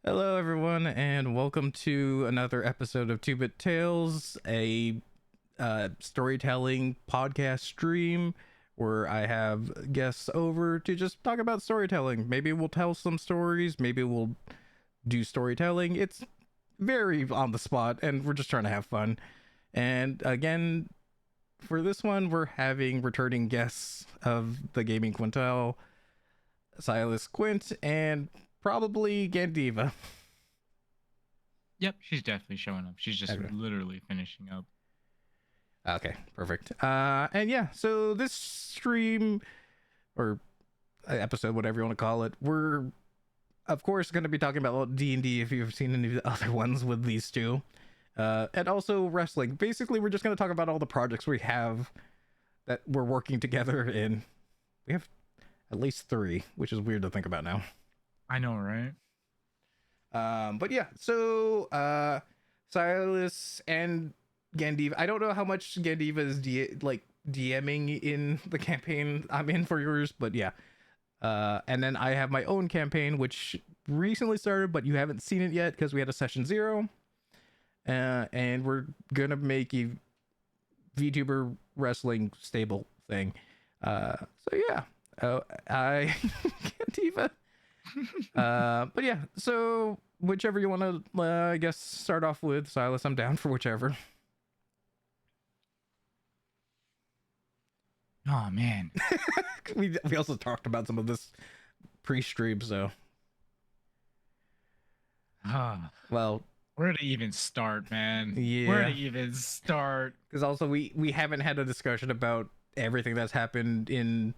Hello, everyone, and welcome to another episode of 2BitTales, a storytelling podcast stream where I have guests over to just talk about storytelling. Maybe we'll tell some stories, maybe we'll do storytelling. It's very on the spot, and we're just trying to have fun. And again, for this one, we're having returning guests of the Gaming Quintel, Silas Quint, and probably Gandiva. Yep, she's definitely showing up. She's just Okay. literally finishing up. Okay, perfect. And yeah, so this stream or episode, whatever you want to call it, we're of course going to be talking about D&D if you've seen any of the other ones with these two. And also wrestling. Basically, we're just going to talk about all the projects we have that we're working together in. We have at least 3, which is weird to think about now. I know, right? But yeah, so Silas and Gandiva. I don't know how much Gandiva is DMing in the campaign I'm in for yours, but yeah. And then I have my own campaign which recently started, but you haven't seen it yet because we had a session 0. And we're gonna make a VTuber wrestling stable thing. So yeah. I Gandiva. But yeah, so whichever you want to I guess start off with, Silas. I'm down for whichever. Oh man. we also talked about some of this pre-stream, so well, Where to even start, man? yeah, Where to even start? because also we haven't had a discussion about everything that's happened in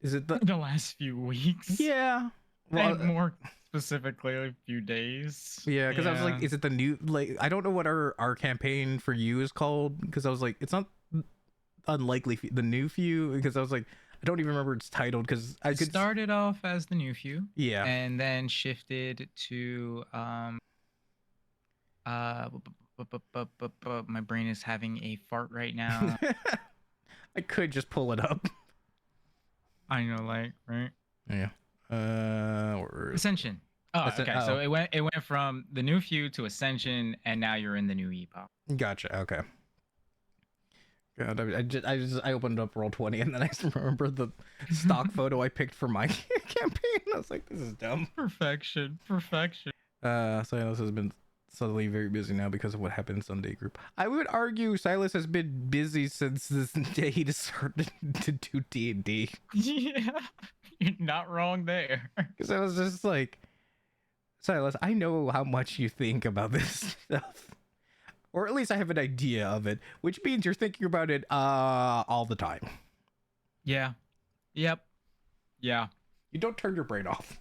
is it the last few weeks? yeah, well, and more specifically, a few days. yeah, because I was like, is it the new, like, I don't know what our campaign for you is called, because I was like, it's not unlikely the new few, because I was like, I don't even remember its titled, because I could started off as the new few, yeah, and then shifted to my brain is having a fart right now. I could just pull it up. I know, like, right? Yeah. Or Ascension. Oh, okay. So it went from the new few to Ascension, and now you're in the new epoch. Gotcha. Okay. God, I opened up Roll20 and then I remember the stock photo I picked for my campaign. I was like, this is dumb. Perfection. Silas has been suddenly very busy now because of what happened in Sunday group. I would argue Silas has been busy since this day he started to do D&D. Yeah, you're not wrong there. Because I was just like, Silas, I know how much you think about this stuff. Or at least I have an idea of it, which means you're thinking about it all the time. Yeah. Yep. Yeah. You don't turn your brain off.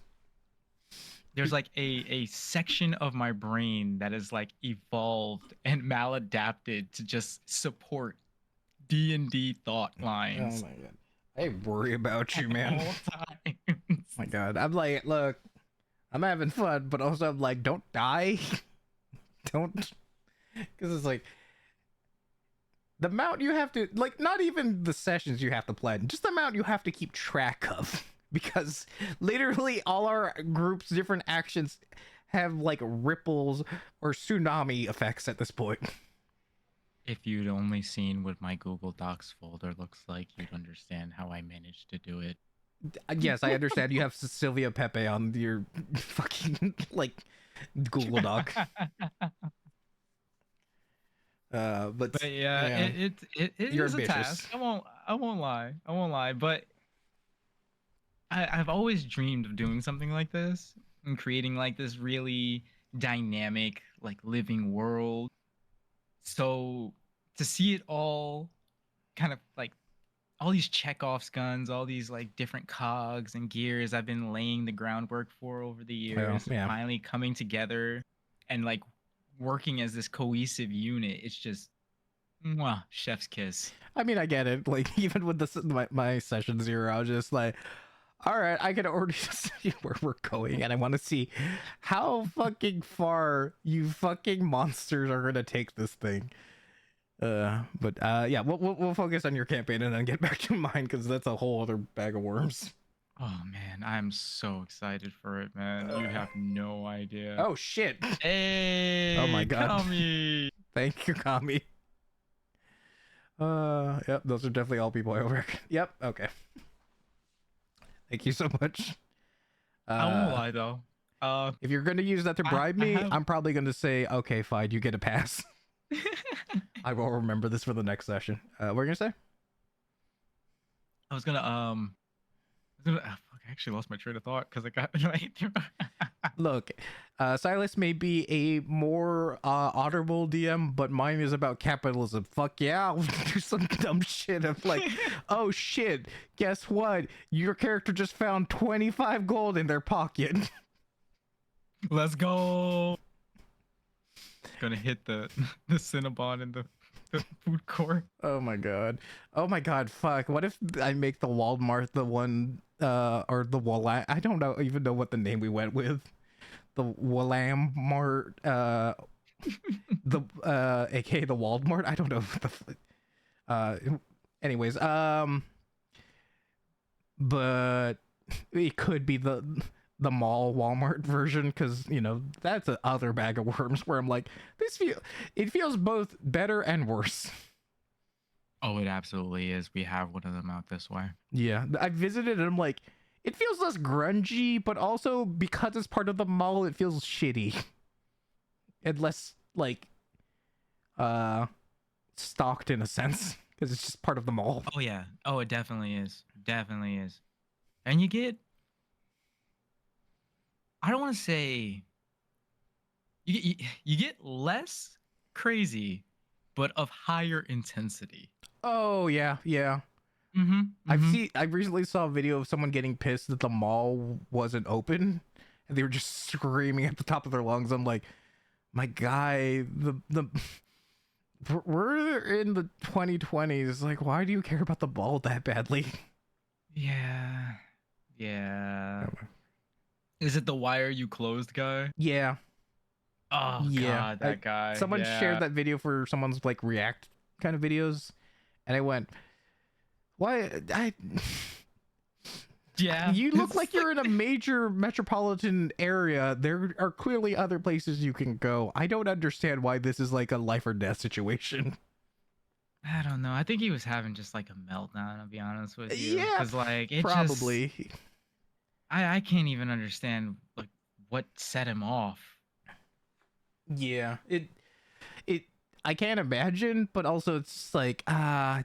There's like a section of my brain that is like evolved and maladapted to just support D&D thought lines. Oh my god. I worry about you, man. All times. Oh my god. I'm like, look, I'm having fun, but also I'm like, don't die. Don't. Because it's like, the amount you have to, like, not even the sessions you have to plan, just the amount you have to keep track of. Because literally all our group's different actions have like ripples or tsunami effects at this point. If you'd only seen what my Google Docs folder looks like, you'd understand how I managed to do it. Yes, I understand you have Sylvia Pepe on your fucking like Google Doc. But yeah, it you're is ambitious. a task. I won't lie. But I've always dreamed of doing something like this and creating like this really dynamic, like living world. So to see it all kind of like all these Chekhov's guns, all these like different cogs and gears I've been laying the groundwork for over the years, finally coming together and like working as this cohesive unit. It's just mwah, chef's kiss. I mean, I get it. Like, even with my session 0, I was just like, all right, I can already see where we're going, and I want to see how fucking far you fucking monsters are gonna take this thing. Yeah, we'll focus on your campaign and then get back to mine, because that's a whole other bag of worms. Oh man, I'm so excited for it, man. You have no idea. Oh shit. Oh my Hey, god. Kami. Thank you, Kami. Yep, those are definitely all people I work. Yep, okay. Thank you so much. I won't Uh lie though. Uh, if you're gonna use that to bribe I me, have. I'm probably gonna say, okay, fine, you get a pass. I will remember this for the next session. What are you gonna say? I was gonna fuck, I actually lost my train of thought because I got like. Look, Silas may be a more honorable DM, but mine is about capitalism. Fuck yeah, I'll do some dumb shit of like, oh shit, guess what? Your character just found 25 gold in their pocket. Let's go. Gonna hit the Cinnabon in the food court. Oh my god. Oh my god, fuck. What if I make the Walmart the one or the Wallam, I don't know even know what the name we went with. The Wallam Mart the aka the Walmart. I don't know what the uh anyways, but it could be the mall Walmart version, because you know that's a other bag of worms where I'm like, it feels both better and worse. Oh, it absolutely is. We have one of them out this way. Yeah, I visited and I'm like, it feels less grungy, but also because it's part of the mall, it feels shitty and less like uh stocked in a sense because it's just part of the mall. Oh yeah. Oh, it definitely is. Definitely is. And you get. I don't want to say. You get less crazy, but of higher intensity. Oh yeah, yeah. Mm-hmm. Mm-hmm. I recently saw a video of someone getting pissed that the mall wasn't open and they were just screaming at the top of their lungs. I'm like, my guy, the we're in the 2020s. Like, why do you care about the mall that badly? Yeah. Yeah. Is it the why are you closed guy? Yeah, Oh yeah. god, that guy. Someone shared Yeah. that video for someone's like react kind of videos, and I went, "Why? I Yeah. You look like It's you're in a major metropolitan area. There are clearly other places you can go. I don't understand why this is like a life or death situation." I don't know. I think he was having just like a meltdown, I'll be honest with you. Yeah, Cause like it just probably. I can't even understand like what set him off. Yeah, it I can't imagine, but also it's like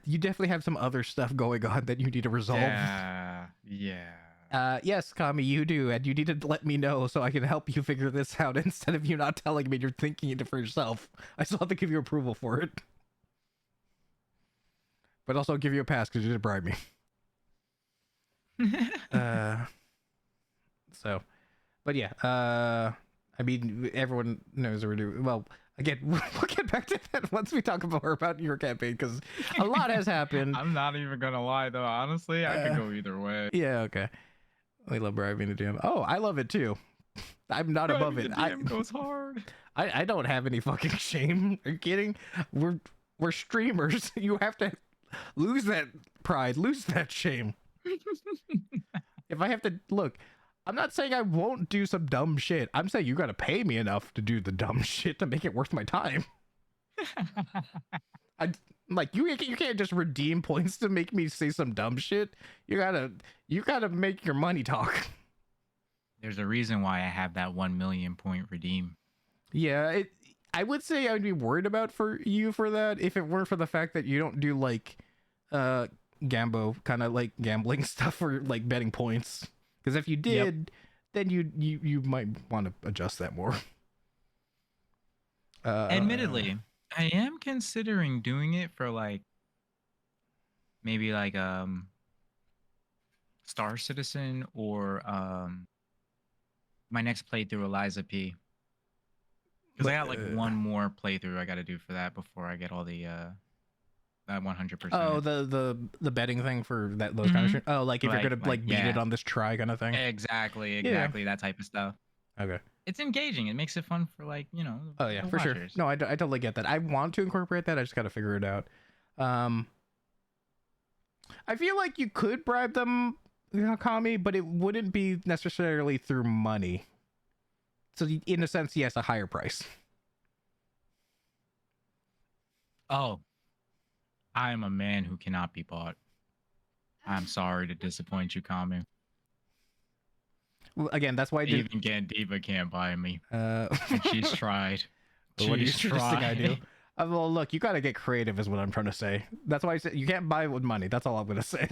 you definitely have some other stuff going on that you need to resolve. Yeah. Yeah. Yes, Kami, you do, and you need to let me know so I can help you figure this out instead of you not telling me you're thinking it for yourself. I still have to give you approval for it. But also give you a pass because you did bribe me. Uh so but yeah, I mean everyone knows what we're doing. Well, again, we'll get back to that once we talk more about your campaign, because a lot has happened. I'm not even gonna lie though, honestly, I could go either way. Yeah, okay. We love bribing the DM. Oh, I love it too. I'm not above Driving it. the DM goes hard. I don't have any fucking shame. Are you kidding? We're streamers. You have to lose that pride, lose that shame. If I have to look, I'm not saying I won't do some dumb shit. I'm saying you gotta pay me enough to do the dumb shit to make it worth my time. I like you can't just redeem points to make me say some dumb shit. You gotta make your money talk. There's a reason why I have that 1 million point redeem. Yeah, I would say I would be worried about for you for that if it weren't for the fact that you don't do like gambo kind of like gambling stuff or like betting points. Because if you did, then you might want to adjust that more. Admittedly, I am considering doing it for like maybe like Star Citizen or my next playthrough Eliza P. Because I got like one more playthrough I got to do for that before I get all the 100%. Oh, the betting thing for that those kind of shit. Oh, like if you're gonna like beat it yeah. on this try kind of thing. Exactly, that type of stuff. Okay. It's engaging. It makes it fun for like Oh yeah, the for sure. watchers. No, I totally get that. I want to incorporate that. I just got to figure it out. I feel like you could bribe them Kami, but it wouldn't be necessarily through money. So in a sense, yes, a higher price. Oh, I am a man who cannot be bought. I'm sorry to disappoint you, Kami. Well, again, that's why I didn't. Even Gandiva can't buy me. Uh, And she's tried. what are you She's suggesting I do? tried. Well, look, you gotta get creative, is what I'm trying to say. That's why I said you can't buy it with money. That's all I'm gonna say.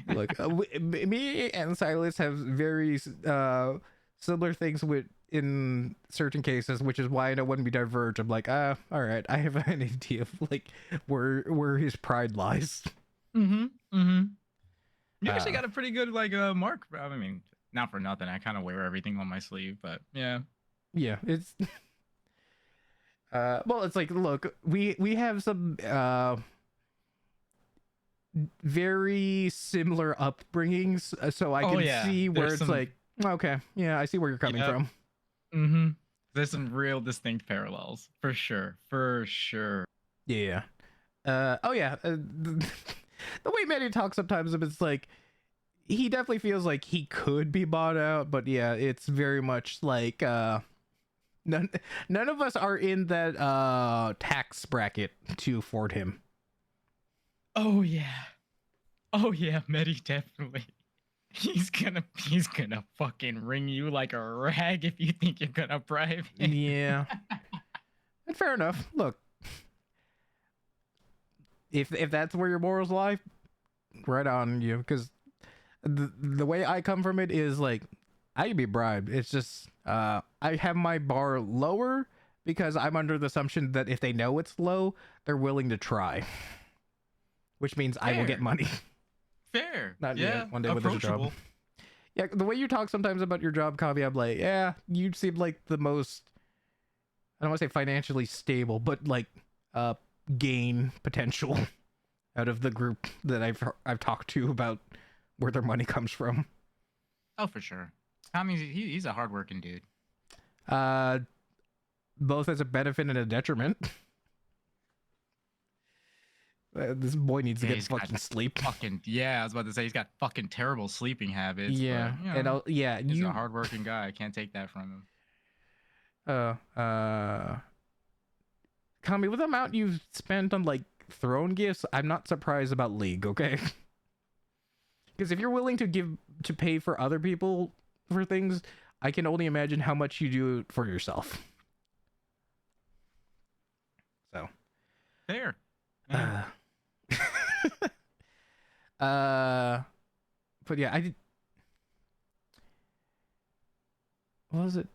Look, me and Silas have very similar things with in certain cases, which is why I know when we diverge, I'm like, all right, I have an idea of like where his pride lies. Mm-hmm. Mm-hmm. You actually Uh, got a pretty good like mark. I mean, not for nothing. I kind of wear everything on my sleeve, but yeah. yeah, it's well, it's like, look, we have some very similar upbringings, so I Oh can yeah. see where There's it's some. like, okay, yeah, I see where you're coming Yep. from. Mm-hmm. There's some real distinct parallels for sure. For sure. Yeah. Oh yeah. The way Manny talks sometimes, it's like he definitely feels like he could be bought out, but yeah, it's very much like none of us are in that tax bracket to afford him. Oh yeah. Oh yeah, Medi definitely. He's gonna fucking wring you like a rag if you think you're gonna bribe him. Yeah. And fair enough. Look, if that's where your morals lie, right on you, because the way I come from it is like I can be bribed. It's just I have my bar lower because I'm under the assumption that if they know it's low, they're willing to try, which means I will get Fair. money. Fair. Not Yeah. one day with a job. Approachable. Yeah, the way you talk sometimes about your job, Kavi, I'm like, yeah, you seem like the most, I don't want to say financially stable, but like gain potential out of the group that I've talked to about where their money comes from. Oh, for sure. Tommy's he's a hardworking dude. Uh, both as a benefit and a detriment. This boy needs to Yeah, get he's got fucking sleep. fucking yeah. I was about to say he's got fucking terrible sleeping habits, Yeah, but you and know yeah, he's you a hardworking guy. I can't take that from him. uh uh, Kami, with the amount you've spent on like throne gifts, I'm not surprised about League. Okay, because if you're willing to pay for other people for things, I can only imagine how much you do for yourself. So, Fair. Yeah. uh, but yeah, I did. What was it?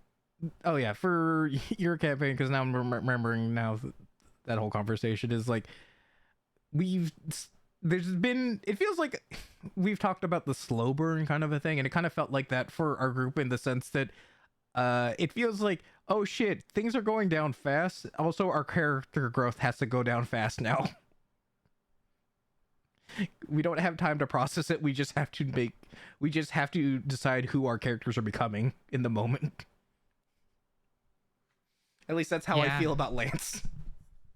Oh yeah, for your campaign, because now I'm remembering now that whole conversation is like we've there's been, it feels like we've talked about the slow burn kind of a thing, and it kind of felt like that for our group in the sense that it feels like, oh shit, things are going down fast, also our character growth has to go down fast now. We don't have time to process it. We just have to decide who our characters are becoming in the moment. At least that's how I Yeah. feel about Lance.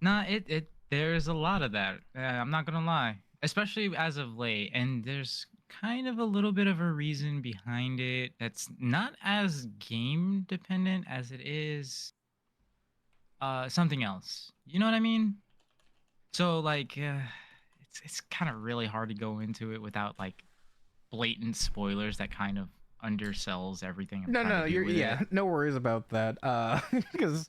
Nah, it there's a lot of that. I'm not gonna lie, especially as of late, and there's kind of a little bit of a reason behind it that's not as game dependent as it is something else. You know what I mean? So like, it's kind of really hard to go into it without like blatant spoilers that kind of undersells everything I'm No, trying no, to do you're with yeah, it. no worries about that. Because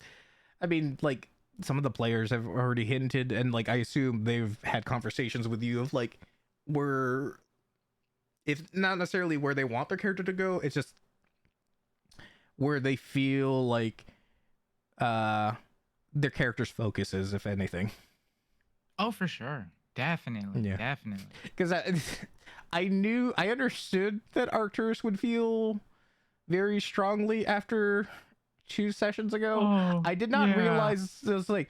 I mean, like some of the players have already hinted, and like I assume they've had conversations with you of like where, if not necessarily where they want their character to go, it's just where they feel like uh their character's focus is, if anything. Oh, for sure, definitely, Yeah, definitely. because I understood that Arcturus would feel very strongly after 2 sessions ago. Oh I did not yeah. realize it was like,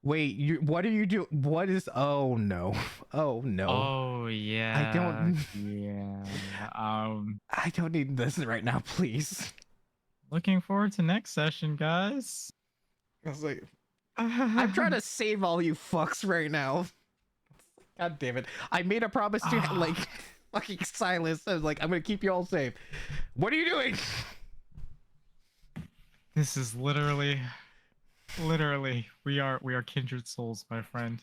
wait, what are you doing? What is? Oh no, oh no, Oh I yeah, don't, yeah. I don't need this right now, please. Looking forward to next session, guys. I was like, I'm trying to save all you fucks right now. God damn it! I made a promise to like Ah, fucking Silas. I was like, I'm gonna keep you all safe. What are you doing? this is literally, we are kindred souls, my friend.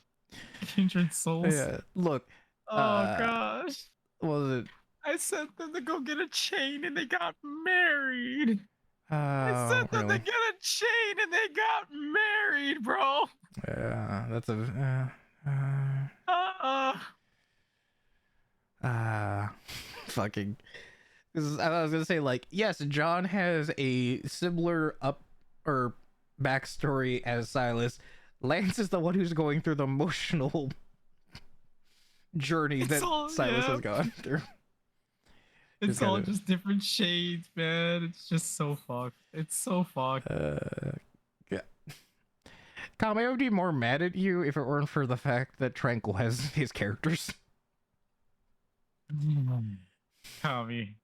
Kindred souls. Yeah. Look. Oh Uh. gosh. What was it? I sent them to go get a chain and they got married. I Oh, sent them to really? get a chain and they got married, bro. That's a. Uh, Uh, fucking. I was gonna say, like, yes, John has a similar up or backstory as Silas. Lance is the one who's going through the emotional journey it's that all Silas yeah. has gone through. Just It's kind all of. just different shades, man. It's just so fucked. It's so fucked. Yeah. Kame, I would be more mad at you if it weren't for the fact that Tranquil has his characters. Kami.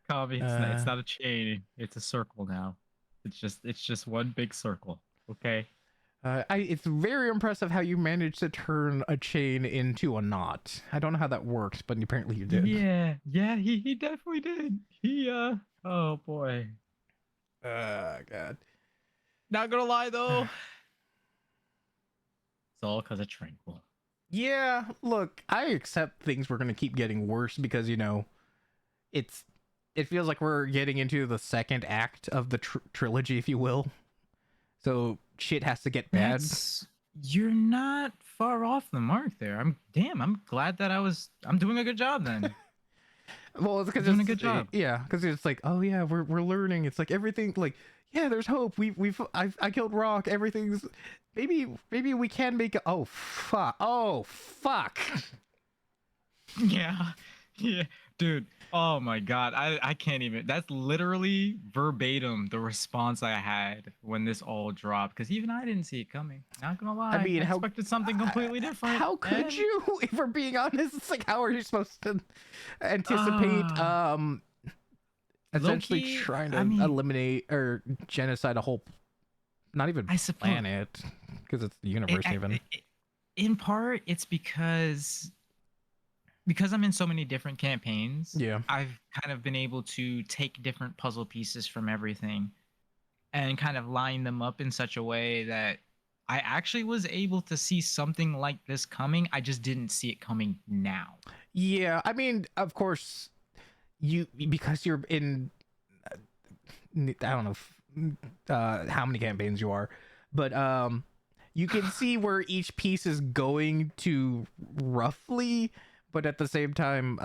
Kami, it's Uh, not a chain. It's a circle now. It's just one big circle. Okay. it's very impressive how you managed to turn a chain into a knot. I don't know how that worked, but apparently you did. Yeah, he definitely did. Oh boy. God. Not gonna lie though. It's all because of Tranquil. Yeah, look, I accept things were gonna keep getting worse because it's it feels like we're getting into the second act of the trilogy, if you will. So shit has to get bad. That's you're not far off the mark there. I'm glad that I'm doing a good job then. Well, it's You're because doing a it's good job. yeah, because it's like, oh yeah, we're learning. It's like everything, like, yeah, there's hope. I killed Rock. Everything's maybe we can make it. Oh fuck. Yeah. Yeah. Dude. Oh my god. I can't even. That's literally verbatim the response I had when this all dropped. Because even I didn't see it coming. Not gonna I lie. mean, I expected something completely different. how could And you? If we're being honest, it's like, how are you supposed to anticipate uh essentially Loki, trying I to mean, eliminate or genocide a whole, not even I suppose planet, because it's the it, universe even. in part it's because I'm in so many different campaigns. Yeah. I've kind of been able to take different puzzle pieces from everything and kind of line them up in such a way that I actually was able to see something like this coming. I just didn't see it coming now. Yeah, I mean, of course, you because you're in. I don't know how many campaigns you are, but you can see where each piece is going to roughly, but at the same time,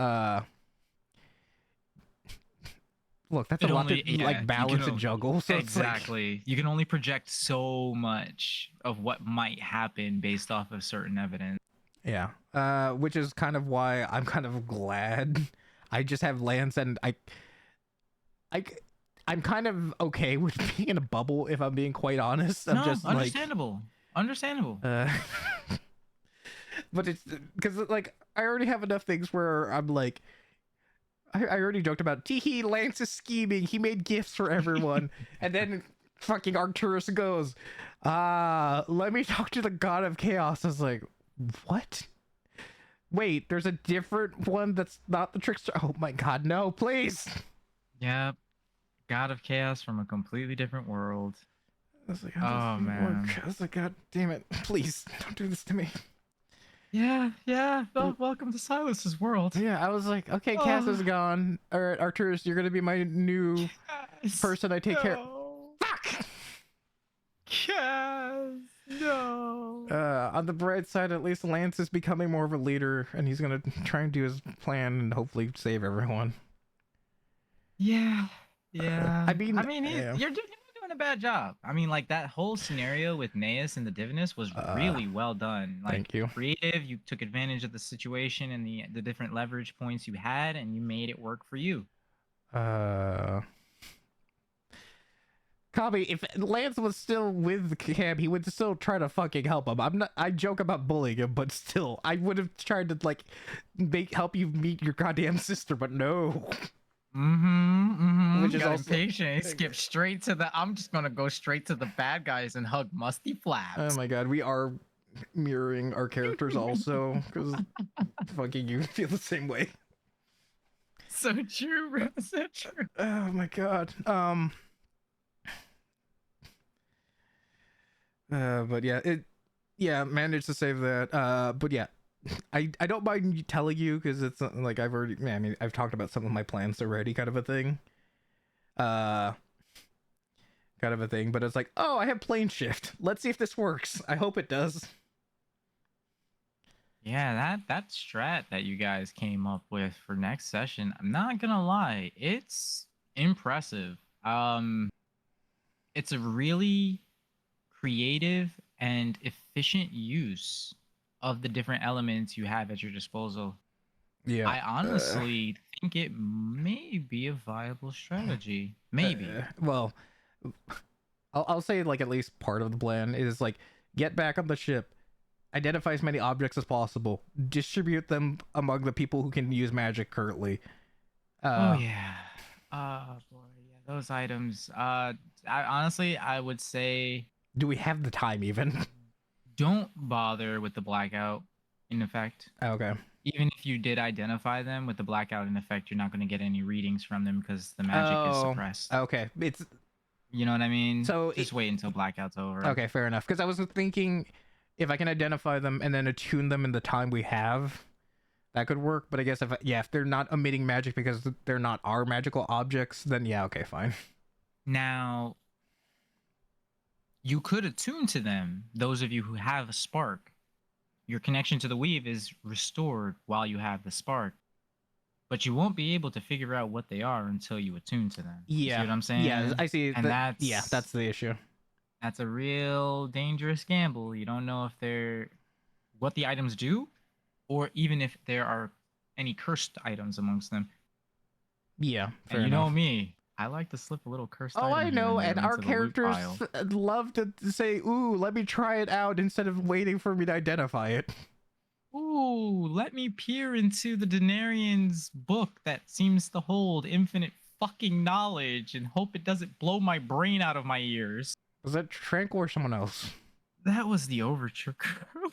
look, that's a It lot to only, yeah, like balance and juggle. So it's like, exactly. You can only project so much of what might happen based off of certain evidence. yeah, which is kind of why I'm kind of glad I just have Lance and I, I'm kind of okay with being in a bubble if I'm being quite honest. I'm No, just like, understandable. Understandable. uh, but it's because like I already have enough things where I'm like, I already joked about teehee, Lance is scheming. He made gifts for everyone, and then fucking Arcturus goes, let me talk to the God of Chaos. I was like, what? Wait, there's a different one that's not the trickster. Oh my god, no, please. Yep. God of Chaos from a completely different world. I was like, how does Oh this work? man. I was like, god damn it, please don't do this to me. Yeah, yeah. Well, welcome to Silas's world. Yeah, I was like, okay, Cass is Oh, gone. All right, Arcturus, you're gonna be my new Cass. person I take care. No. Fuck. Cass. No. On the bright side, at least Lance is becoming more of a leader, and he's gonna try and do his plan and hopefully save everyone. Yeah. Yeah. I mean, yeah. You're doing a bad job. I mean, like that whole scenario with Naeus and the Divinus was really well done. Like Thank you. creative, you took advantage of the situation and the different leverage points you had, and you made it work for you. Kabi, if Lance was still with Cam, he would still try to fucking help him. I'm not. I joke about bullying him, but still, I would have tried to like help you meet your goddamn sister, but no. Which is Got also. impatient. He skipped straight to the. I'm just gonna go straight to the bad guys and hug Musty Oh Flaps. my god, we are mirroring our characters also, because fucking you feel the same way. So true, bro. So true. Oh my god. But yeah, managed to save that. But yeah, I don't mind telling you because it's like I've already, I mean, I've talked about some of my plans already, kind of a thing. Uh, kind of a thing. But it's like, oh, I have plane shift. Let's see if this works. I hope it does. Yeah, that strat that you guys came up with for next session, I'm not gonna lie, it's impressive. It's a really creative and efficient use of the different elements you have at your disposal. Yeah. I honestly think it may be a viable strategy. Maybe. Well, I'll say like at least part of the plan is like get back on the ship, identify as many objects as possible, distribute them among the people who can use magic currently. Oh Uh, yeah. Oh boy, yeah, those items. I would say do we have the time even? don't bother with the blackout in effect. Okay. Even if you did identify them with the blackout in effect, you're not going to get any readings from them because the magic is Oh, suppressed. okay. It's You know what I mean? so Just wait until blackout's over. okay, fair enough. Because I was thinking if I can identify them and then attune them in the time we have, that could work. But I guess if they're not emitting magic because they're not our magical objects, then yeah, okay, fine. Now, you could attune to them, those of you who have a spark. Your connection to the weave is restored while you have the spark. But you won't be able to figure out what they are until you attune to them. You see Yeah. what I'm saying? Yeah, I see. And That's the issue. that's a real dangerous gamble. You don't know if they're what the items do, or even if there are any cursed items amongst them. Yeah, fair And you enough. know me, I like to slip a little cursed Oh, item I here know, and and there our into the loot characters pile. love to say, "Ooh, let me try it out," instead of waiting for me to identify it. Ooh, let me peer into the Denarian's book that seems to hold infinite fucking knowledge and hope it doesn't blow my brain out of my ears. Was that Trank or someone else? That was the overture girl.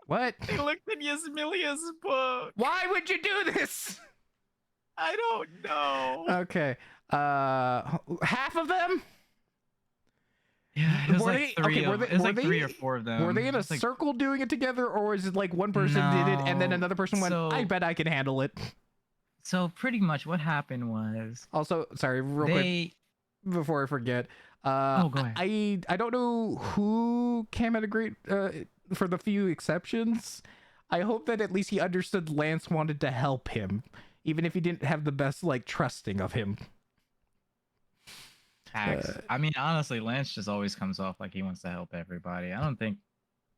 What? They looked in Yasmilia's book. Why would you do this? I don't know. Okay. Half of them? Yeah, it was Were like they- three. okay, were Of, they- it was were like they- 3 or 4 of them. Were they in It a was like, circle doing it together, or is it like one person did it and then No. another person went, I So- bet I can handle it? So pretty much what happened was Also, sorry, real quick before I forget. Go ahead. I don't know who came at a great for the few exceptions. I hope that at least he understood Lance wanted to help him, even if he didn't have the best like trusting of him. Facts. I mean, honestly, Lance just always comes off like he wants to help everybody. I don't think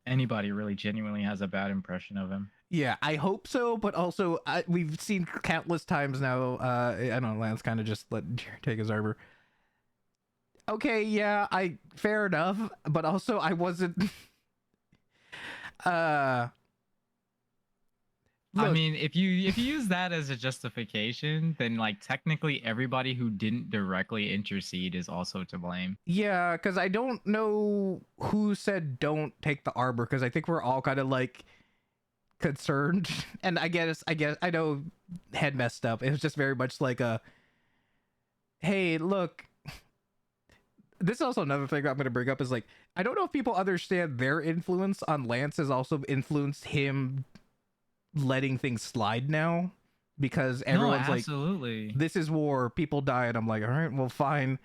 anybody really genuinely has a bad impression of him. Yeah, I hope so, but also we've seen countless times now. I don't know, Lance kind of just let Jerry take his armor. Okay, yeah, fair enough, but also I wasn't. I Look, mean, if you use that as a justification, then like technically everybody who didn't directly intercede is also to blame. yeah, because I don't know who said don't take the armor, because I think we're all kind of like concerned, and I guess I know head messed up. It was just very much like a, hey, look. This is also another thing I'm going to bring up is like, I don't know if people understand their influence on Lance has also influenced him letting things slide now, because everyone's like, absolutely. this is war, people die, and I'm like, all right, well, fine.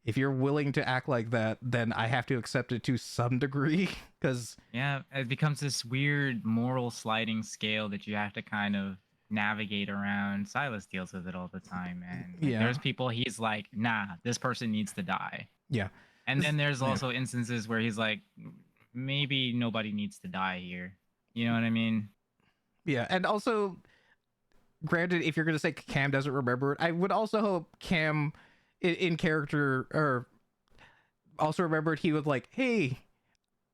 If you're willing to act like that, then I have to accept it to some degree, because Yeah, it becomes this weird moral sliding scale that you have to kind of navigate around. Silas deals with it all the time, man. Like, Yeah. there's people he's like, nah, this person needs to die. yeah. And then there's Yeah. also instances where he's like, maybe nobody needs to die here. You know what I mean? Yeah, and also, granted, if you're gonna say Cam doesn't remember it, I would also hope Cam, in character, or also remembered he was like, hey,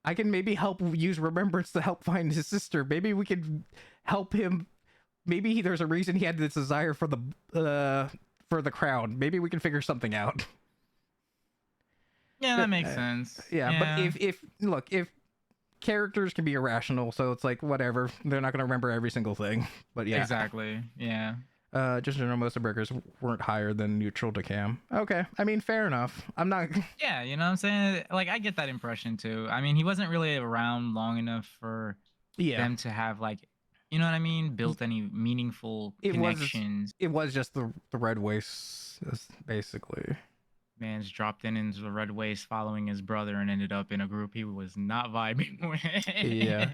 I can maybe help use remembrance to help find his sister. Maybe we could help him. Maybe there's a reason he had this desire for the crown. Maybe we can figure something out. Yeah, that makes sense. Yeah, but if look, if characters can be irrational, so it's like whatever. They're not gonna remember every single thing. But yeah, Exactly. Yeah. just general most of burgers weren't higher than neutral to cam. Okay, I mean fair enough. I'm not. Yeah, you know what I'm saying? Like I get that impression too. I mean, he wasn't really around long enough for Yeah, them to have like, you know what I mean, built any meaningful it was. connections. It was just the red waste, basically. Man's dropped in into the red waste following his brother and ended up in a group he was not vibing Yeah.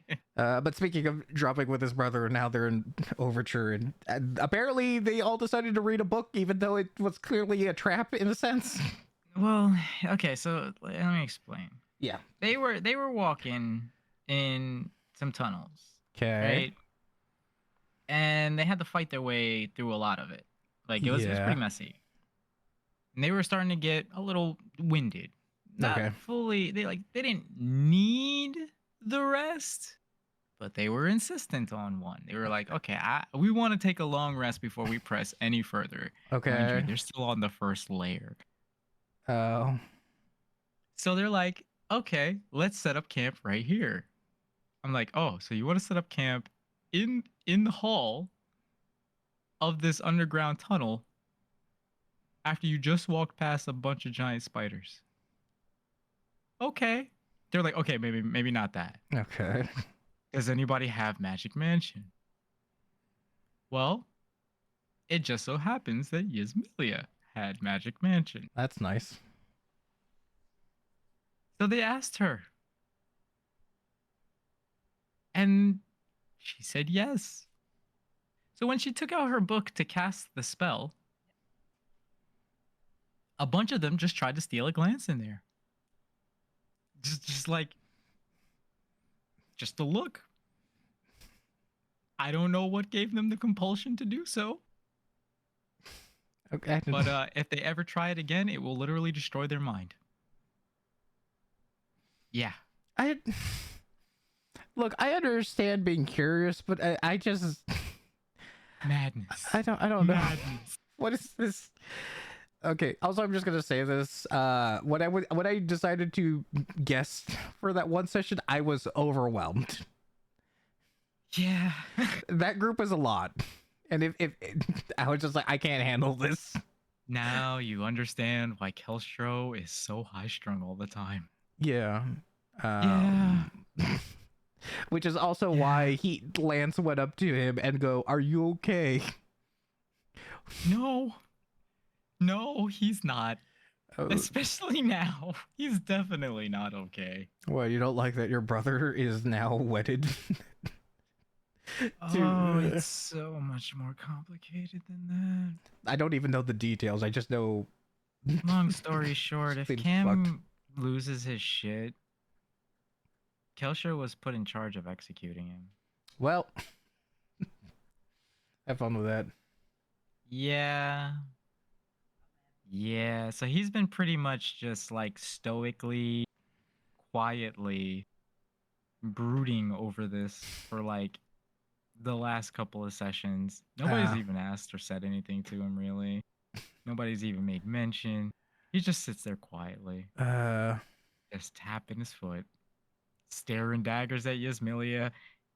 with. But speaking of dropping with his brother, now they're in Overture, and apparently they all decided to read a book, even though it was clearly a trap in a sense. Well, okay, so let me explain. Yeah. They were walking in some tunnels, Okay. right? And they had to fight their way through a lot of it. Like it was Yeah. pretty messy. And they were starting to get a little winded. Not Okay. fully they didn't need the rest, but they were insistent on one. They were like, "Okay, we want to take a long rest before we press any further." Mind you, Okay. they're still on the first layer. Oh. So they're like, "Okay, let's set up camp right here." I'm like, "Oh, so you want to set up camp in the hall of this underground tunnel after you just walked past a bunch of giant spiders?" Okay. They're like, "Okay, maybe not that. Okay. Does anybody have Magic Mansion?" Well, it just so happens that Yasmilia had Magic Mansion. That's nice. So they asked her, and she said yes. So when she took out her book to cast the spell, a bunch of them just tried to steal a glance in there. Just like, just a look. I don't know what gave them the compulsion to do so. Okay. But if they ever try it again, it will literally destroy their mind. Yeah. I look. I understand being curious, but I just Madness. I don't know. Madness. What is this? Okay. Also, I'm just gonna say this. When I decided to guest for that one session, I was overwhelmed. Yeah. That group is a lot, and if I was just like, I can't handle this. Now you understand why Kelstro is so high strung all the time. Yeah. Yeah. Which is also Yeah. why Lance went up to him and go, "Are you okay?" No. No, he's not. Oh, Especially now. He's definitely not okay. well, you don't like that your brother is now wedded Oh, to. it's so much more complicated than I don't even know the details. I just know. that. Long story short, if Been Cam fucked. loses his shit, Kelcher was put in charge of executing him. Well, have fun with that. Yeah. Yeah, so he's been pretty much just like stoically, quietly brooding over this for like the last couple of sessions. Nobody's even asked or said anything to him really. Nobody's even made mention. He just sits there quietly, just tapping his foot, staring daggers at Yasmilia,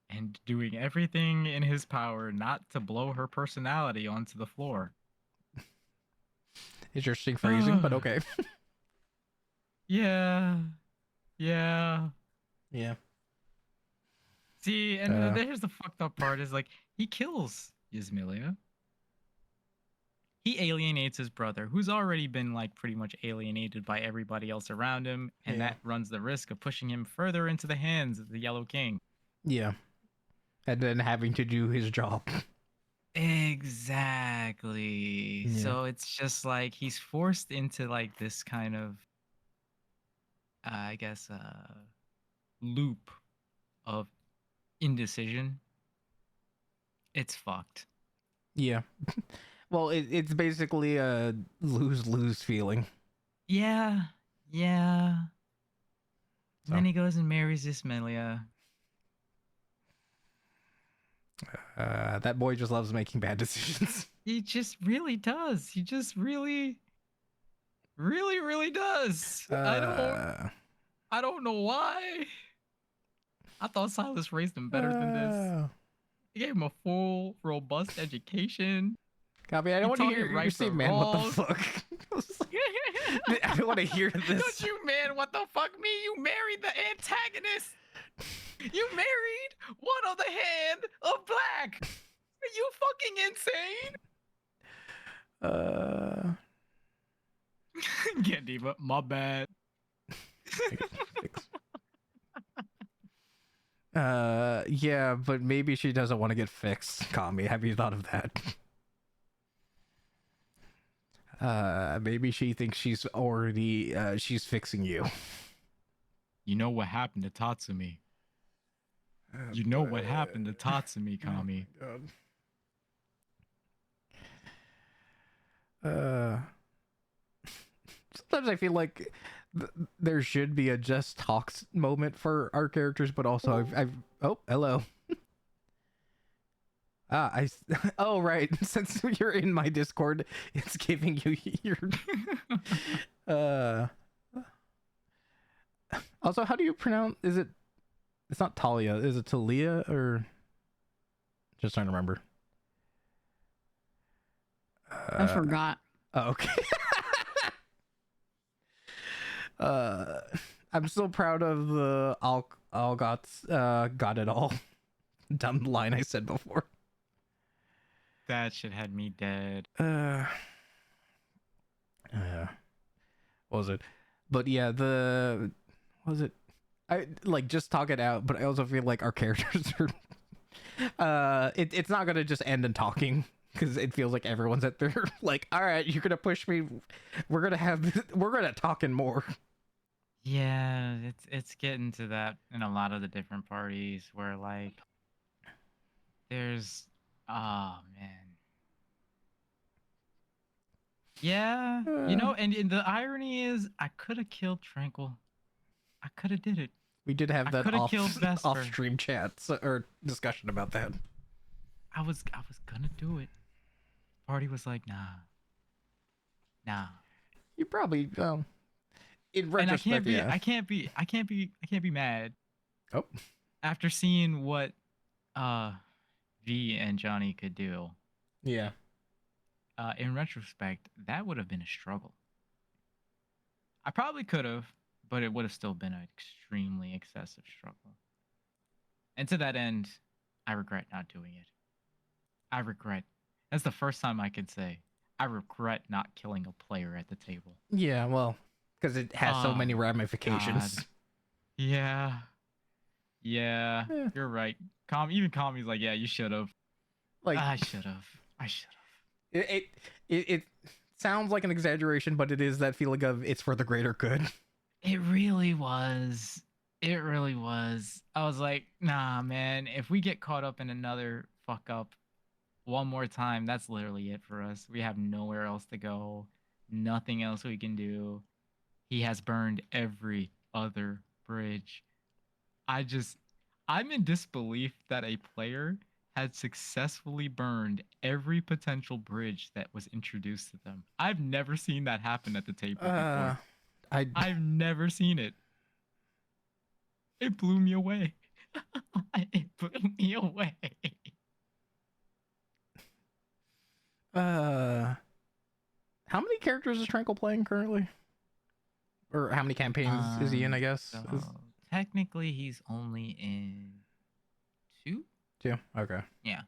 and doing everything in his power not to blow her personality onto the floor. Interesting phrasing, but okay. Yeah. Yeah. Yeah. See, and there's the fucked up part is like he kills Yasmilia. He alienates his brother, who's already been like pretty much alienated by everybody else around him, and Yeah. that runs the risk of pushing him further into the hands of the Yellow King. Yeah. And then having to do his job. Exactly. Yeah. So it's just like he's forced into like this kind of I guess loop of indecision. It's fucked. Yeah. Well, it's basically a lose-lose feeling. Yeah. Yeah. So. And then he goes and marries Ismelia. That boy just loves making bad decisions. He just really does. He just really, really, really does. I don't know why. I thought Silas raised him better than this. Uh, He gave him a full, robust education. Copy. I don't He want to taught hear him you right say, from man. What the wrong. fuck? I don't want to hear Don't this. you, man, what the fuck me? You married the antagonist. You married one of the hand of black. Are you fucking insane? Gandiva, my bad. Yeah, but maybe she doesn't want to get fixed. Kami, have you thought of that? Maybe she thinks she's already she's fixing you. You know what happened to Tatsumi? You know what happened to Tatsumi, Kami? Oh my god. Sometimes I feel like there should be a just talks moment for our characters, but also I've oh, hello. Oh right, since you're in my Discord, it's giving you your uh also, how do you pronounce, it's not Talia, is it Talia, or just trying to remember. I forgot. Oh, okay. uh I'm still proud of the all got it all dumb line I said before. That shit had me dead. What was it? But yeah, what was it? I like just talk it out, but I also feel like our characters are it's not gonna just end in talking, because it feels like everyone's at their like, all right, you're gonna push me, we're gonna talk in more. Yeah, it's getting to that in a lot of the different parties where like there's oh man. Yeah, you know, and the irony is I could have killed Tranquil. I could have did it. We did have I that could have killed Vesper. off stream chats or discussion about that. I was gonna do it. Party was like, nah. You probably in And retrospect, yeah. I can't be mad. Oh. After seeing what V and Johnny could do. Yeah. In retrospect, that would have been a struggle. I probably could have, but it would have still been an extremely excessive struggle. And to that end, I regret not doing it. I regret. That's the first time I could say I regret not killing a player at the table. Yeah, well, because it has so many ramifications. God. Yeah, you're right. Even Kami's like, yeah, you should have. Like, I should have. It sounds like an exaggeration, but it is that feeling of it's for the greater good. It really was. It really was. I was like, nah, man, if we get caught up in another fuck up one more time, that's literally it for us. We have nowhere else to go, nothing else we can do. He has burned every other bridge. I'm in disbelief that a player had successfully burned every potential bridge that was introduced to them. I've never seen that happen at the table before. I've never seen it. It blew me away. It blew me away. How many characters is Tranquil playing currently? Or how many campaigns is he in, I guess? So technically, he's only in 2? 2? Okay. Yeah.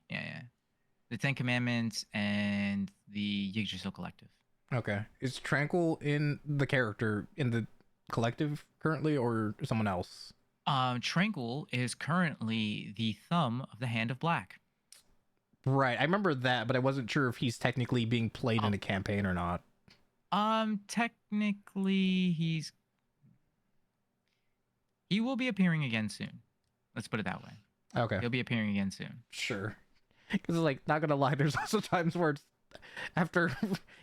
The 10 Commandments and the Yggdrasil Collective. Okay. Is Tranquil in the character in the collective currently, or someone else? Tranquil is currently the thumb of the Hand of Black. Right. I remember that, but I wasn't sure if he's technically being played in a campaign or not. Technically, he will be appearing again soon. Let's put it that way. Okay. He'll be appearing again soon. Sure. Because, like, not gonna lie, there's also times where it's after,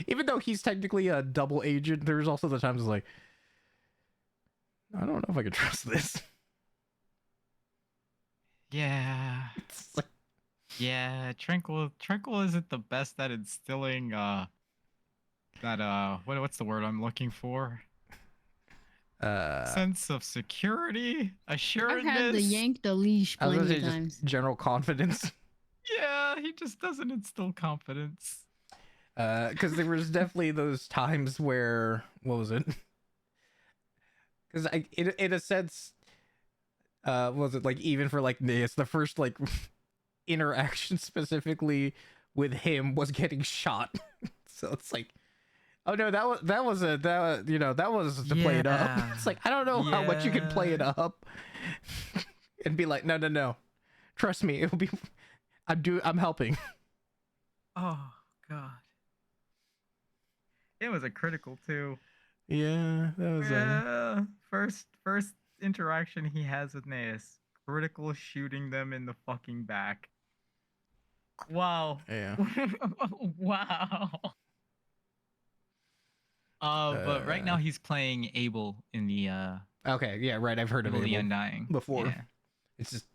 even though he's technically a double agent, there's also the times it's like, I don't know if I can trust this. Yeah. It's like, yeah, Tranquil isn't the best at instilling what's the word I'm looking for? Sense of security, I've assuredness. had to yank the leash I was gonna plenty say of times. just general confidence. Yeah, he just doesn't instill confidence. Because there was definitely those times where, what was it? Because in a sense, was it like, even for like Nias, the first like interaction specifically with him was getting shot. So it's like, oh no, that was to play it up. Yeah. It's like, I don't know how much you can play it up and be like, no, trust me, it'll be, I'm helping. Oh god. It was a critical too. Yeah, that was Yeah. First interaction he has with Naeus. Critical shooting them in the fucking back. Wow. yeah. Wow. But right now he's playing Abel in the Okay, yeah, right. I've heard of Abel the Abel Undying before. Yeah. It's just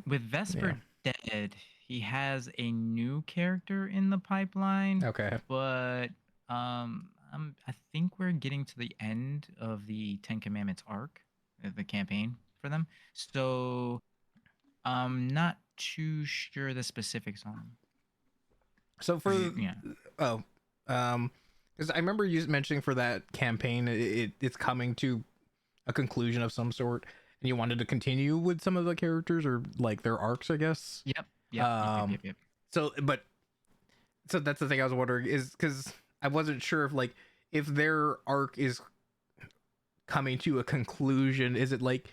With Vesper dead, he has a new character in the pipeline. okay. But I think we're getting to the end of the Ten Commandments arc, the campaign for them. So I'm not too sure the specifics on him. So for Yeah. because I remember you mentioning for that campaign, it's coming to a conclusion of some sort, and you wanted to continue with some of the characters or like their arcs, I guess. Yep. So that's the thing I was wondering, is because I wasn't sure if their arc is coming to a conclusion. Is it like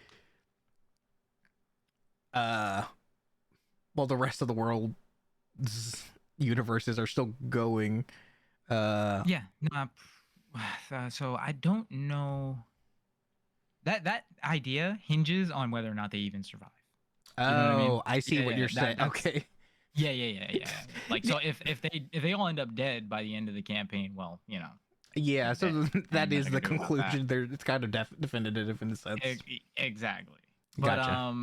well, the rest of the world's universes are still going. Yeah. No. So I don't know. That idea hinges on whether or not they even survive. Oh, You know what I mean? I see what you're saying. Okay. Yeah. Like, so if they all end up dead by the end of the campaign, well, you know. Yeah, so that is nothing the to do about conclusion. There, it's kind of definitive in a sense. Exactly. But Gotcha.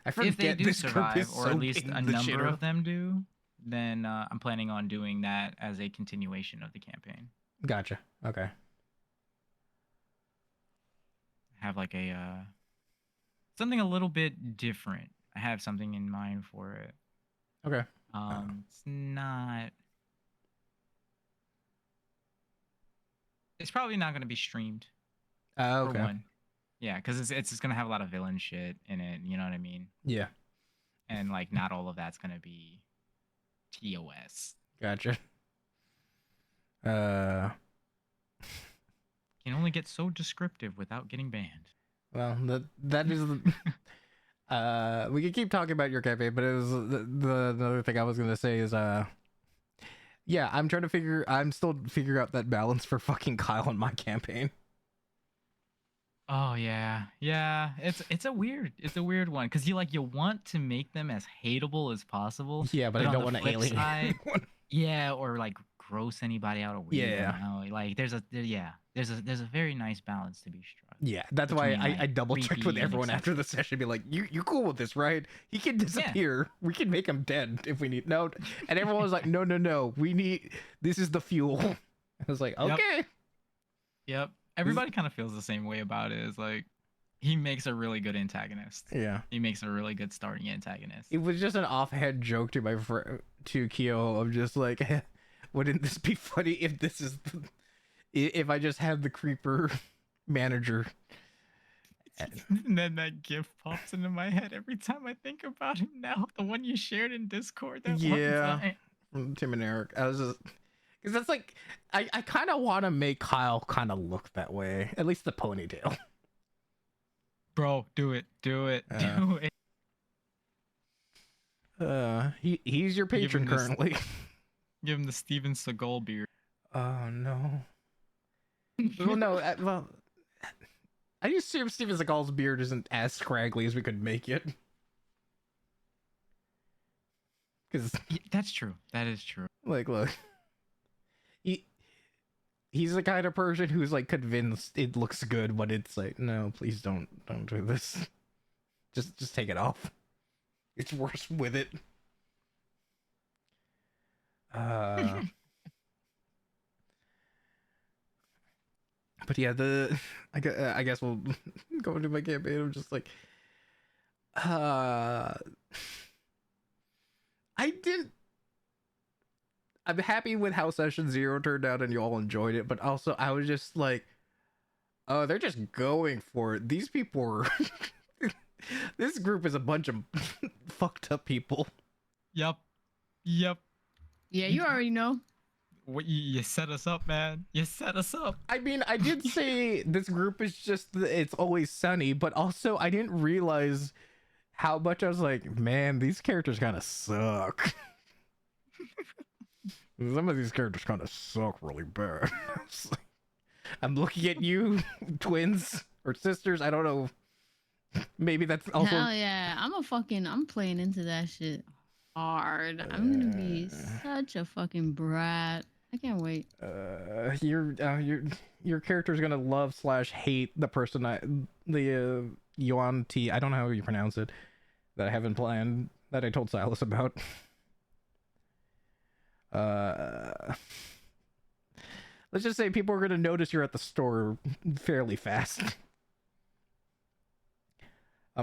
I forget if they do this group survive, is or so at least in a the number shitter. of them do, then I'm planning on doing that as a continuation of the campaign. Gotcha. Okay. Have like a something a little bit different. I have something in mind for it. Okay. It's not. It's probably not going to be streamed. Okay. For one. Yeah, because it's just gonna have a lot of villain shit in it. You know what I mean? Yeah. And like, not all of that's gonna be TOS. Gotcha. Can only get so descriptive without getting banned. Well, that is. We could keep talking about your campaign, but it was the other thing I was gonna say is yeah, I'm still figuring out that balance for fucking Kyle in my campaign. Oh yeah. It's a weird one, because you want to make them as hateable as possible. Yeah, but I on don't the want to flip alienate side, anyone. Yeah, or like gross anybody out or weird Yeah. them out. Like there's a very nice balance to be struck. Yeah, that's why Between, I like, double checked with creepy and everyone after the session. Be like, you cool with this, right? He can disappear. We can make him dead if we need. No, and everyone was like, no. This is the fuel. I was like, okay. Yep. Everybody kind of feels the same way about it. It's like, he makes a really good antagonist. Yeah. He makes a really good starting antagonist. It was just an offhand joke to to Kyo of just like, wouldn't this be funny if this is if I just had the creeper manager. And then that gif pops into my head every time I think about him now. The one you shared in Discord that one time. From Tim and Eric. I was just, because that's like, I kind of want to make Kyle kind of look that way, at least the ponytail. Bro, do it. Do it. He's your patron Give him currently. Give him the Steven Seagal beard. Oh no. Well, no. I assume Steven Seagal's beard isn't as scraggly as we could make it. Because that's true. That is true. Like, look, he's the kind of person who's like convinced it looks good, but it's like, no, please don't do this. Just take it off. It's worse with it. But yeah, I guess we'll go into my campaign. I'm just like, uh, I didn't. I'm happy with how session 0 turned out, and you all enjoyed it. But also, I was just like, oh, they're just going for it. These people are. This group is a bunch of fucked up people. Yep. Yep. Yeah, you already know. What you set us up, man. You set us up. I mean, I did say this group is just it's always sunny, but also I didn't realize how much I was like, man, these characters kind of suck. Some of these characters kind of suck really bad. I'm looking at you, twins or sisters. I don't know. Maybe that's also. Hell yeah, I'm playing into that shit hard. I'm gonna be such a fucking brat. I can't wait. Your character's gonna love / hate the person the Yuan T. I don't know how you pronounce it. That I haven't planned. That I told Silas about. Let's just say people are gonna notice you're at the store fairly fast.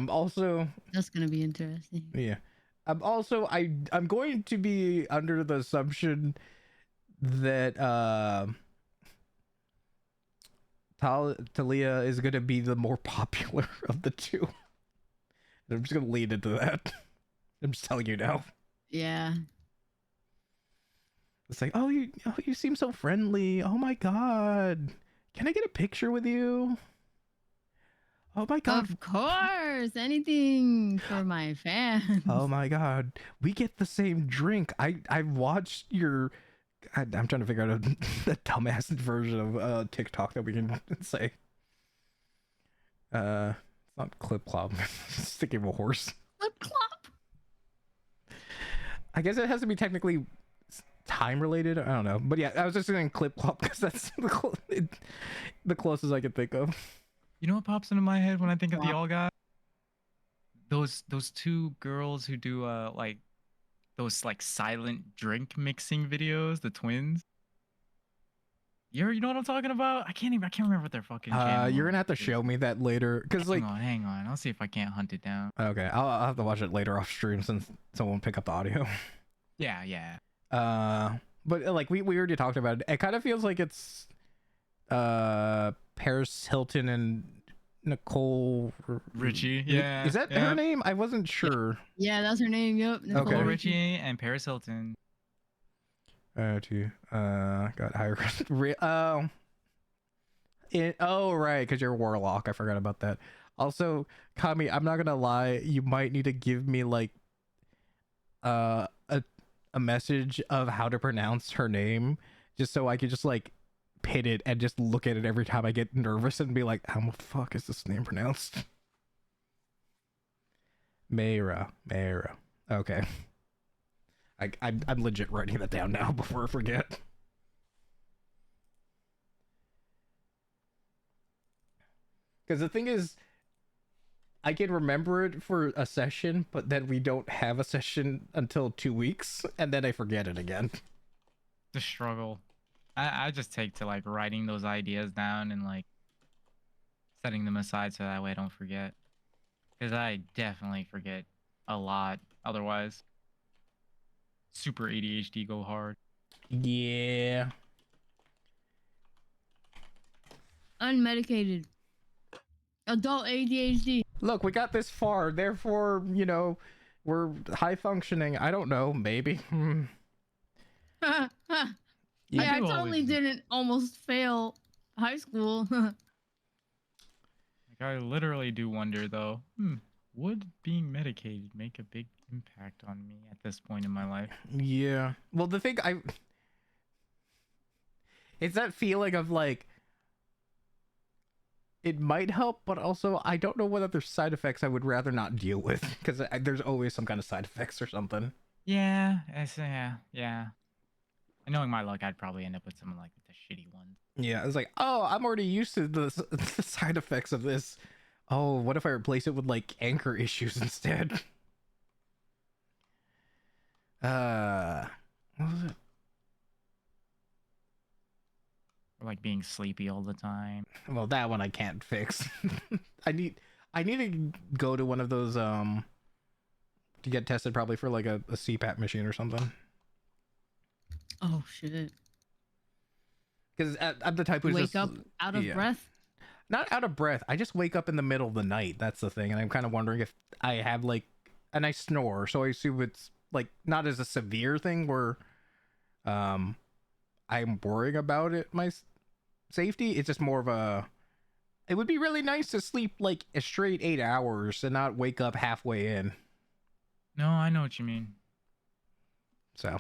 Also. That's gonna be interesting. Yeah. Also, I'm going to be under the assumption that Talia is going to be the more popular of the two. I'm just going to lead into that. I'm just telling you now. Yeah. It's like, oh, you seem so friendly. Oh my god. Can I get a picture with you? Oh my god. Of course. Anything for my fans. Oh my god. We get the same drink. I watched your I'm trying to figure out the dumbass version of TikTok that we can say. It's not clip clop. Sticking of a horse. Clip clop. I guess it has to be technically time related. I don't know. But yeah, I was just saying clip clop because that's the closest I could think of. You know what pops into my head when I think of the All Guys? Those two girls who do like those like silent drink mixing videos, the twins. You know what I'm talking about? I can't remember what their fucking channel you're gonna have to show me that later because like hang on, I'll see if I can't hunt it down. Okay, I'll have to watch it later off stream since someone pick up the audio. Yeah. But like we already talked about it. It kind of feels like it's Paris Hilton and Nicole Richie. Yeah, is that her name? I wasn't sure. Yeah, that's her name. Yep. Nicole Richie and Paris Hilton. Got higher. Right, because you're a warlock. I forgot about that. Also, Kami, I'm not gonna lie. You might need to give me like a message of how to pronounce her name, just so I could just like pit it and just look at it every time I get nervous and be like, how the fuck is this name pronounced? Mayra. Okay. I'm legit writing that down now before I forget. Because the thing is, I can remember it for a session, but then we don't have a session until 2 weeks, and then I forget it again. The struggle. I just take to like writing those ideas down and like setting them aside so that way I don't forget. Because I definitely forget a lot otherwise. Super ADHD go hard. Yeah. Unmedicated. Adult ADHD. Look, we got this far, therefore, you know, we're high functioning. I don't know, maybe. Yeah, I totally didn't almost fail high school. Like I literally do wonder though, would being medicated make a big impact on me at this point in my life? Yeah. Well, the thing it's that feeling of like it might help, but also I don't know what other side effects I would rather not deal with because there's always some kind of side effects or something. Yeah. And knowing my luck, I'd probably end up with someone like the shitty ones. Yeah, it's like, oh, I'm already used to the side effects of this. Oh, what if I replace it with like anchor issues instead? What was it? or like being sleepy all the time. Well, that one I can't fix. I need to go to one of those to get tested, probably for like a CPAP machine or something. Oh shit. Because I'm the type who's Wake just up out of yeah. breath. Not out of breath. I just wake up in the middle of the night. That's the thing, and I'm kind of wondering if I have like, and I snore, so I assume it's like not as a severe thing where, I'm worrying about it safety. It's just more of a. It would be really nice to sleep like a straight 8 hours and not wake up halfway in. No, I know what you mean. So.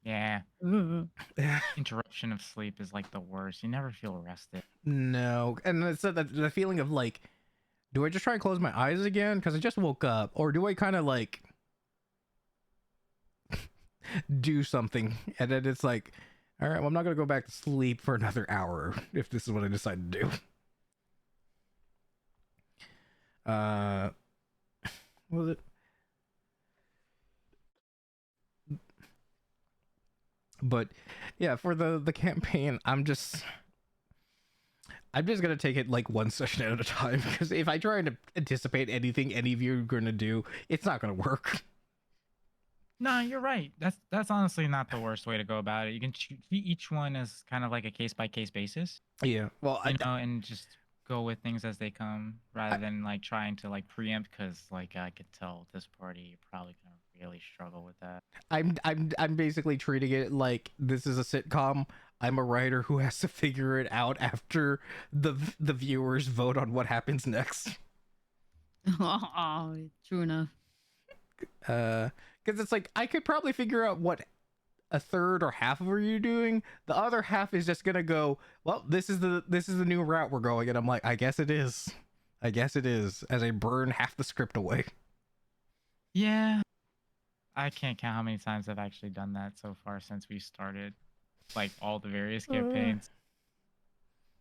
Yeah. Ugh. Interruption of sleep is like the worst. You never feel rested. No, and it's the feeling of like, do I just try and close my eyes again because I just woke up, or do I kind of like do something and then it's like, all right, well, I'm not gonna go back to sleep for another hour if this is what I decide to do. What was it? But yeah, for the campaign, I'm just gonna take it like one session at a time, because if I try to anticipate anything any of you are gonna do, it's not gonna work. No, you're right. That's honestly not the worst way to go about it. You can treat each one as kind of like a case by case basis, Yeah, well, you know, and just go with things as they come rather than like trying to like preempt. Because like I could tell this party, you're probably gonna really struggle with that. I'm basically treating it like this is a sitcom. I'm a writer who has to figure it out after the viewers vote on what happens next. Oh, true enough. Because it's like I could probably figure out what a third or half of you doing. The other half is just gonna go, well, this is the new route we're going, and I'm like, I guess it is, as I burn half the script away. Yeah, I can't count how many times I've actually done that so far since we started, like all the various campaigns.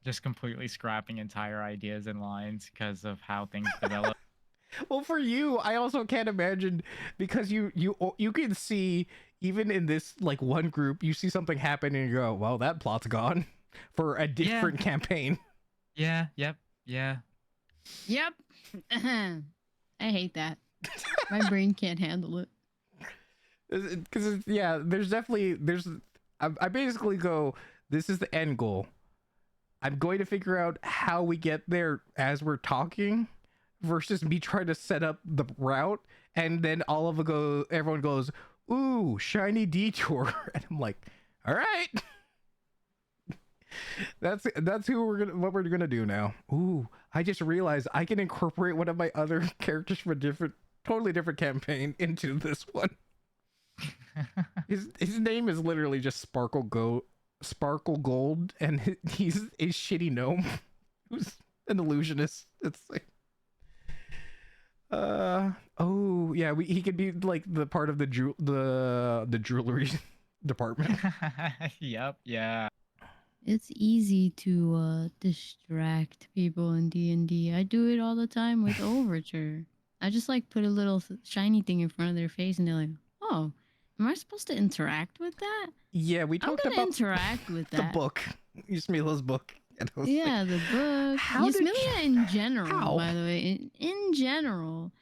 Just completely scrapping entire ideas and lines because of how things develop. Well, for you, I also can't imagine, because you can see, even in this like one group, you see something happen and you go, well, that plot's gone for a different campaign. Yeah. Yep. Yeah. Yep. I hate that. My brain can't handle it. Because yeah, I basically go, this is the end goal. I'm going to figure out how we get there as we're talking, versus me trying to set up the route, and then everyone goes, ooh, shiny detour, and I'm like, all right. That's what we're gonna do now. Ooh, I just realized I can incorporate one of my other characters from a totally different campaign into this one. His name is literally just Sparkle Gold, and he's a shitty gnome who's an illusionist. It's like, oh yeah, he could be like the part of the jewelry department. Yep. Yeah. It's easy to distract people in D&D. I do it all the time with Overture. I just like put a little shiny thing in front of their face and they're like, "Oh, am I supposed to interact with that?" Yeah, we I'm talked gonna about interact with the that. book, Yasmila's book. And I was Yeah, like, the book. how did Yasmilia in general, how? by the way, in general,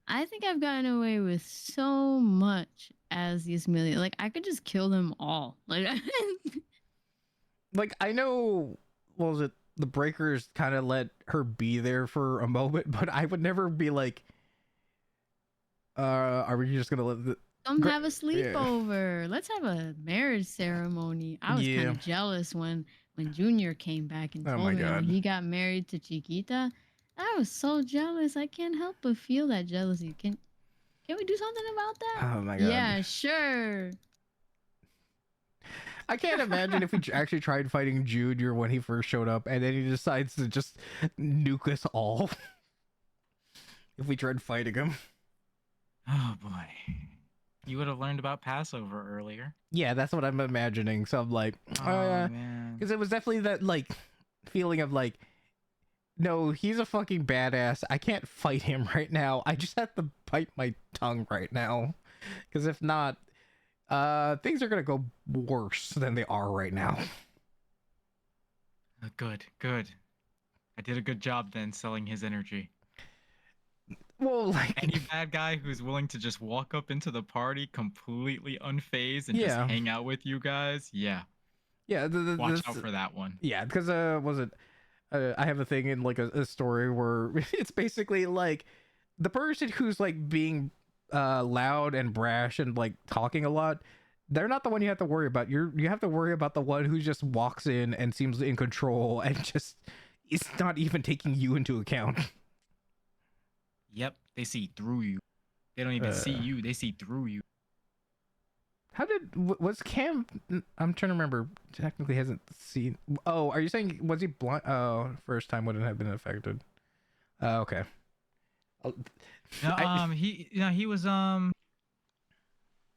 I think I've gotten away with so much as Yasmilia. Like I could just kill them all. Like Like, I know, what was it, the Breakers kind of let her be there for a moment, but I would never be like, are we just gonna let come have a sleepover. Let's have a marriage ceremony. I was kind Yeah. of jealous when Junior came back and Oh told my me God. he got married to Chiquita. I was so jealous. I can't help but feel that jealousy. Can we do something about that? Oh my God. Yeah, sure. I can't imagine if we actually tried fighting Junior when he first showed up, and then he decides to just nuke us all. If we tried fighting him. Oh boy. You would have learned about Passover earlier. Yeah, that's what I'm imagining. So I'm like, Oh man. because it was definitely that like feeling of like, no, he's a fucking badass. I can't fight him right now. I just have to bite my tongue right now, because if not, things are gonna go worse than they are right now. Good, good. I did a good job then selling his energy. Well, like, Any bad guy who's willing to just walk up into the party completely unfazed and just yeah, hang out with you guys, yeah, yeah. watch out for that one. Yeah, because was it? I have a thing in like a story where it's basically like the person who's like being loud and brash and like talking a lot. They're not the one you have to worry about. You have to worry about the one who just walks in and seems in control and just is not even taking you into account. Yep, they see through you. They don't even see Uh, you. They see through you. how did was Cam? I'm trying to remember. Technically, hasn't seen. Oh, are you saying was he blind? Oh, first time wouldn't have been affected. Okay. Oh, No, I, he was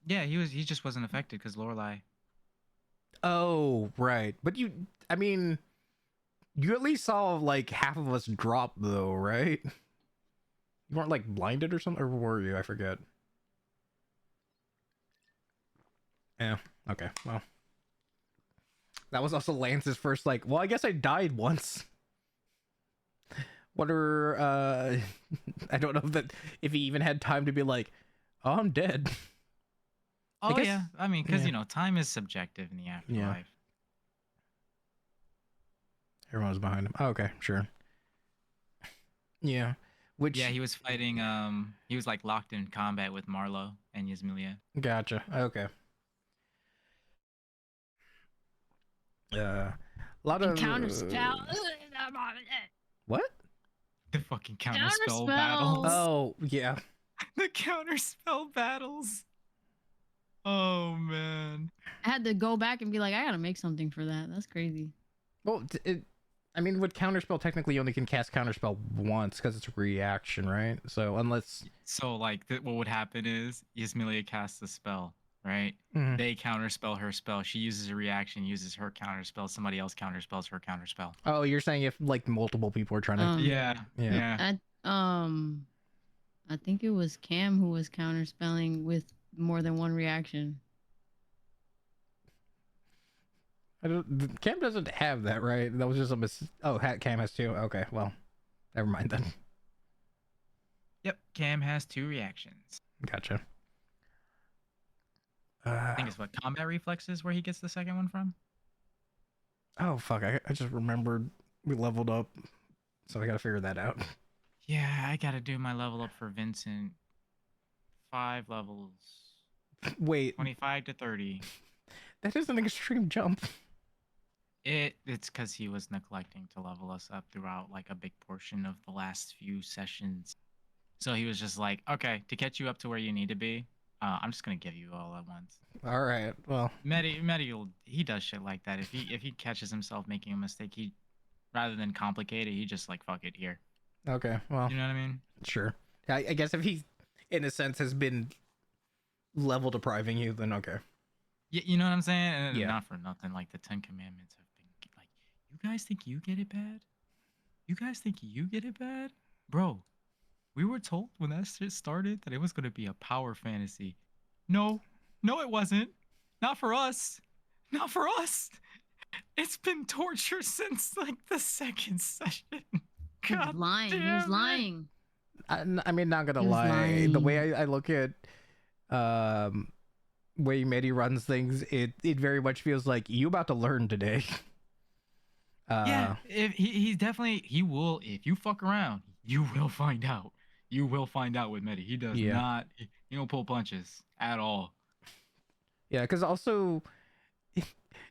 yeah, he just wasn't affected because Lorelai. oh, right. But I mean, you at least saw like half of us drop though, right? You weren't like blinded or something, or were you? I forget. Yeah. Okay. Well, that was also Lance's first like. Well, I guess I died once. Wonder. I don't know if he even had time to be like, oh, I'm dead. I Oh guess. yeah, I mean, because Yeah. time is subjective in the Yeah. afterlife. Everyone was behind him. Oh, okay. Sure. Yeah. Yeah, Which. he was fighting. He was like locked in combat with Marlo and Yasmilia. Gotcha. Okay. A lot And of counter spell. what? The fucking counter Counter spell spells. battles. Oh yeah. The counter spell battles. Oh man. I had to go back and be like, I gotta make something for that. That's crazy. Well, I mean, with counterspell, technically you only can cast counterspell once because it's a reaction, right? So unless So like, what would happen is Yasmilia casts a spell, right? Mhm. They counterspell her spell. She uses a reaction, uses her counterspell. Somebody else counterspells her counterspell. Oh, you're saying if like multiple people are trying to Yeah, yeah. yeah. I think it was Cam who was counterspelling with more than one reaction. Cam doesn't have that, right? That was just a oh, Cam has two. Okay, well, never mind then. Yep. Cam has 2 reactions. Gotcha. I think it's what combat reflexes where he gets the second one from. Oh fuck! I just remembered we leveled up, so I gotta figure that out. Yeah, I gotta do my level up for Vincent. 5 levels. Wait, 25 to 30. that is an extreme jump. It's because he was neglecting to level us up throughout like a big portion of the last few sessions. So he was just like, okay, to catch you up to where you need to be, I'm just gonna give you all at once. All right, well, Medi, he does shit like that. If he catches himself making a mistake, he rather than complicate it, he just like fuck it here. okay, well, You know what I mean? sure. I guess if he, in a sense, has been level depriving you, then okay. You know what I'm saying? And Yeah. not for nothing, like the 10 Commandments have been like, you guys think you get it bad? You guys think you get it bad? Bro, we were told when that shit started that it was going to be a power fantasy. No, no, it wasn't. Not for us. Not for us. It's been torture since like the second session. He was God lying. He was damn it. lying. I mean, not gonna He was lie. The way lying. I look at way Medi runs things, it very much feels like you about to learn today. Yeah, if he definitely he will. If you fuck around, you will find out. You will find out with Medi. He does Yeah. not. He don't pull punches at all. Yeah, because also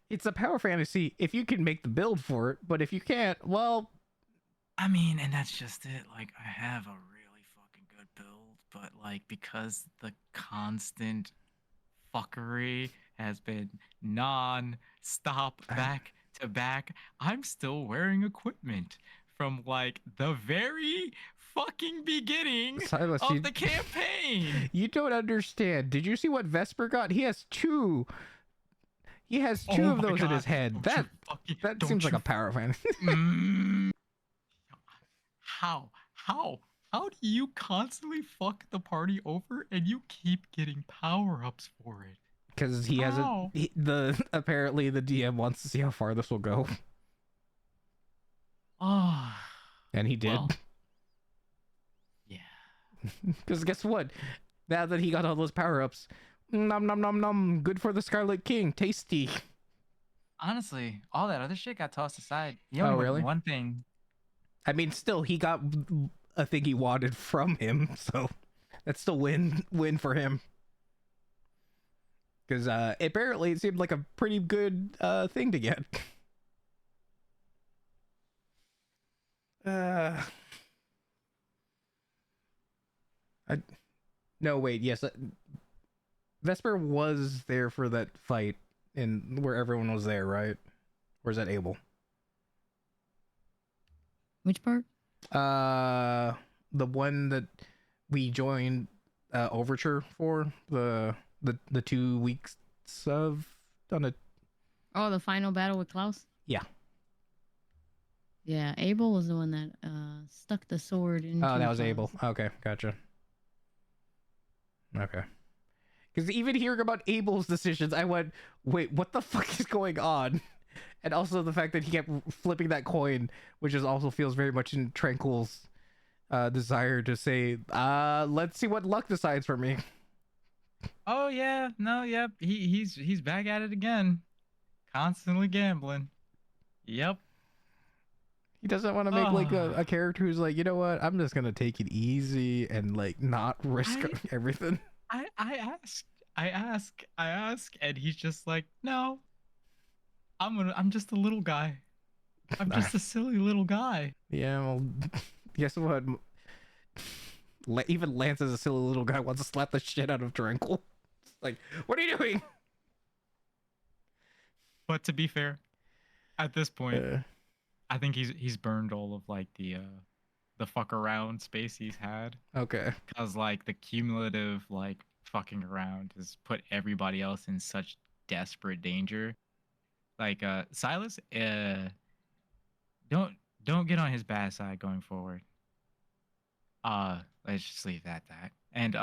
it's a power fantasy if you can make the build for it, but if you can't, well, I mean, and that's just it. Like, I have a really fucking good build, but like because the constant fuckery has been non-stop back to back, I'm still wearing equipment from like the very fucking beginning Silas, of the campaign. you don't understand. Did you see what Vesper got? He has two. He has two Oh of my those in his God. head. That seems like a power fantasy. Mm. How? How do you constantly fuck the party over and you keep getting power ups for it? because he hasn't. Oh. Apparently the DM wants to see how far this will go, Oh. and he did. Well, yeah. Because guess what? Now that he got all those power ups, nom nom nom nom, good for the Scarlet King, tasty. Honestly, all that other shit got tossed aside. He Oh only really? wanted one thing. I mean, still he got a thing he wanted from him, so that's still win for him. Because apparently it seemed like a pretty good thing to get. Uh, I, no, wait, yes, Vesper was there for that fight in where everyone was there, right? Or is that Abel? Which part? The one that we joined Overture for the 2 weeks of on a Oh, the final battle with Klaus. yeah. Yeah, Abel was the one that stuck the sword into. Oh, that was Klaus. Abel. Okay, gotcha. Okay. Because even hearing about Abel's decisions, I went, wait, what the fuck is going on? And also the fact that he kept flipping that coin, which is also feels very much in Tranquil's desire to say, let's see what luck decides for me. Oh yeah, no, yep. He's back at it again. Constantly gambling. Yep. He doesn't want to make like a character who's like, you know what, I'm just gonna take it easy and like not risk everything. I ask, and he's just like, no. I'm just a little guy. I'm just a silly little guy. Yeah, well, guess what? Even Lance as a silly little guy wants to slap the shit out of Tranquil. Like, what are you doing? But to be fair, at this point, I think he's burned all of like the fuck around space he's had. Okay. Because like the cumulative like fucking around has put everybody else in such desperate danger. Like Silas, don't get on his bad side going forward. Let's just leave that at that. And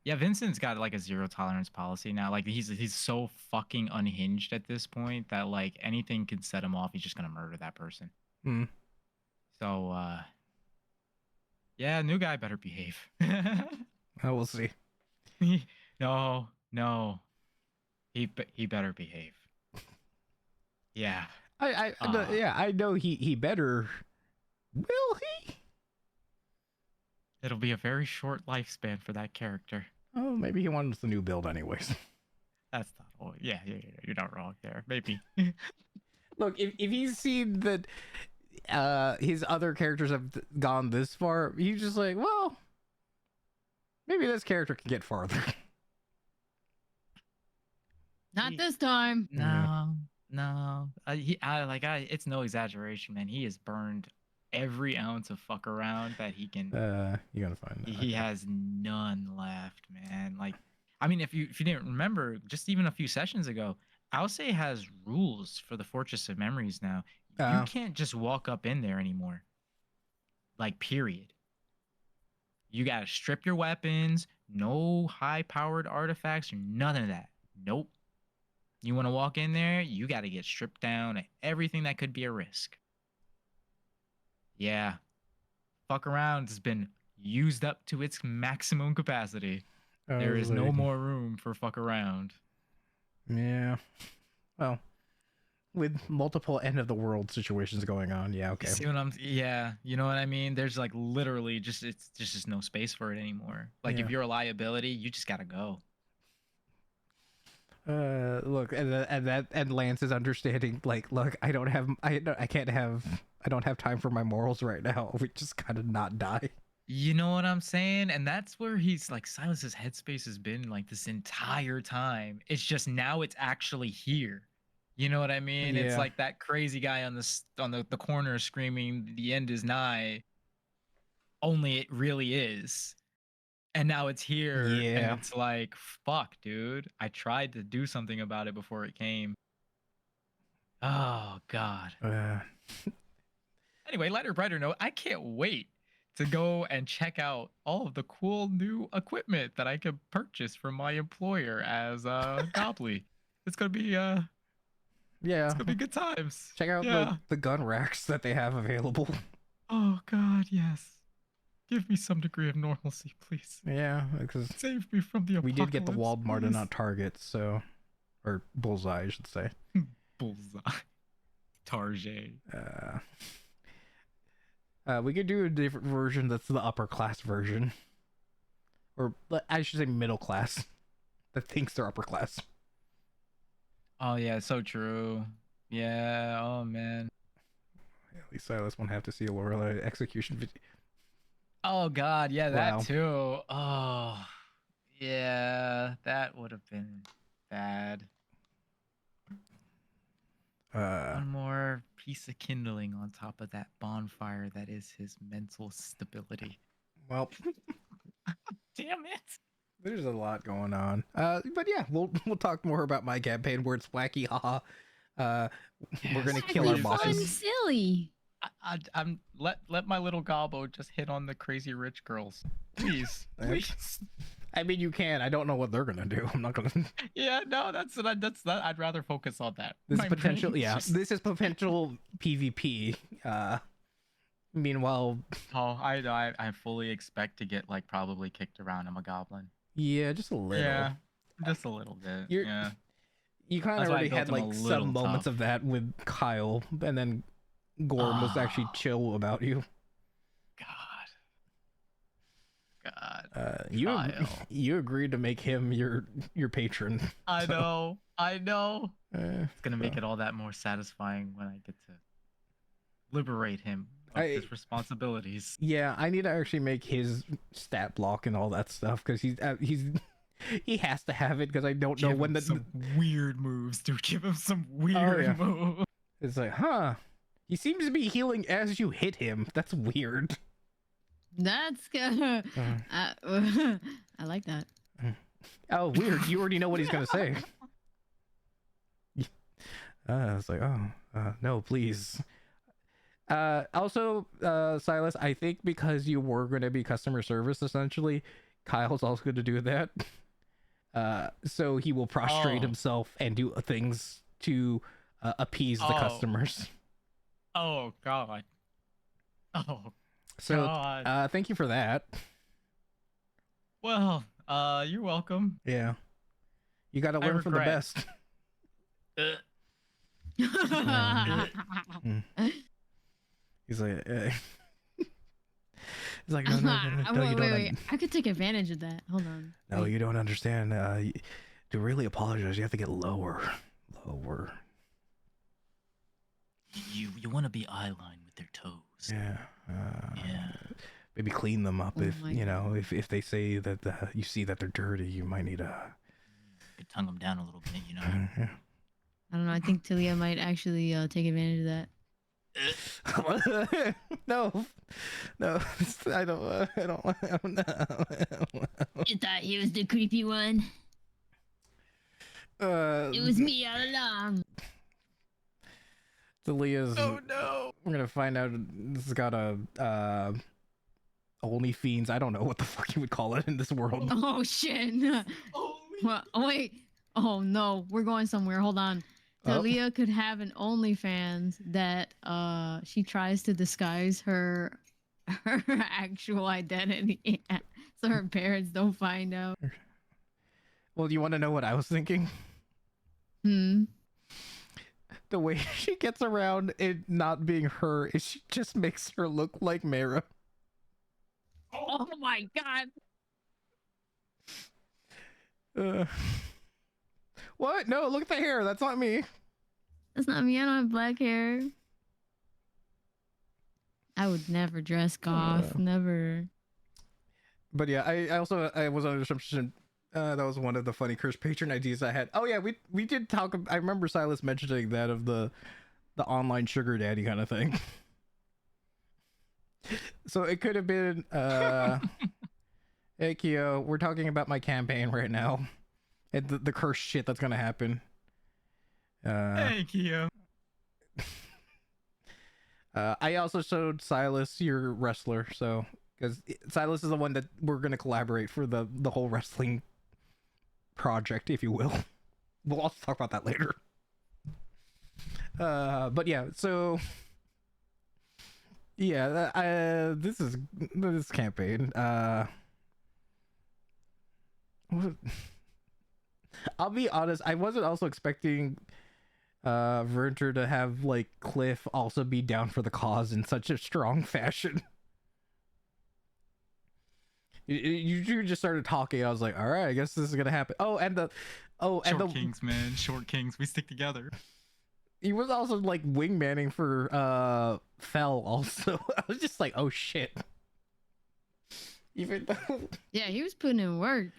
yeah, Vincent's got like a zero tolerance policy now. Like he's so fucking unhinged at this point that like anything can set him off. He's just gonna murder that person. Hmm. So yeah, new guy better behave. Oh, we'll see. No. He better behave. Yeah. I know he better. Will he? It'll be a very short lifespan for that character. Oh, maybe he wants the new build anyways. That's not. Oh, yeah, you're not wrong there. Maybe. Look, if he's seen that his other characters have gone this far, he's just like, well, maybe this character can get farther. Not this time. No. It's no exaggeration, man. He has burned every ounce of fuck around that he can. You gotta find that. He has none left, man. Like, I mean, if you didn't remember, just even a few sessions ago, Alcei has rules for the Fortress of Memories now. You can't just walk up in there anymore. Like, period. You gotta strip your weapons. No high-powered artifacts or none of that. Nope. You want to walk in there, you got to get stripped down at everything that could be a risk. Yeah. Fuck around has been used up to its maximum capacity. There is no more room for fuck around. Yeah. Well, with multiple end of the world situations going on, yeah, okay. You see what yeah, you know what I mean? There's like literally just no space for it anymore. Like if you're a liability, you just got to go. Look, and Lance is understanding. Like, look, I don't have time for my morals right now. We just gotta not die. You know what I'm saying? And that's where he's like, Silas's headspace has been like this entire time. It's just now it's actually here. You know what I mean? Yeah. It's like that crazy guy on the corner screaming, "The end is nigh." Only it really is. And now it's here, and it's like, fuck, dude. I tried to do something about it before it came. Oh, God. Anyway, lighter, brighter note. I can't wait to go and check out all of the cool new equipment that I could purchase from my employer as Gobbly. It's gonna be Yeah. good times. Check out Yeah. the gun racks that they have available. Oh God, yes. Give me some degree of normalcy, please. Yeah, because Save me from the we did get the apocalypse, Walmart and please. not Target, so or Bullseye, I should say. Bullseye. Target. We could do a different version that's the upper class version, or I should say middle class, that thinks they're upper class. Oh yeah, so true. Yeah. Oh man. At least Silas won't have to see a Lorelei execution video. Oh God, yeah, that Wow. too. Oh, yeah, that would have been bad. One more piece of kindling on top of that bonfire that is his mental stability. Well, Damn it. there's a lot going on. But yeah, we'll talk more about my campaign where it's wacky, haha. We're gonna kill our Exactly, fun, bosses. silly. I'm let my little gobbo just hit on the crazy rich girls, please, please. I mean, you can. I don't know what they're gonna do. I'm not gonna. Yeah, no, that's that. I'd rather focus on that. This My is potential. brain's Yeah, just- this is potential PvP. Meanwhile, Oh, I fully expect to get like probably kicked around. I'm a goblin. yeah, just a little. Yeah, just a little bit. You're- Yeah. You kind of That's why I already built had him a like little some moments tough. of that with Kyle, and then Gorm was actually Ah. chill about you. God. You Kyle. you agreed to make him your patron. I So, know. I know. uh, It's gonna make so- it all that more satisfying when I get to liberate him of I- his responsibilities. Yeah, I need to actually make his stat block and all that stuff because he has to have it because I don't know Give when him the some weird moves, dude. Give him some weird yeah. moves. it's like, huh? He seems to be healing as you hit him. That's weird. That's good. I like that. Oh, weird. You already know what he's gonna say. I was like, oh, no, please. Also, Silas, I think because you were going to be customer service, essentially, Kyle's also going to do that. So he will prostrate Oh. himself and do things to appease the Oh. customers. Oh God. Oh So, God. thank you for that. Well, you're welcome. Yeah. You got to I learn from the regret. best. He's like, he's like, no, you don't. Wait. I could take advantage of that. Hold on. No, Wait. you don't understand. To really apologize, you have to get lower. You want to be eye line with their toes. Yeah. Yeah. Maybe clean them up Oh if my you know if they say that you see that they're dirty, you might need a. Could tongue them down a little bit, you know. I don't know. I think Talia might actually take advantage of that. No, I don't. You thought he was the creepy one? It was me all along. Talia's. Oh no. We're gonna find out this has got a OnlyFiends. I don't know what the fuck you would call it in this world. Oh shit. Well, oh wait. Oh no, we're going somewhere. Hold on. Oh. Talia could have an OnlyFans that she tries to disguise her actual identity at, so her parents don't find out. Well, do you want to know what I was thinking? Hmm. The way she gets around it not being her is she just makes her look like Mara. Oh my god. What? No, look at the hair. That's not me. That's not me. I don't have black hair. I would never dress goth. Never. But yeah, I was under assumption that was one of the funny cursed patron ideas I had. Oh yeah, we did talk. I remember Silas mentioning that of the online sugar daddy kind of thing. So it could have been hey Kyo, we're talking about my campaign right now and the cursed shit that's gonna happen. Hey, Kyo. I also showed Silas your wrestler, so because Silas is the one that we're gonna collaborate for the whole wrestling project, if you will. We'll also talk about that later. But yeah, so yeah, this campaign. I'll be honest, I wasn't also expecting Vernter to have like Cliff also be down for the cause in such a strong fashion. You just started talking. I was like, all right, I guess this is gonna happen. Short kings, man. Short kings. We stick together. He was also like wingmanning for Fell also. I was just like, oh shit. Even though Yeah, he was putting in work.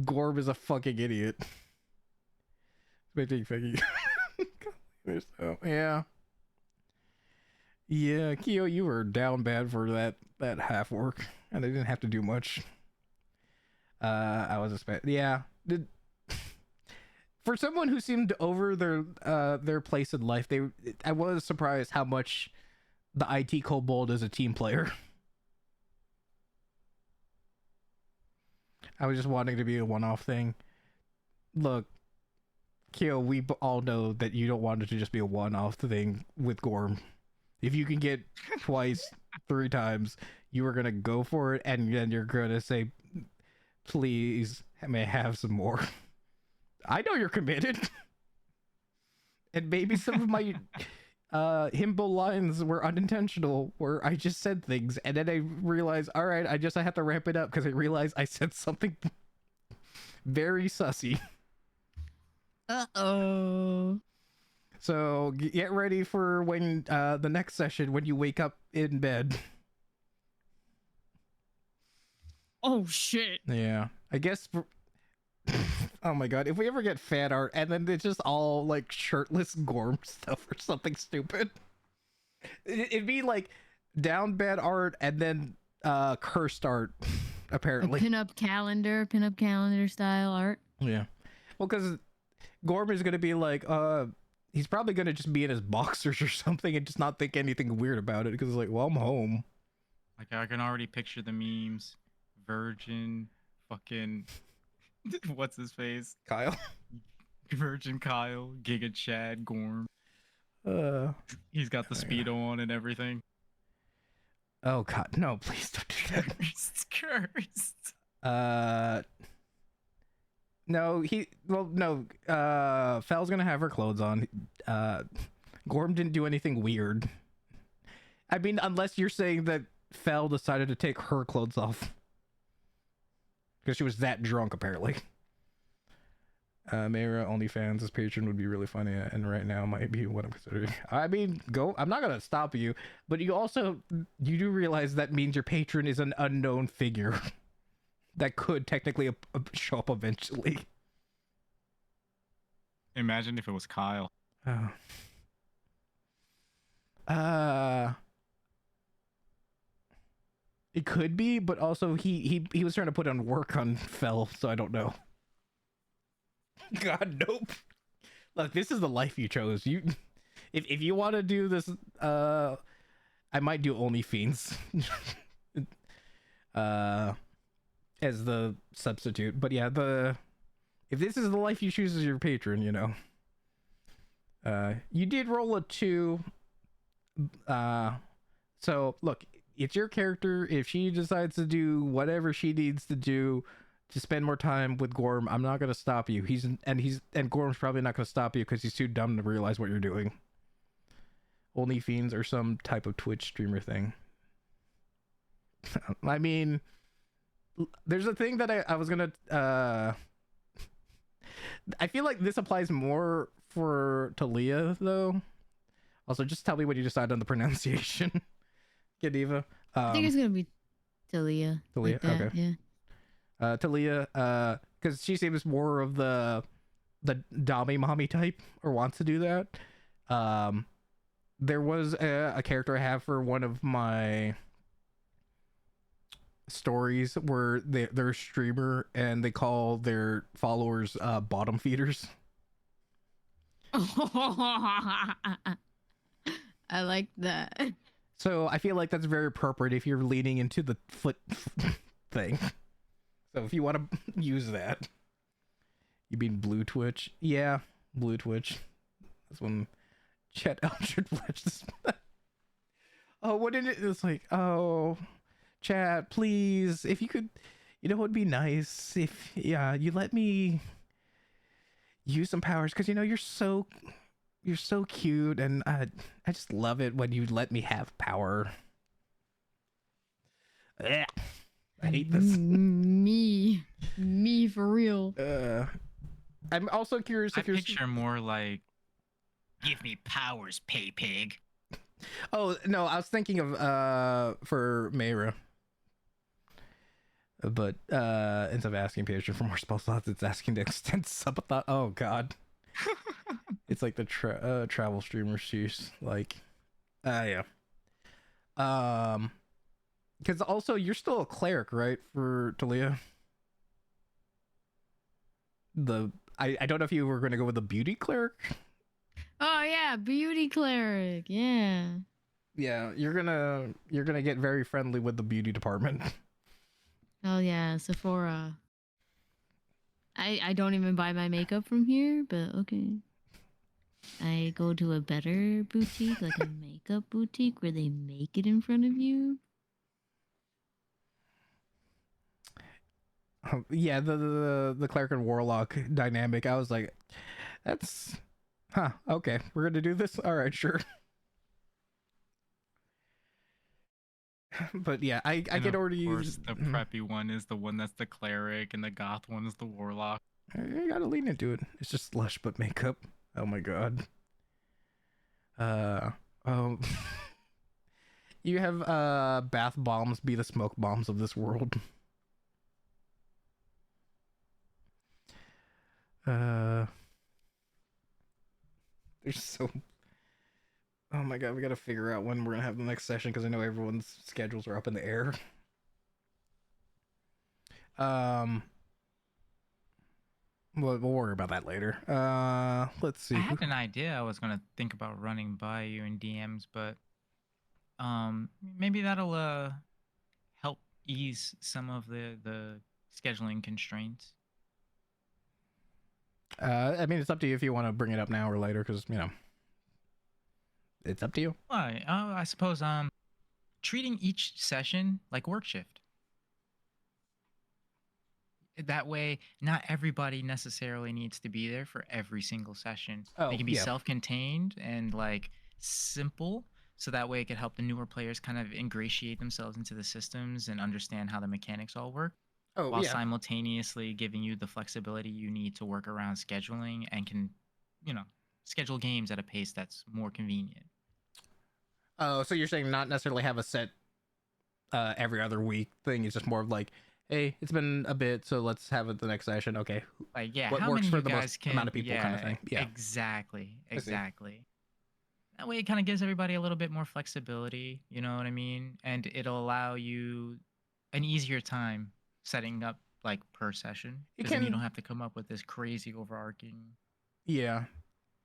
Gorb is a fucking idiot. So, yeah. Yeah, Kyo, you were down bad for that half work, and they didn't have to do much. I was expecting, yeah. For someone who seemed over their place in life, I was surprised how much the IT Kobold is a team player. I was just wanting to be a one-off thing. Look, Kyo, we all know that you don't want it to just be a one-off thing with Gorm. If you can get twice, 3 times, you are gonna go for it, and then you're gonna say, "Please, may I have some more?" I know you're committed, and maybe some of my himbo lines were unintentional, where I just said things, and then I realized, all right, I have to ramp it up because I realized I said something very sussy. Uh-oh. So get ready for when the next session when you wake up in bed. Oh shit. Yeah, I guess. Oh my god, if we ever get fan art and then it's just all like shirtless Gorm stuff or something stupid, it'd be like down bad art and then cursed art, apparently. A pinup calendar style art. Yeah, well, because Gorm is gonna be like, he's probably gonna just be in his boxers or something and just not think anything weird about it because it's like, well, I'm home. Like I can already picture the memes. Virgin, fucking, what's his face? Kyle. Virgin Kyle, Giga Chad, Gorm. He's got the Speedo on and everything. Oh god, no, please don't do that. Cursed. No, Fal's gonna have her clothes on. Gorm didn't do anything weird. I mean, unless you're saying that Fal decided to take her clothes off. Because she was that drunk, apparently. Mayra OnlyFans as patron would be really funny, and right now might be what I'm considering. I mean, go. I'm not gonna stop you, but you do realize that means your patron is an unknown figure that could technically show up eventually. Imagine if it was Kyle. It could be, but also he was trying to put on work on Fell, so I don't know. God, nope. Look, this is the life you chose. If you want to do this, I might do OnlyFans as the substitute. But yeah, if this is the life you choose as your patron, you know. You did roll a 2. So look, it's your character. If she decides to do whatever she needs to do to spend more time with Gorm, I'm not gonna stop you. And Gorm's probably not gonna stop you because he's too dumb to realize what you're doing. OnlyFans or some type of Twitch streamer thing. I mean, there's a thing that I was gonna. I feel like this applies more for Talia though. Also, just tell me what you decide on the pronunciation. Godiva. I think it's gonna be Talia. Talia, like that, okay. Yeah. Talia, because she seems more of the Dami mommy type, or wants to do that. There was a character I have for one of my stories where they're a streamer and they call their followers bottom feeders. I like that. So I feel like that's very appropriate if you're leaning into the foot thing. So if you want to use that. You mean Blue Twitch? Yeah, Blue Twitch. That's when Chet Eldred pledged this. Oh, what did it? It's like, oh, chat, please, if you could, you know, it would be nice if, yeah, you let me use some powers, because you know you're so cute, and I just love it when you let me have power. Ugh, I hate this. Me for real. I'm also curious I if you're. picture more like, give me powers, pay pig. Oh no, I was thinking of for Mayra. But instead of asking Patreon for more spell slots, it's asking to extend Subathon. Oh god. It's like the travel streamer she's like yeah. Because also you're still a cleric, right, for Talia? I don't know if you were going to go with the beauty cleric. Oh yeah, beauty cleric. Yeah. Yeah, you're gonna get very friendly with the beauty department. Oh yeah, Sephora. I don't even buy my makeup from here, but okay. I go to a better boutique, like a makeup boutique, where they make it in front of you. Yeah, the cleric and warlock dynamic. I was like, that's okay. We're gonna do this. All right, sure. But yeah, I get already. Of course, the preppy one is the one that's the cleric, and the goth one is the warlock. You gotta lean into it. It's just slush but makeup. Oh my god. Um, you have bath bombs be the smoke bombs of this world. There's so. Oh my god, we gotta figure out when we're gonna have the next session because I know everyone's schedules are up in the air. We'll worry about that later. Let's see. I had an idea I was gonna think about running by you in DMs, but maybe that'll help ease some of the scheduling constraints. I mean, it's up to you if you want to bring it up now or later, because you know, it's up to you. Why? I suppose treating each session like work shift. That way, not everybody necessarily needs to be there for every single session. Oh, They can be yeah. self-contained and like simple, so that way it could help the newer players kind of ingratiate themselves into the systems and understand how the mechanics all work, Oh, while yeah. simultaneously giving you the flexibility you need to work around scheduling and can, you know, schedule games at a pace that's more convenient. Oh, so you're saying not necessarily have a set every other week thing. It's just more of like, hey, it's been a bit, so let's have it the next session. Okay. Like, yeah, What how works many for you the guys most can, amount of people kind of thing. Yeah. Exactly, I see. exactly. That way it kind of gives everybody a little bit more flexibility, you know what I mean? And it'll allow you an easier time setting up like per session, It because then you don't can, have to come up with this crazy overarching. yeah.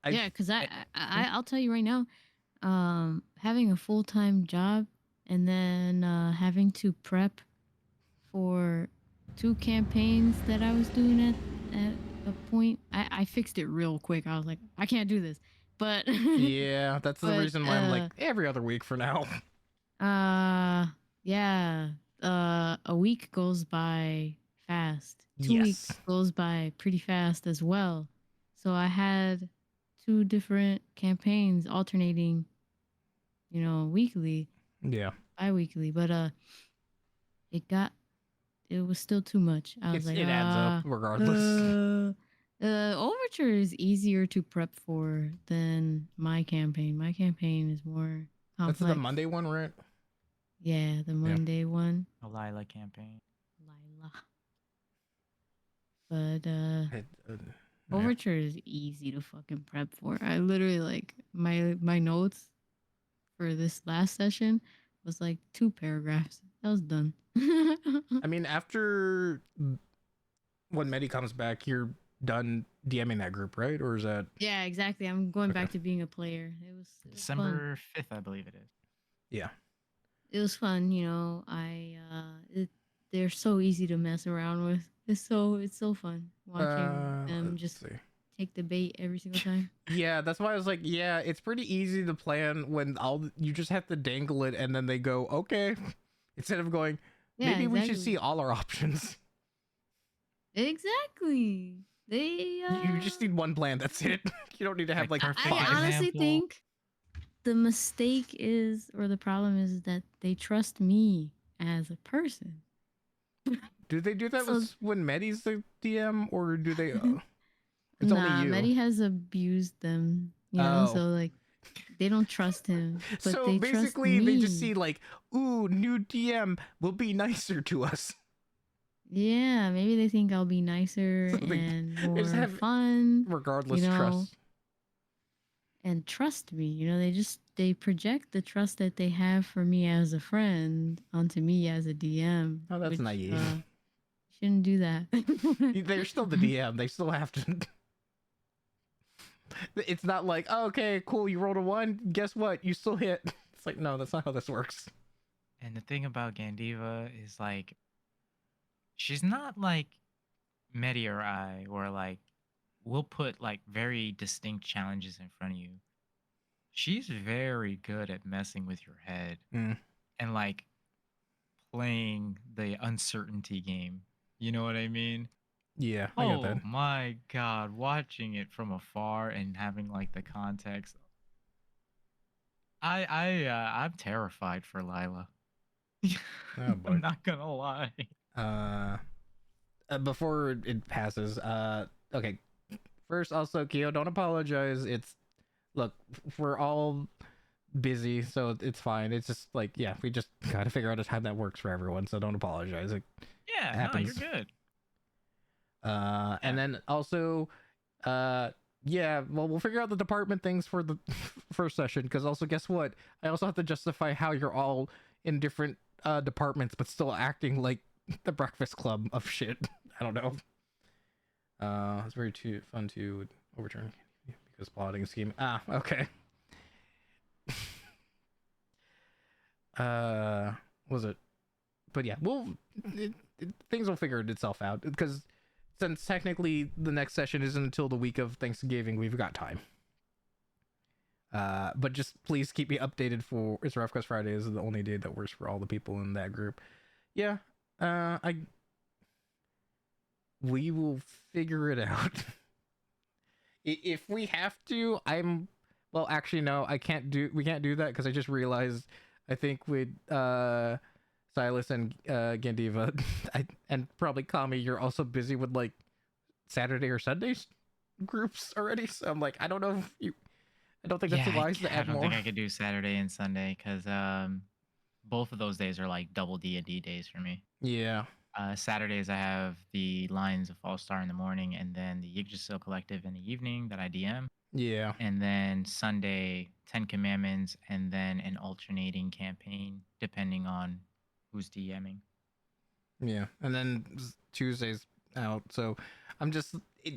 Yeah, because I- I'll tell you right now, having a full-time job and then having to prep for 2 campaigns that I was doing at a point. I fixed it real quick. I was like, I can't do this. But yeah, that's the but reason why I'm like every other week for now. yeah. A week goes by fast. 2 weeks Yes. goes by pretty fast as well. So I had 2 different campaigns alternating, weekly, Yeah. bi-weekly, but it was still too much. I was like, It adds up regardless. Overture is easier to prep for than my campaign. My campaign is more complex. That's the Monday one, right? Yeah, the Monday one. A Lila campaign. Lila. But Yeah. Overture is easy to fucking prep for. I literally like my notes for this last session was like 2 paragraphs. That was done. I mean, after when Medi comes back, you're done DMing that group, right? Or is that? Yeah, exactly. I'm going Okay. back to being a player. It was fun. December 5th, I believe it is. Yeah. it was fun. They're so easy to mess around with. It's so fun watching them Let's just see. take the bait every single time. Yeah, that's why I was like, yeah, it's pretty easy to plan when you just have to dangle it and then they go, okay, instead of going, Yeah, maybe we should see exactly. all our options. Exactly. They You just need one plan. That's it. You don't need to have Like like perfect I five. honestly example. think the mistake is, or the problem is, that they trust me as a person. Do they do that So with when Medi's the DM, or do they? It's only nah, you. Medi has abused them, Oh, so like they don't trust him, but so they trust basically they just me. see like, ooh, new DM will be nicer to us. Yeah, maybe they think I'll be So nicer and they just more have fun, you regardless know, trust. and trust me. They project the trust that they have for me as a friend onto me as a DM, Oh, that's which naive. shouldn't do that. They're still the DM. They still have to. It's not like, oh, okay, cool, you rolled a 1. Guess what? You still hit. It's like, no, that's not how this works. And the thing about Gandiva is like she's not like Medi or I, or like we'll put like very distinct challenges in front of you. She's very good at messing with your head Mm, and like playing the uncertainty game. You know what I mean? yeah, I get that. Oh my god, watching it from afar and having like the context. I'm terrified for Lila. Oh I'm boy. not gonna lie. Uh, Before it passes, okay. First, also, Kyo, don't apologize. Look, we're all busy, so it's fine. It's just like, yeah, we just gotta figure out a time that works for everyone. So don't apologize. It Yeah, no, you're happens. good. And Yeah. then also, uh, yeah, well, we'll figure out the department things for the first session. Because also, guess what? I also have to justify how you're all in different departments, but still acting like the Breakfast Club of shit. I don't know. It's very too fun to overturn because plotting scheme. Ah, okay. Uh, was it? But yeah, things will figure itself out because since technically the next session isn't until the week of Thanksgiving, we've got time. But just please keep me updated for it's Rough Quest Friday is the only day that works for all the people in that group. Yeah, I we will figure it out. If we have to, well, actually no, we can't do that because I just realized I think with Silas and Gandiva and probably Kami, you're also busy with like Saturday or Sundays groups already. So I'm like, I don't know if you I don't think that's Yeah, wise to I add don't more. think I could do Saturday and Sunday because both of those days are like double D&D days for me. Yeah. Saturdays I have the Lines of Fall Star in the morning, and then the Yggdrasil Collective in the evening that I DM, Yeah. and then Sunday 10 Commandments, and then an alternating campaign depending on who's DMing. Yeah. And then Tuesday's out. So I'm just yeah.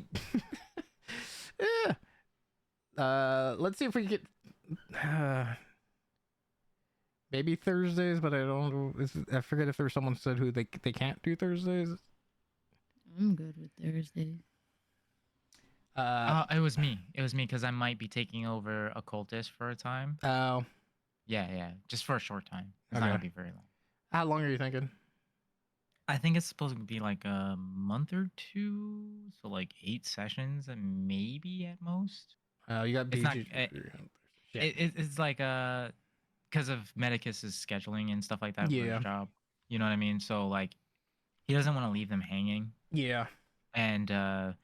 Let's see if we get maybe Thursdays, but I don't know. I forget if there's someone said who they can't do Thursdays. I'm good with Thursdays. It was me. It was me because I might be taking over Occultist for a time. Oh, Yeah, just for a short time. It's not okay. gonna be very long. How long are you thinking? I think it's supposed to be like a month or two, so like 8 sessions, and maybe at most. You got It's not. BG. Shit. It's like because of Medicus's scheduling and stuff like that for his Yeah. job. You know what I mean? So like he doesn't want to leave them hanging, Yeah. and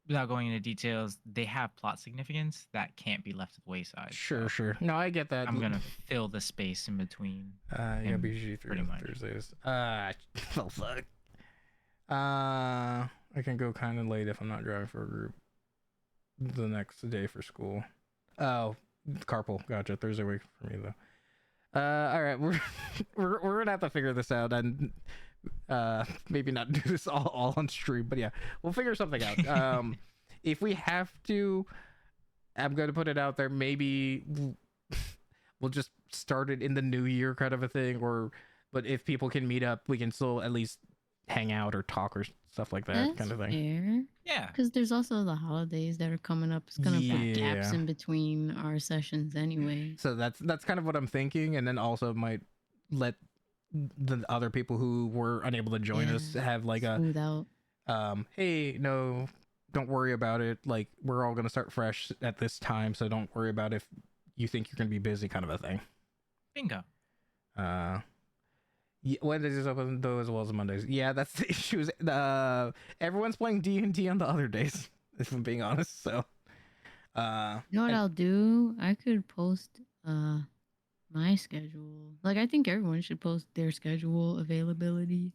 without going into details, they have plot significance that can't be left to the wayside. Sure. So Sure. No, I get that. I'm gonna fill the space in between. You got him, BG pretty much. Thursdays. Oh fuck. I can go kind of late if I'm not driving for a group. The next day for school. Oh, carpool. Gotcha. Thursday week for me though. All right, we're gonna have to figure this out and maybe not do this all on stream, but yeah, we'll figure something out. If we have to, I'm gonna put it out there. Maybe we'll just started in the new year kind of a thing, or but if people can meet up, we can still at least hang out or talk or stuff like that That's kind of thing. fair. Yeah. Because there's also the holidays that are coming up. It's gonna put gaps Yeah. in between our sessions anyway. So that's kind of what I'm thinking, and then also might let the other people who were unable to join us Yeah. have like a Smooth out. hey, no, don't worry about it. Like we're all gonna start fresh at this time, so don't worry about if you think you're gonna be busy, kind of a thing. Bingo. Yeah, Wednesdays is open though as well as Mondays. Yeah, that's the issue. Everyone's playing D&D on the other days, if I'm being honest. So, You know what and I'll do? I could post my schedule. Like I think everyone should post their schedule availability.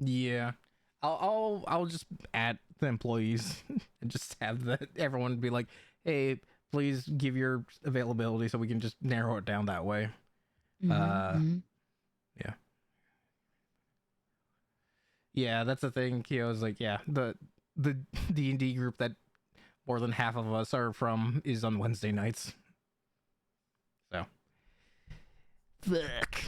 yeah, I'll just add the employees and just have everyone be like, hey, please give your availability so we can just narrow it down that way. Mm-hmm. Yeah. Yeah, that's the thing. Kyo's like, yeah, the D&D group that more than half of us are from is on Wednesday nights. So, fuck.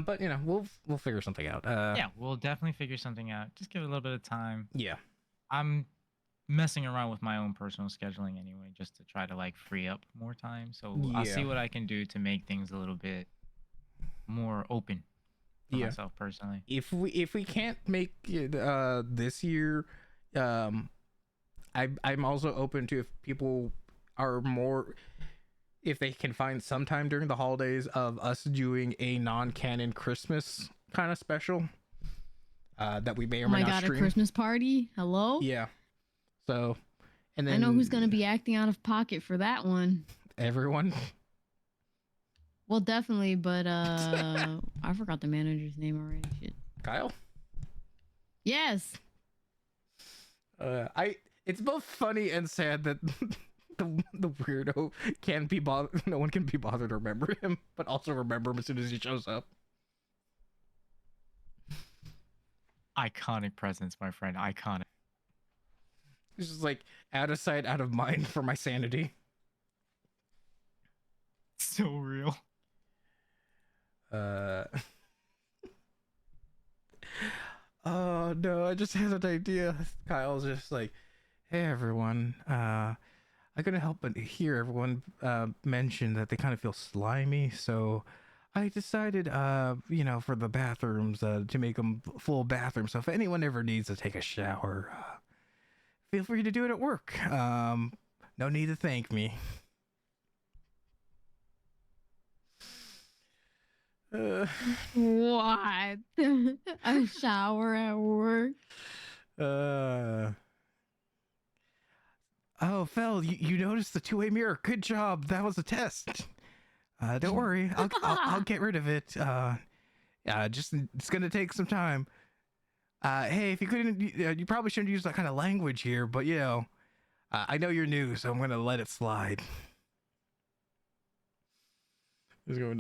But you know, we'll figure something out. Yeah, we'll definitely figure something out. Just give it a little bit of time. Yeah. I'm messing around with my own personal scheduling anyway, just to try to like free up more time. So I'll see Yeah. what I can do to make things a little bit more open for Yeah. myself personally. If we can't make it this year, I'm also open to if people are more if they can find some time during the holidays of us doing a non-canon Christmas kind of special that we may or Oh may my not god, a stream. Christmas party? Hello? Yeah. So, and then I know who's gonna be acting out of pocket for that one. everyone. Well, definitely, but I forgot the manager's name already. Shit. Kyle. Yes. It's both funny and sad that the weirdo can't be bothered. No one can be bothered to remember him, but also remember him as soon as he shows up. Iconic presence, my friend. Iconic. It's just like out of sight, out of mind for my sanity. So real. Oh no, I just had an idea. Kyle's just like, hey everyone, I couldn't help but hear everyone mention that they kind of feel slimy, so I decided, for the bathrooms, to make them full bathrooms. So if anyone ever needs to take a shower, feel free to do it at work. No need to thank me. What? A shower at work? Oh, Fel, you noticed the two-way mirror. Good job. That was a test. Don't worry. I'll get rid of it. Just it's gonna take some time. Hey, if you couldn't, you probably shouldn't use that kind of language here, but I know you're new, so I'm gonna let it slide. He's going.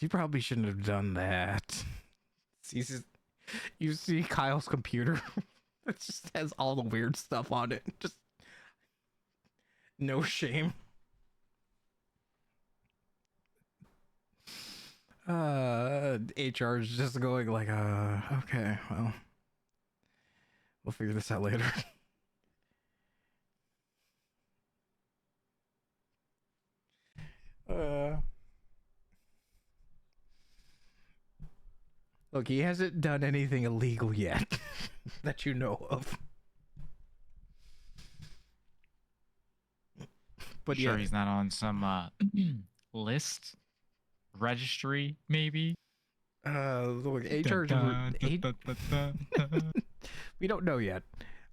You probably shouldn't have done that. You see Kyle's computer. It just has all the weird stuff on it. Just no shame. HR is just going like, okay, well, we'll figure this out later. Look, he hasn't done anything illegal yet that you know of. But Sure, yeah, he's not on some list, registry, maybe. look, HR's we don't know yet,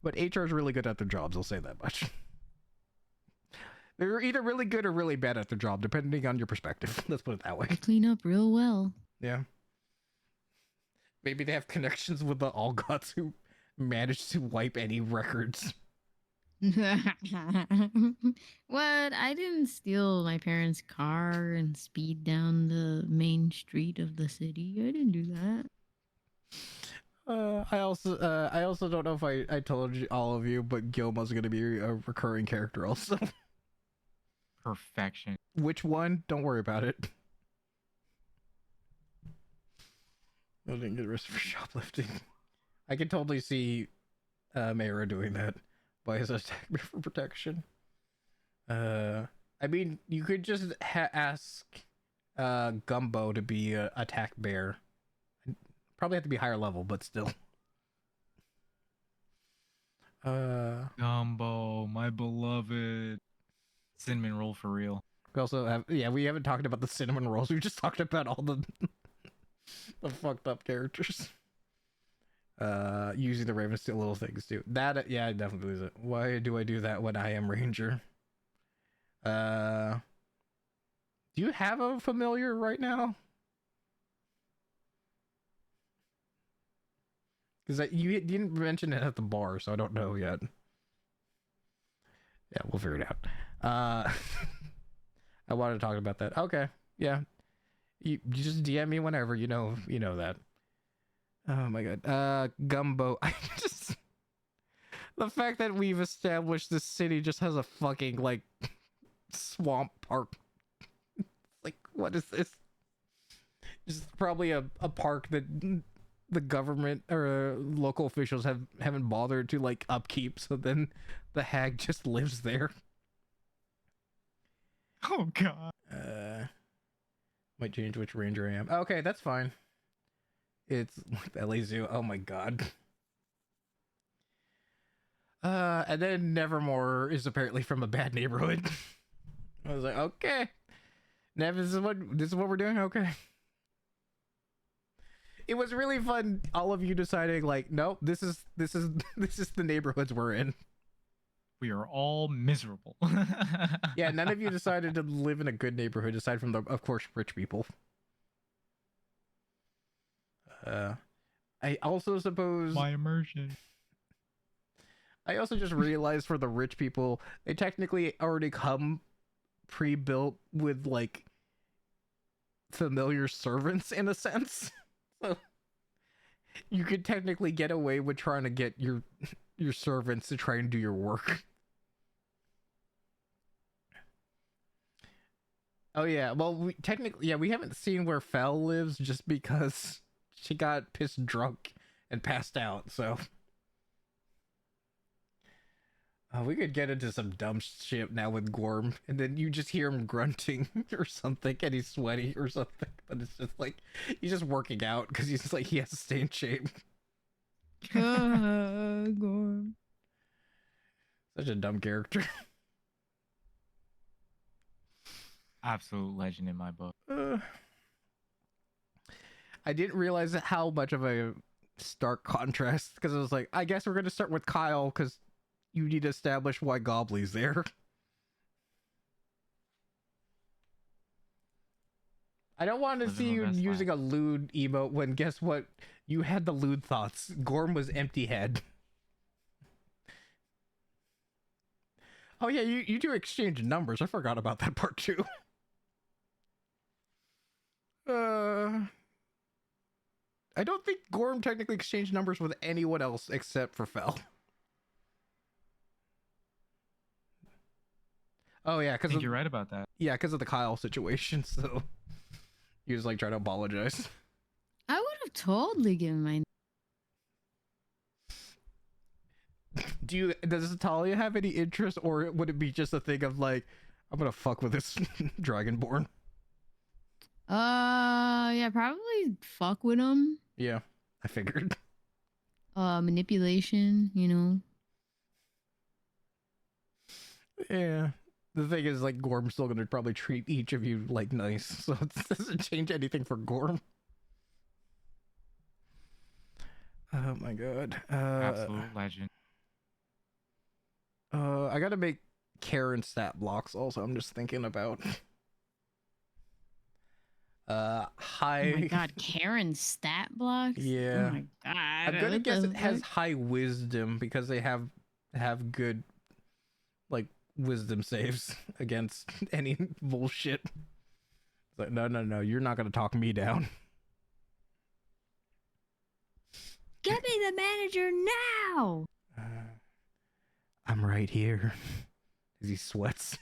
but HR's really good at their jobs. I'll say that much. They're either really good or really bad at their job, depending on your perspective. Let's put it that way. They clean up real well. Yeah. Maybe they have connections with the All Gods who managed to wipe any records. What? I didn't steal my parents' car and speed down the main street of the city. I didn't do that. I also don't know if I told you, all of you, but Gilmo's gonna be a recurring character also. Perfection. Which one? Don't worry about it. I didn't get arrested for shoplifting. I can totally see Mayra doing that by his attack for protection. I mean, you could just ask Gumbo to be a attack bear. Probably have to be higher level, but still. Gumbo, my beloved. Cinnamon roll for real. We also have, yeah, we haven't talked about the cinnamon rolls. We just talked about all the the fucked up characters. Using the ravens to little things too. That, yeah, I definitely use it. Why do I do that when I am ranger? Do you have a familiar right now? Because you didn't mention it at the bar, so I don't know yet. Yeah, we'll figure it out. I wanted to talk about that. Okay, yeah. You just DM me whenever, you know that. Oh my god. Gumbo. I just, the fact that we've established this city just has a fucking like swamp park. Like, what is this? It's probably a park that the government or local officials haven't bothered to like upkeep, so then the hag just lives there. Oh god. Might change which ranger I am. Okay, that's fine. It's LA Zoo. Oh my god. And then Nevermore is apparently from a bad neighborhood. I was like, okay, Nev, this is what we're doing. Okay. It was really fun. All of you deciding like, nope, this is the neighborhoods we're in. We are all miserable. Yeah, none of you decided to live in a good neighborhood aside from the, of course, rich people. I also suppose My immersion. I also just realized for the rich people, they technically already come pre-built with like familiar servants in a sense. So you could technically get away with trying to get your servants to try and do your work. Oh yeah, well we technically, yeah, we haven't seen where Fel lives just because she got pissed drunk and passed out, so we could get into some dumb shit now with Gorm, and then you just hear him grunting or something, and he's sweaty or something, but it's just like he's just working out because he's like he has to stay in shape. Gorm. Such a dumb character. Absolute legend in my book. I didn't realize how much of a stark contrast, because I was like, I guess we're going to start with Kyle because you need to establish why Gobley's there. I don't want to see you using a lewd emote when, guess what? You had the lewd thoughts. Gorm was empty head. Oh yeah, you do exchange numbers. I forgot about that part too. I don't think Gorm technically exchanged numbers with anyone else except for Fel. Oh yeah, I think you're right about that. Yeah, because of the Kyle situation. So he was like trying to apologize. I would have totally given my. Does Talia have any interest, or would it be just a thing of like, I'm gonna fuck with this Dragonborn? Yeah, probably fuck with him. Yeah, I figured. Manipulation, you know. Yeah. The thing is, like, Gorm's still gonna probably treat each of you like nice, so it doesn't change anything for Gorm. Oh my god. Absolute legend. I gotta make Karen stat blocks also, I'm just thinking about. High. Oh my god, Karen's stat blocks? Yeah. Oh my god. I'm gonna guess it has high wisdom because they have good, like, wisdom saves against any bullshit. It's like, no, you're not gonna talk me down. Get me a manager now. I'm right here. As he sweats.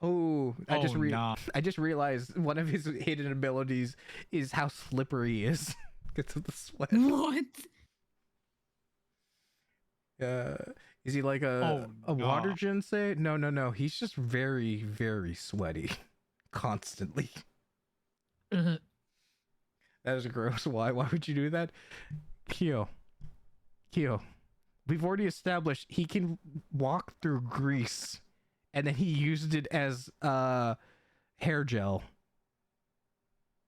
Oh, Oh, nah. I just realized one of his hidden abilities is how slippery he is because of the sweat. What? Is he like a Oh, water nah. jinsei? No. He's just very, very sweaty, constantly. That is gross. Why? Why would you do that? Kyo. We've already established he can walk through grease, and then he used it as hair gel.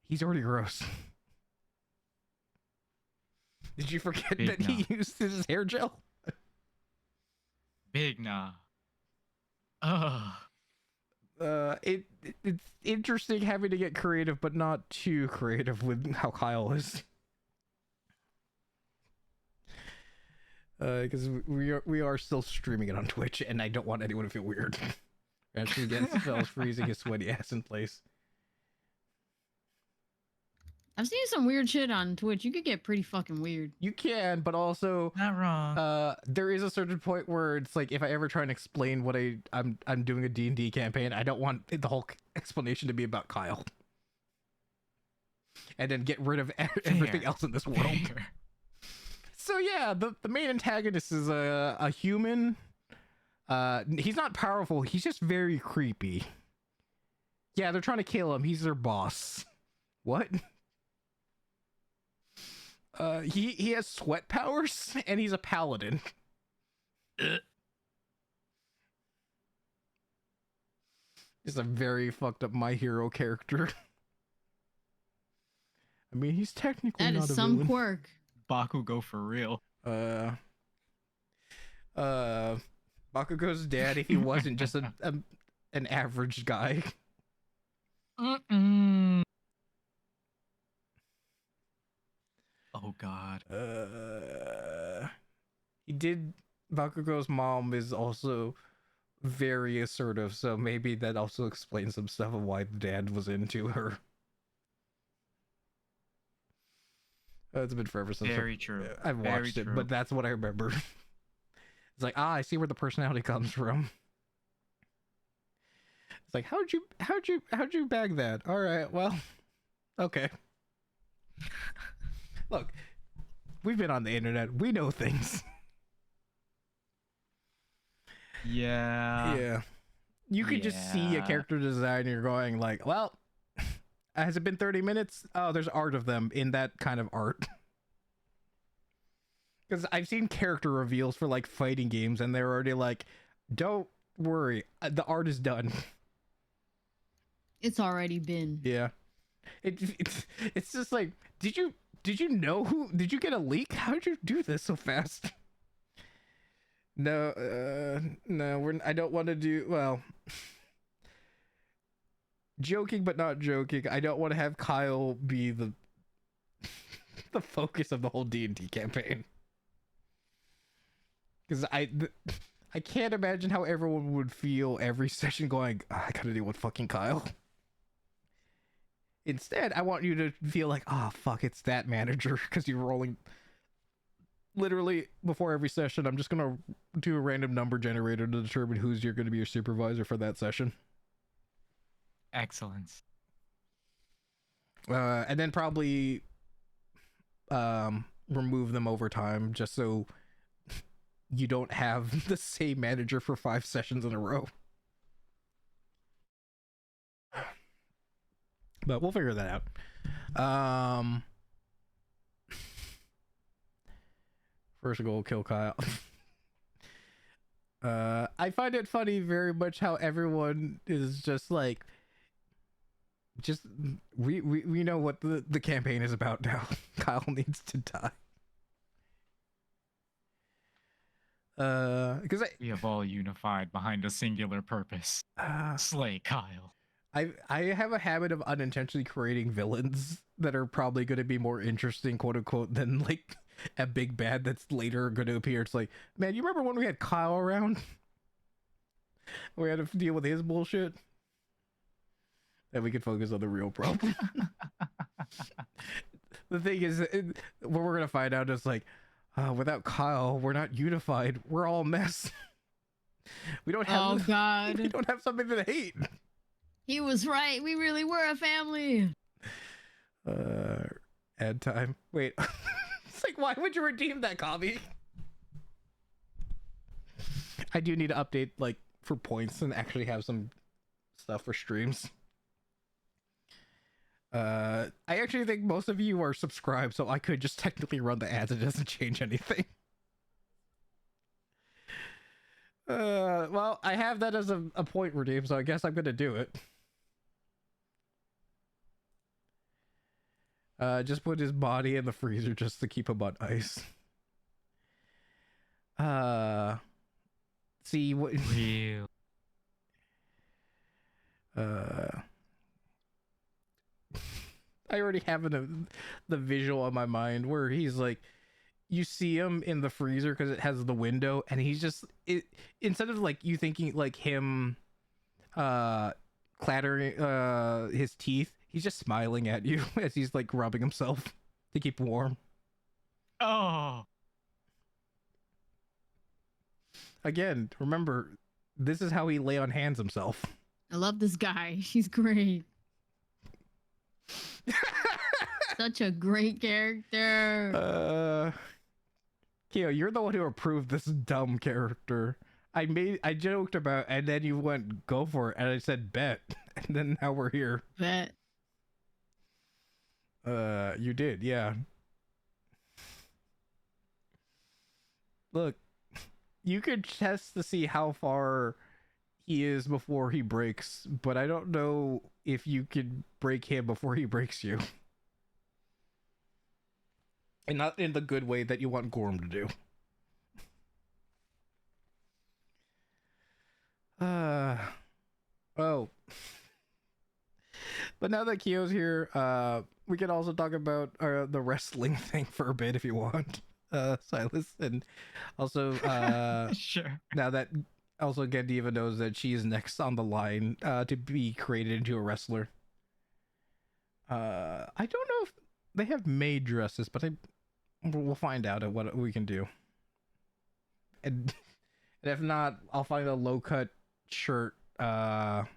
He's already gross. Did you forget Big that he used it as hair gel? Big nah. Ugh. It's interesting having to get creative, but not too creative with how Kyle is. Because we are still streaming it on Twitch, and I don't want anyone to feel weird. Actually, against spells freezing his sweaty ass in place. I've seen some weird shit on Twitch. You could get pretty fucking weird. You can, but also Not wrong. there is a certain point where it's like if I ever try and explain what I'm doing a D&D campaign, I don't want the whole explanation to be about Kyle. And then get rid of everything else in this world. Fair. So yeah, the main antagonist is a human. He's not powerful, he's just very creepy. Yeah, they're trying to kill him. He's their boss. What? He has sweat powers, and he's a paladin. He's a very fucked up My Hero character. I mean, he's technically That not is a some villain. quirk. Bakugo for real. Bakugo's dad, if he wasn't just an average guy. Mm-mm. Oh god. Bakugo's mom is also very assertive, so maybe that also explains some stuff of why the dad was into her. It's been forever since Very true. I've Very watched it, true. but that's what I remember. It's like, I see where the personality comes from. It's like, how'd you bag that? All right, well, okay. Look, we've been on the internet. We know things. Yeah. Yeah. You could just see a Yeah. character design and you're going like, well, has it been 30 minutes? Oh, there's art of them in that kind of art. Because I've seen character reveals for like fighting games and they're already like, don't worry, the art is done. It's already been. Yeah. It's just like, did you know did you get a leak? How did you do this so fast? No, I don't want to do, well, joking but not joking. I don't want to have Kyle be the the focus of the whole D&D campaign. Because I can't imagine how everyone would feel every session going, "Oh, I gotta deal with fucking Kyle." Instead, I want you to feel like, oh, fuck, it's that manager, because you're rolling. Literally, before every session, I'm just going to do a random number generator to determine who's going to be your supervisor for that session. Excellence. And then probably remove them over time, just so you don't have the same manager for 5 sessions in a row. But we'll figure that out. First goal, kill Kyle. I find it funny very much how everyone is just like, we know what the campaign is about now. Kyle needs to die. Because We have all unified behind a singular purpose. Slay Kyle. I have a habit of unintentionally creating villains that are probably going to be more interesting, quote unquote, than like a big bad that's later going to appear. It's like, man, you remember when we had Kyle around? We had to deal with his bullshit. And we could focus on the real problem. the thing is, what we're gonna find out is like, without Kyle, we're not unified. We're all a mess. We don't have. Oh we God. don't have something to hate. He was right. We really were a family. Ad time. Wait. It's like, why would you redeem that copy? I do need to update like for points and actually have some stuff for streams. I actually think most of you are subscribed, so I could just technically run the ads. It doesn't change anything. Well, I have that as a point redeem, so I guess I'm gonna do it. Just put his body in the freezer just to keep him on ice. See what? Real. I already have the visual in my mind where he's like, you see him in the freezer because it has the window, and he's just instead of like you thinking like him, clattering his teeth, he's just smiling at you as he's like rubbing himself to keep warm. Oh. Again, remember, this is how he lay on hands himself. I love this guy. He's great. Such a great character. Kyo, you're the one who approved this dumb character. I joked about, and then you went, go for it, and I said bet, and then now we're here. Bet. You did, yeah. Look, you could test to see how far he is before he breaks, but I don't know if you could break him before he breaks you. And not in the good way that you want Gorm to do. Oh. But now that Kyo's here, we can also talk about the wrestling thing for a bit if you want, Silas. And also, Sure. now that also Gandiva knows that she's next on the line to be created into a wrestler. I don't know if they have maid dresses, but we'll find out at what we can do. And if not, I'll find a low cut shirt and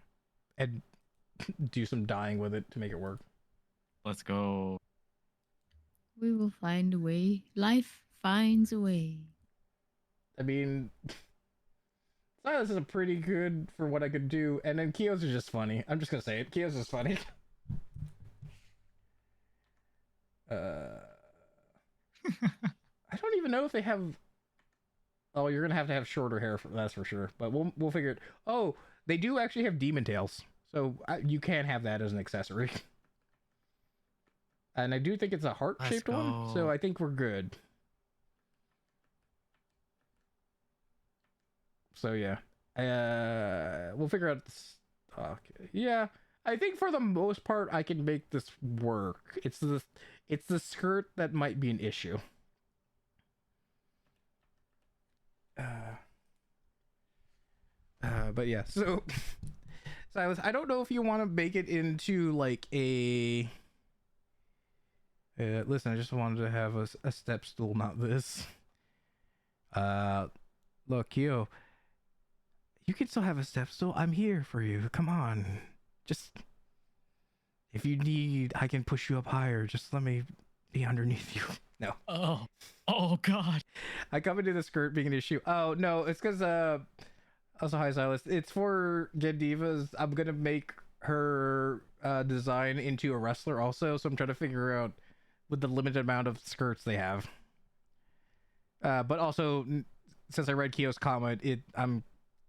do some dyeing with it to make it work. Let's go. We will find a way. Life finds a way. I mean, Silas is a pretty good for what I could do, and then Kyo's is just funny. I'm just gonna say it. Kyo's is funny. I don't even know if they have. Oh, you're gonna have to have shorter hair for that's for sure. But we'll figure it. Oh, they do actually have demon tails, so you can have that as an accessory. And I do think it's a heart-shaped one, so I think we're good. So yeah, we'll figure out. Okay. Yeah, I think for the most part I can make this work. It's the skirt that might be an issue. But yeah, so Silas, I don't know if you want to make it into like a. Listen, I just wanted to have a step stool, not this. Look, Kyo, you can still have a step stool. I'm here for you. Come on, just if you need, I can push you up higher. Just let me be underneath you. No. Oh God. I come into the skirt being an issue. Oh no, it's because also hi Silas. It's for Gandiva's. I'm gonna make her design into a wrestler also, so I'm trying to figure out with the limited amount of skirts they have. But also, since I read Kyo's comment, I'm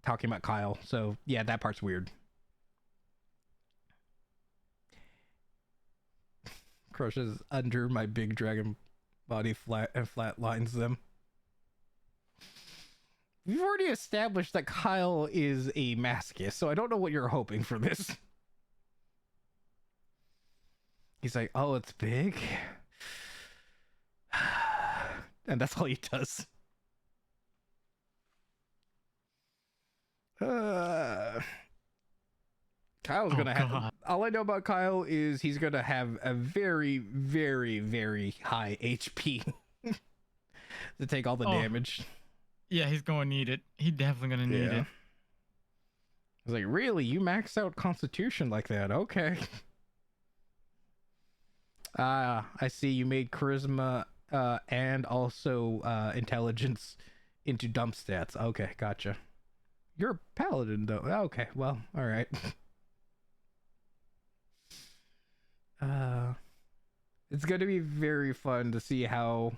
talking about Kyle, so yeah, that part's weird. Crushes under my big dragon body flat and flat lines them. We've already established that Kyle is a masochist, so I don't know what you're hoping for this. He's like, oh, it's big? And that's all he does. Kyle's gonna have. all I know about Kyle is he's gonna have a very, very, very high HP to take all the Oh. damage. Yeah, he's gonna need it. He definitely gonna need Yeah. it. I was like, really? You maxed out Constitution like that? Okay. I see you made Charisma and also Intelligence into dump stats. Okay, gotcha. You're a Paladin, though. Okay, well, all right. It's going to be very fun to see how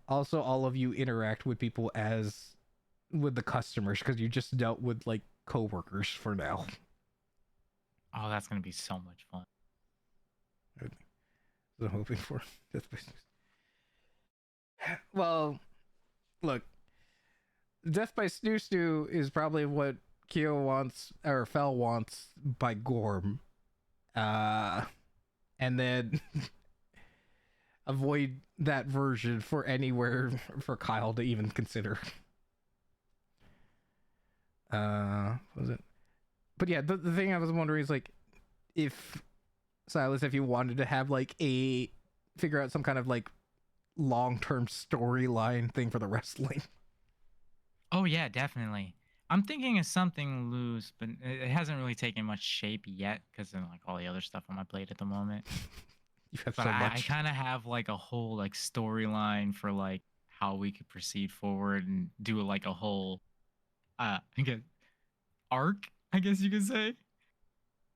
also all of you interact with people as with the customers, because you just dealt with like coworkers for now. Oh, that's gonna be so much fun. That's what I'm hoping for. Well, look, Death by Snoo Snoo is probably what Kyo wants or Fel wants by Gorm. And then avoid that version for anywhere for Kyle to even consider. What was it? But yeah, the thing I was wondering is like, if Silas, if you wanted to have like figure out some kind of like long-term storyline thing for the wrestling. Oh yeah, definitely. I'm thinking of something loose, but it hasn't really taken much shape yet because of like all the other stuff on my plate at the moment. You have But so I much. kind of have like a whole like storyline for like how we could proceed forward and do like a whole I guess arc, I guess you could say.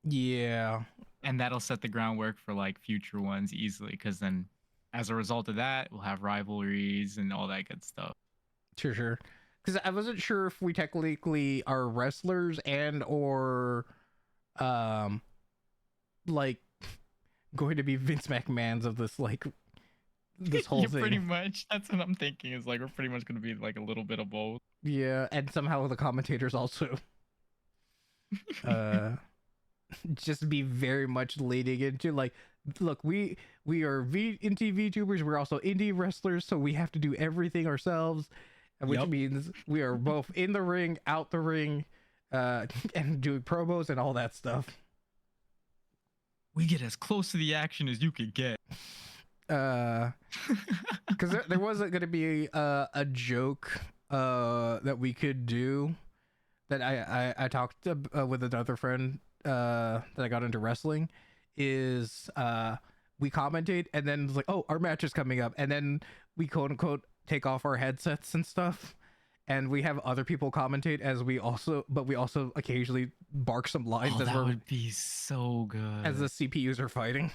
Yeah, And that'll set the groundwork for like future ones easily because then as a result of that, we'll have rivalries and all that good stuff. sure. Because I wasn't sure if we technically are wrestlers and or like going to be Vince McMahon's of this like this whole Yeah, thing. pretty much. That's what I'm thinking. Is like we're pretty much gonna be like a little bit of both. Yeah, and somehow the commentators also just be very much leading into like, look, we are indie VTubers, we're also indie wrestlers, so we have to do everything ourselves, which Yep. means we are both in the ring, out the ring, and doing promos and all that stuff. We get as close to the action as you could get. Because there wasn't going to be a joke that we could do that I talked with another friend that I got into wrestling is we commentate and then it's like, oh, our match is coming up, and then we quote unquote take off our headsets and stuff, and we have other people commentate as we also occasionally bark some lines Oh, as that would be so good. as the CPUs are fighting.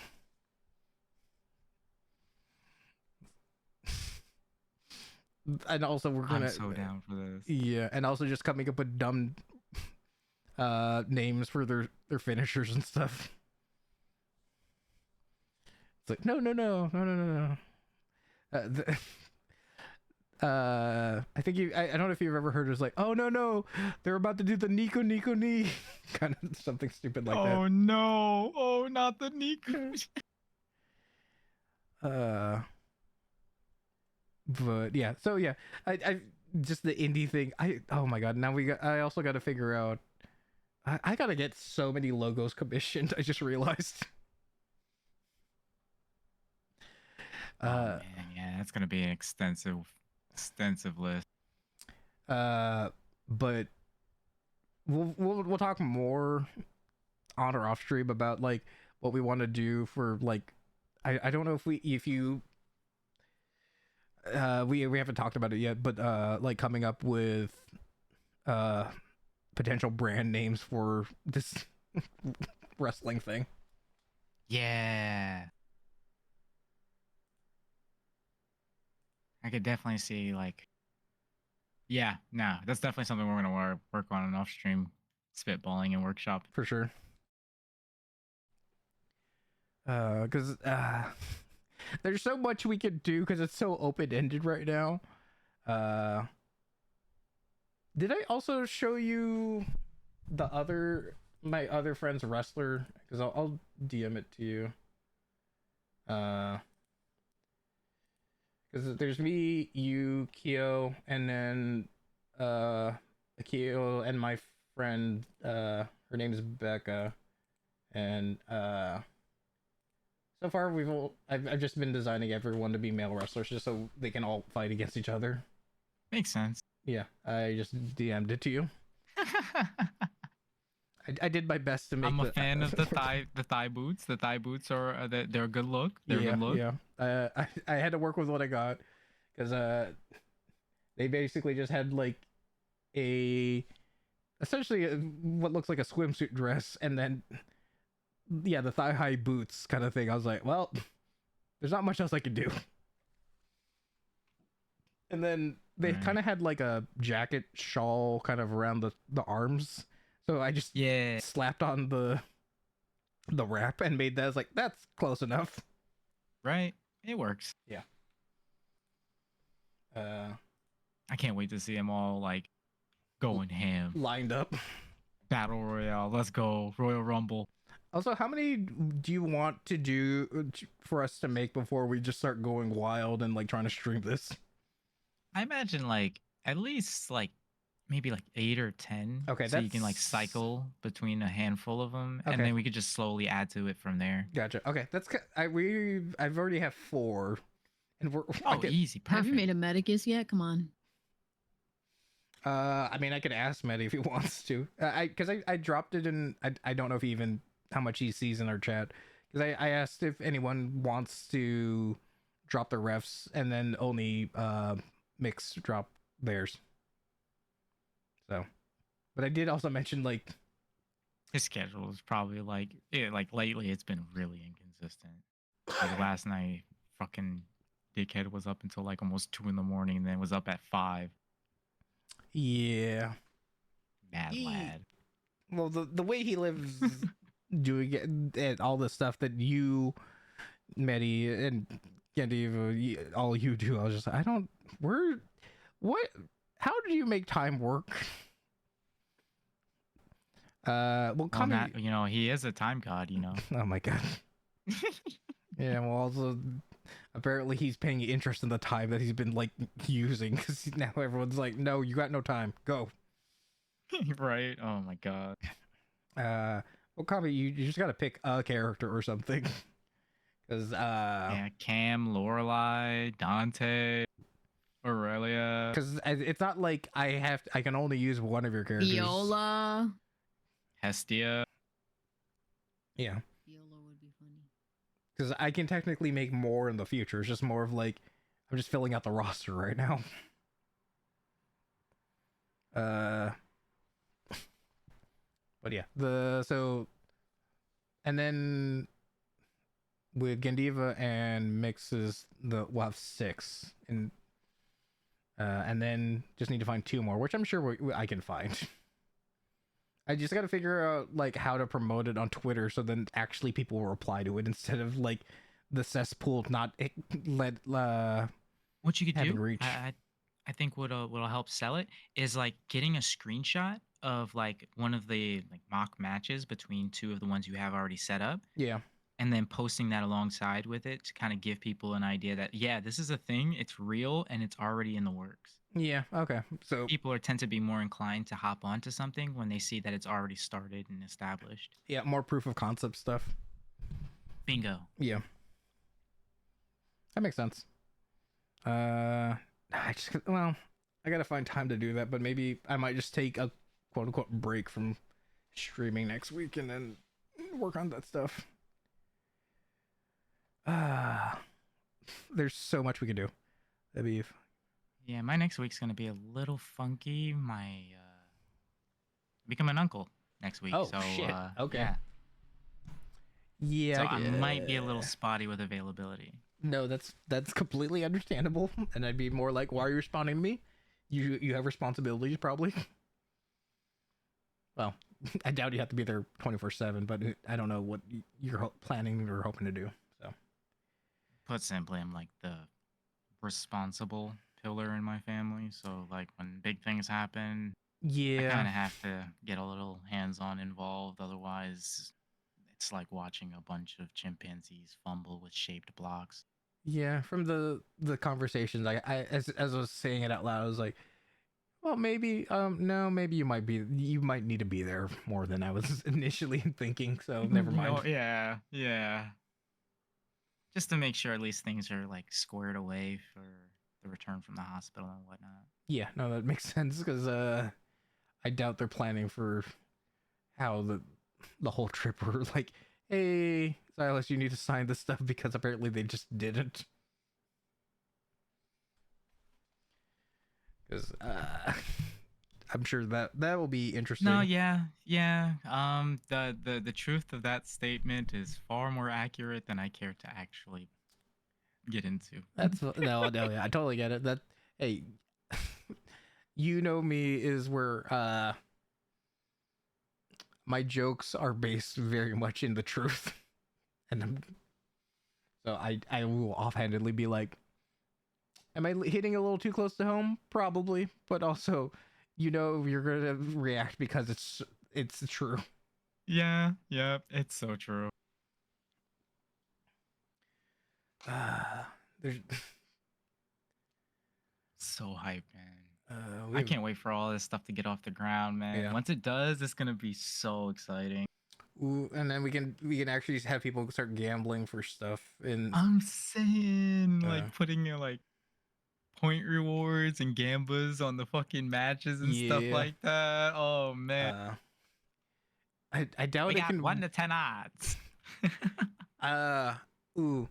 And also we're gonna I'm so down for this. yeah, and also just coming up with dumb names for their finishers and stuff. It's like no. I think I don't know if you've ever heard. It's like, oh no, they're about to do the Nico knee, kind of something stupid like that. Oh no! Oh, not the Nico. But yeah, so yeah, I just the indie thing. Oh my god, now I also got to figure out. I gotta get so many logos commissioned. I just realized. Oh man, yeah, that's gonna be an extensive list. But we'll talk more on or off stream about like what we want to do for like I don't know if you we haven't talked about it yet, but like coming up with potential brand names for this wrestling thing. Yeah. I could definitely see like yeah, no, that's definitely something we're gonna work on an off stream spitballing and workshop. For sure. Because there's so much we could do because it's so open-ended right now. Did I also show you my other friend's wrestler? Because I'll DM it to you. Because there's me, you, Kyo, and then Kyo and my friend Her name is Becca, and so far I've just been designing everyone to be male wrestlers just so they can all fight against each other. Makes sense. Yeah, I just DM'd it to you. I did my best to make. I'm a fan of the thigh boots. The thigh boots are they're a good look. They're a good look. Yeah. I had to work with what I got because they basically just had like essentially what looks like a swimsuit dress, and then yeah, the thigh high boots kind of thing. I was like, well, there's not much else I can do. And then they Right. kind of had like a jacket shawl kind of around the arms, so I just Yeah. slapped on the wrap and made that. I was like, that's close enough. Right. It works. I can't wait to see them all like going ham. Lined up. Battle Royale. Let's go. Royal Rumble. Also, how many do you want to do for us to make before we just start going wild and like trying to stream this? I imagine like at least like maybe like 8 or 10. Okay, so you can like that's- cycle between a handful of them, Okay. and then we could just slowly add to it from there. Gotcha. Okay, I've already have 4, and we're Oh, easy, Have perfect. you made a Medicus yet? Come on. I mean, I could ask Medi if he wants to. Because I dropped it in. I don't know if he even how much he sees in our chat. Because I asked if anyone wants to drop their refs, and then only Mix drop theirs. So, but I did also mention like His schedule is probably like like lately it's been really inconsistent. Like last night, fucking dickhead was up until like almost 2 in the morning, and then was up at 5. yeah. Mad He- lad. Well, the way he lives, doing it, and all the stuff that you, Medi, and Gendiva, all you do, I was just, I don't. What? How do you make time work? Well, Well, comedy. not, he is a time god, Oh my god. Yeah. Well, also, apparently he's paying interest in the time that he's been like using, because now everyone's like, no, you got no time. Go. Right? Oh my god. Well, comedy, you just gotta pick a character or something, because Yeah, Cam, Lorelai, Dante, Aurelia. because it's not like I can only use one of your characters. Viola. Hestia. Yeah, Viola would be funny. because I can technically make more in the future. It's just more of like I'm just filling out the roster right now. But yeah, and then with Gendiva and Mixes, we'll have 6, and then just need to find 2 more, which I'm sure I can find. I just got to figure out like how to promote it on Twitter so then actually people will reply to it instead of like the cesspool not let What you could having do, reach. I think what'll help sell it is like getting a screenshot of like one of the like mock matches between 2 of the ones you have already set up, Yeah. and then posting that alongside with it to kind of give people an idea that yeah, this is a thing, it's real, and it's already in the works. Yeah. Okay. So People tend to be more inclined to hop onto something when they see that it's already started and established. yeah, more proof of concept stuff. Bingo. Yeah. That makes sense. I gotta find time to do that, but maybe I might just take a quote unquote break from streaming next week and then work on that stuff. There's so much we can do. That'd be Yeah, my next week's gonna be a little funky. My become an uncle next week. Oh, so shit. Okay. yeah. yeah. So I might be a little spotty with availability. No, that's completely understandable, and I'd be more like, why are you responding to me? You have responsibilities probably. Well, I doubt you have to be there 24/7, but I don't know what you're planning or hoping to do. So Put simply, I'm like the responsible pillar in my family. So like when big things happen, I yeah, kind of have to get a little hands-on involved. Otherwise, it's like watching a bunch of chimpanzees fumble with shaped blocks. yeah. From the conversations, as I was saying it out loud, I was like, Well, maybe no, maybe you might need to be there more than I was initially thinking. So never mind. Oh, yeah, yeah. Just to make sure at least things are like squared away for the return from the hospital and whatnot. Yeah, no, that makes sense because I doubt they're planning for how the whole trip were like, hey, Silas, you need to sign this stuff because apparently they just didn't. Because I'm sure that will be interesting. No, yeah, yeah. The truth of that statement is far more accurate than I care to actually get into. That's no, yeah, I totally get it. That hey, you know me is where my jokes are based very much in the truth, and so I will offhandedly be like, am I hitting a little too close to home? Probably, but also, you're gonna react because it's true. Yeah, yeah, it's so true. There's So hype, man. we I have, can't wait for all this stuff to get off the ground, man. yeah. Once it does, it's gonna be so exciting. Ooh, and then we can actually have people start gambling for stuff and I'm saying, uh, like, putting like point rewards and gambas on the fucking matches and stuff yeah. like that. Oh man, Uh, I we doubt it got can. 1 to 10 odds. Uh, ooh,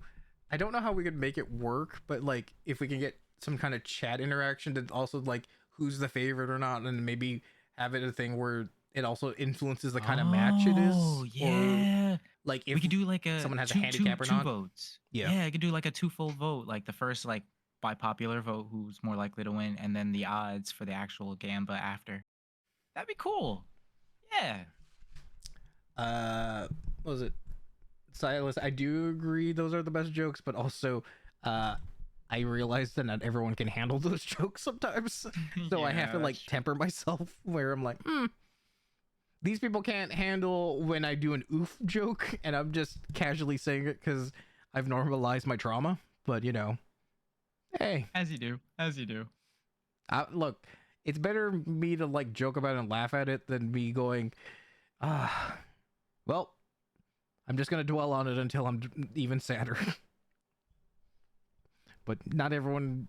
I don't know how we could make it work, but like if we can get some kind of chat interaction to also like who's the favorite or not, and maybe have it a thing where it also influences the kind of match it Oh is, or yeah, like we if could do like a someone has a two two handicap or two not. votes. Yeah, Yeah, I could do like a twofold vote. Like the first like by popular vote, who's more likely to win, and then the odds for the actual gamba after. That'd be cool. Yeah. uh what was it, Silas? I do agree those are the best jokes, but also uh I realize that not everyone can handle those jokes sometimes. So I have Yeah, to like that's true. temper myself where I'm like, these people can't handle when I do an oof joke and I'm just casually saying it because I've normalized my trauma. But hey, As you do. As you do. look, it's better me to like joke about it and laugh at it than me going, ah, well, I'm just gonna dwell on it until I'm even sadder. But not everyone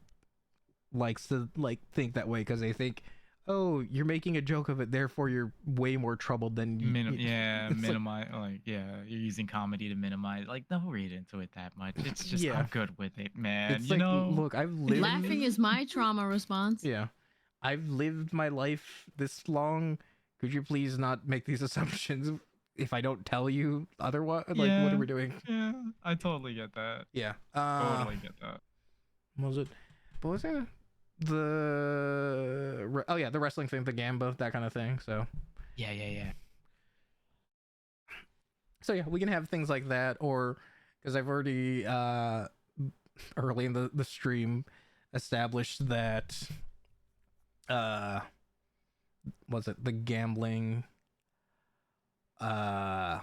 likes to like think that way because they think, oh, you're making a joke of it, therefore you're way more troubled than Yeah, it's like, minimize like yeah, you're using comedy to minimize. Like, don't read into it that much. It's just yeah, I'm good with it, man. it's You like, know? look, I've lived. Laughing is my trauma response. Yeah, I've lived my life this long. Could you please not make these assumptions if I don't tell you otherwise? Like, what are Yeah. we doing? Yeah. I totally get that. Yeah. Totally get that. What was it? What was it? Oh yeah, the wrestling thing, the gamba, that kind of thing. Yeah, yeah, yeah. So yeah, we can have things like that, or because I've already early in the stream established that was it the gambling uh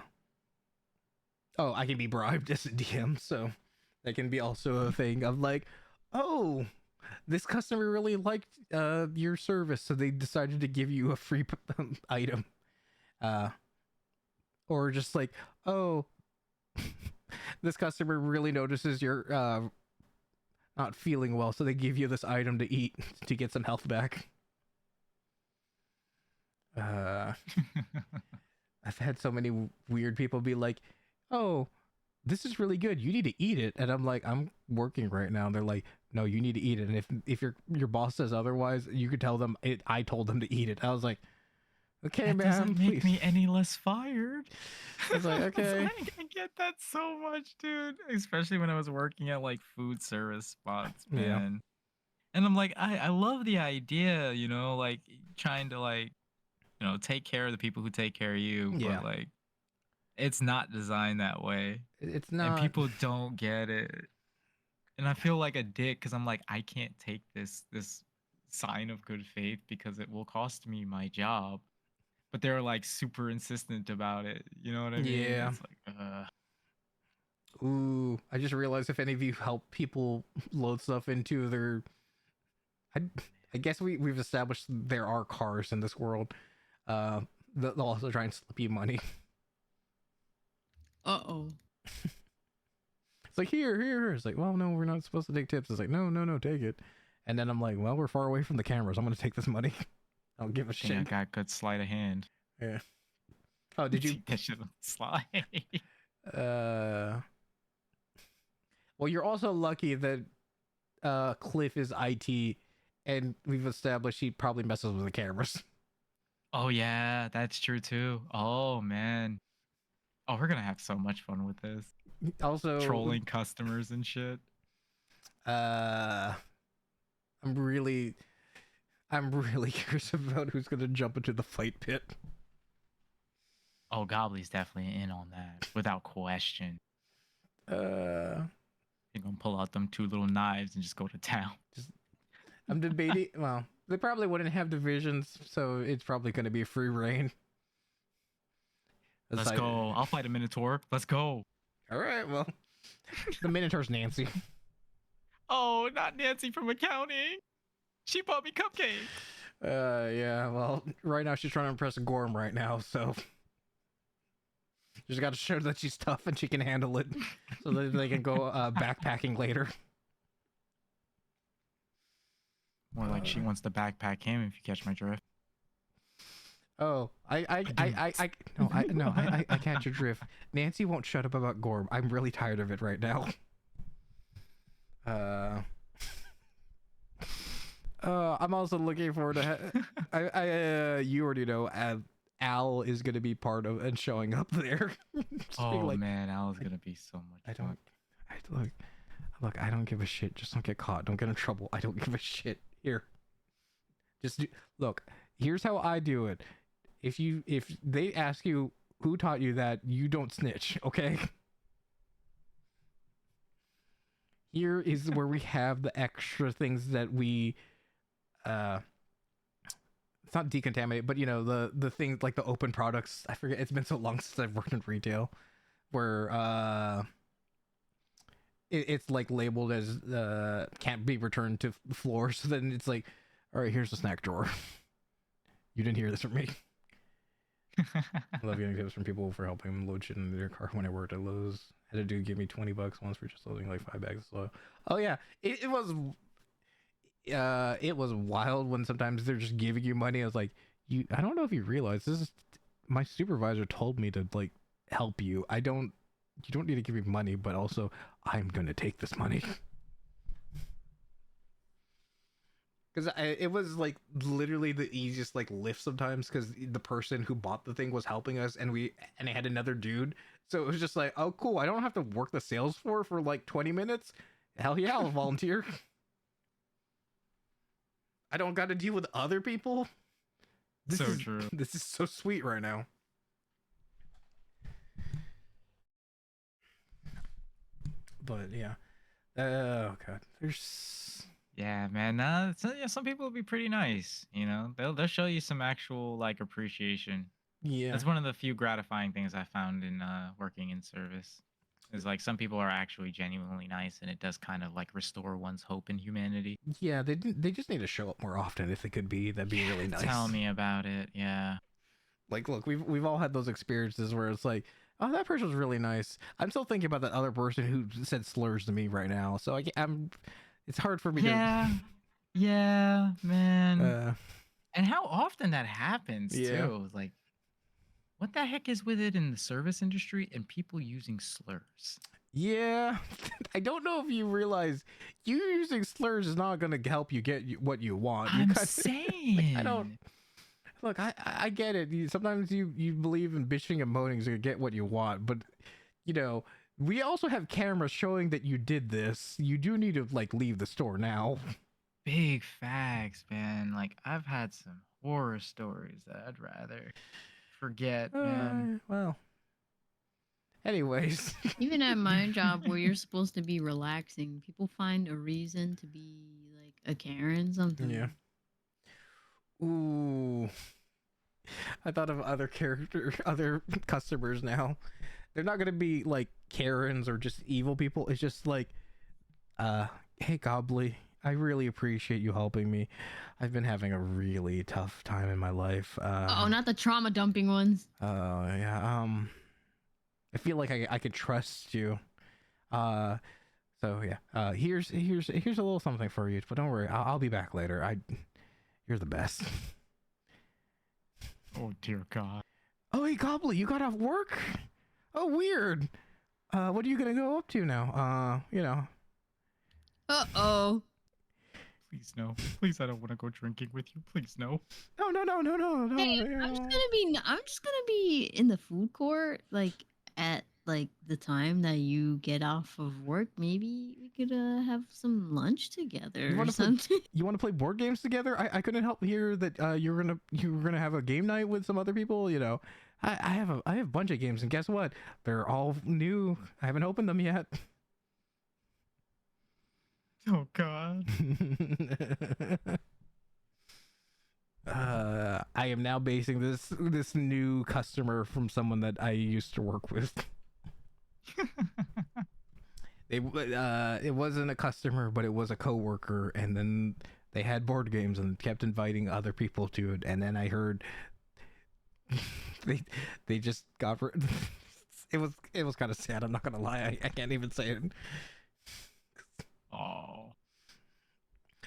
oh, I can be bribed as a DM, so that can be also a thing of like, oh, this customer really liked your service, so they decided to give you a free item. Uh or just like, oh, this customer really notices you're not feeling well, so they give you this item to eat to get some health back. Uh I've had so many weird people be like, "Oh, this is really good. You need to eat it." And I'm like, "I'm working right now." And they're like, "No, you need to eat it." And if your boss says otherwise, you could tell them I told them to eat it. I was like, "Okay, That ma'am, doesn't make please." me any less fired. I was like, It's "Okay." like, I get that so much, dude. Especially when I was working at like food service spots, Yeah. man. And I'm like, I love the idea, like trying to like, take care of the people who take care of you, but Yeah. like it's not designed that way. It's And not. people don't get it. And I feel like a dick because I'm like, I can't take this sign of good faith because it will cost me my job. But they're like super insistent about it. You know what I mean? Yeah. It's like, Ooh, I just realized if any of you help people load stuff into their I I guess we've established there are cars in this world. They'll also try and slip you money. Uh-oh. It's like here. It's like, well, no, we're not supposed to take tips. It's like, no, take it. And then I'm like, well, we're far away from the cameras. I'm gonna take this money. I don't give a I think I shit. got good sleight of hand. Yeah. Oh, did you? Take that shit on the slide? Well, you're also lucky that Cliff is IT, and we've established he probably messes with the cameras. Oh yeah, that's true too. Oh man. Oh, we're gonna have so much fun with this. Also, Trolling customers and shit. I'm really curious about who's gonna jump into the fight pit. Oh, Gobley's definitely in on that, without question. You're gonna pull out them 2 little knives and just go to town. I'm debating. Well, they probably wouldn't have divisions, so it's probably gonna be free reign. Let's go. I'll fight a Minotaur. Let's go. All right. Well, the Minotaur's Nancy. Oh, not Nancy from accounting. She bought me cupcakes. Yeah. Well, right now she's trying to impress Gorm right now, so she's got to show that she's tough and she can handle it, so that they can go backpacking later. More like she wants to backpack him, if you catch my drift. Oh, I catch your drift. Nancy won't shut up about Gorm. I'm really tired of it right now. I'm also looking forward to. You already know. Al is gonna be part of and showing up there. Oh like, man, Al's gonna be so much. Look. I don't give a shit. Just don't get caught. Don't get in trouble. I don't give a shit. Here, look. Here's how I do it. If they ask you who taught you that, you don't snitch, okay? Here is where we have the extra things that we it's not decontaminate, but you know, the things like the open products. I forget, it's been so long since I've worked in retail, where it's like labeled as can't be returned to the floor. So then it's like, all right, here's the snack drawer. You didn't hear this from me. I love getting tips from people for helping them load shit in their car when I worked at Lowe's. Had a dude give me $20 once for just loading like 5 bags of soil. Oh yeah, it was wild when sometimes they're just giving you money. I was like, I don't know if you realize this is my supervisor told me to like help you. You don't need to give me money, but also I'm gonna take this money. Because it was like literally the easiest like lift sometimes, because the person who bought the thing was helping us, and I had another dude, so it was just like, oh cool, I don't have to work the sales floor for like 20 minutes. Hell yeah, I'll volunteer. I don't got to deal with other people. True. This is so sweet right now. But yeah, oh god, there's. Yeah, man. Some people will be pretty nice. You know, they'll show you some actual like appreciation. Yeah, that's one of the few gratifying things I found in working in service. Is like some people are actually genuinely nice, and it does kind of like restore one's hope in humanity. Yeah, they just need to show up more often if they could be. That'd be really nice. Tell me about it. Yeah. Like, look, we've all had those experiences where it's like, oh, that person was really nice. I'm still thinking about that other person who said slurs to me right now. So I'm. It's hard for me to. Yeah, man. And how often that happens too. Like, what the heck is with it in the service industry and people using slurs? Yeah, I don't know if you realize you using slurs is not going to help you get what you want. I'm saying. Like, I don't. Look, I get it. Sometimes you believe in bitching and moaning to get what you want, but you know. We also have cameras showing that you did this. You do need to like leave the store now. Big facts, man. Like I've had some horror stories that I'd rather forget, man. Well. Anyways. Even at my job where you're supposed to be relaxing, people find a reason to be like a Karen something. Yeah. Ooh. I thought of other customers now. They're not going to be like Karens or just evil people. It's just like, hey, Gobbly, I really appreciate you helping me. I've been having a really tough time in my life. Oh, not the trauma dumping ones. Yeah. I feel like I could trust you. Uh, so yeah. Here's a little something for you, but don't worry, I'll be back later. You're the best. Oh dear God. Oh, hey, Gobbly, you got off work? Oh, weird. What are you gonna go up to now? Uh-oh. Please no. Please, I don't want to go drinking with you. Please no. No. Hey, I'm just gonna be in the food court, like at like the time that you get off of work. Maybe we could have some lunch together You or want to play? something. You want to play board games together? I couldn't help hear that you were gonna have a game night with some other people. I have a bunch of games, and guess what? They're all new. I haven't opened them yet. Oh God. I am now basing this new customer from someone that I used to work with. It wasn't a customer, but it was a coworker, and then they had board games and kept inviting other people to it. And then I heard they just got it was kind of sad. I'm not gonna lie. I can't even say it. Oh.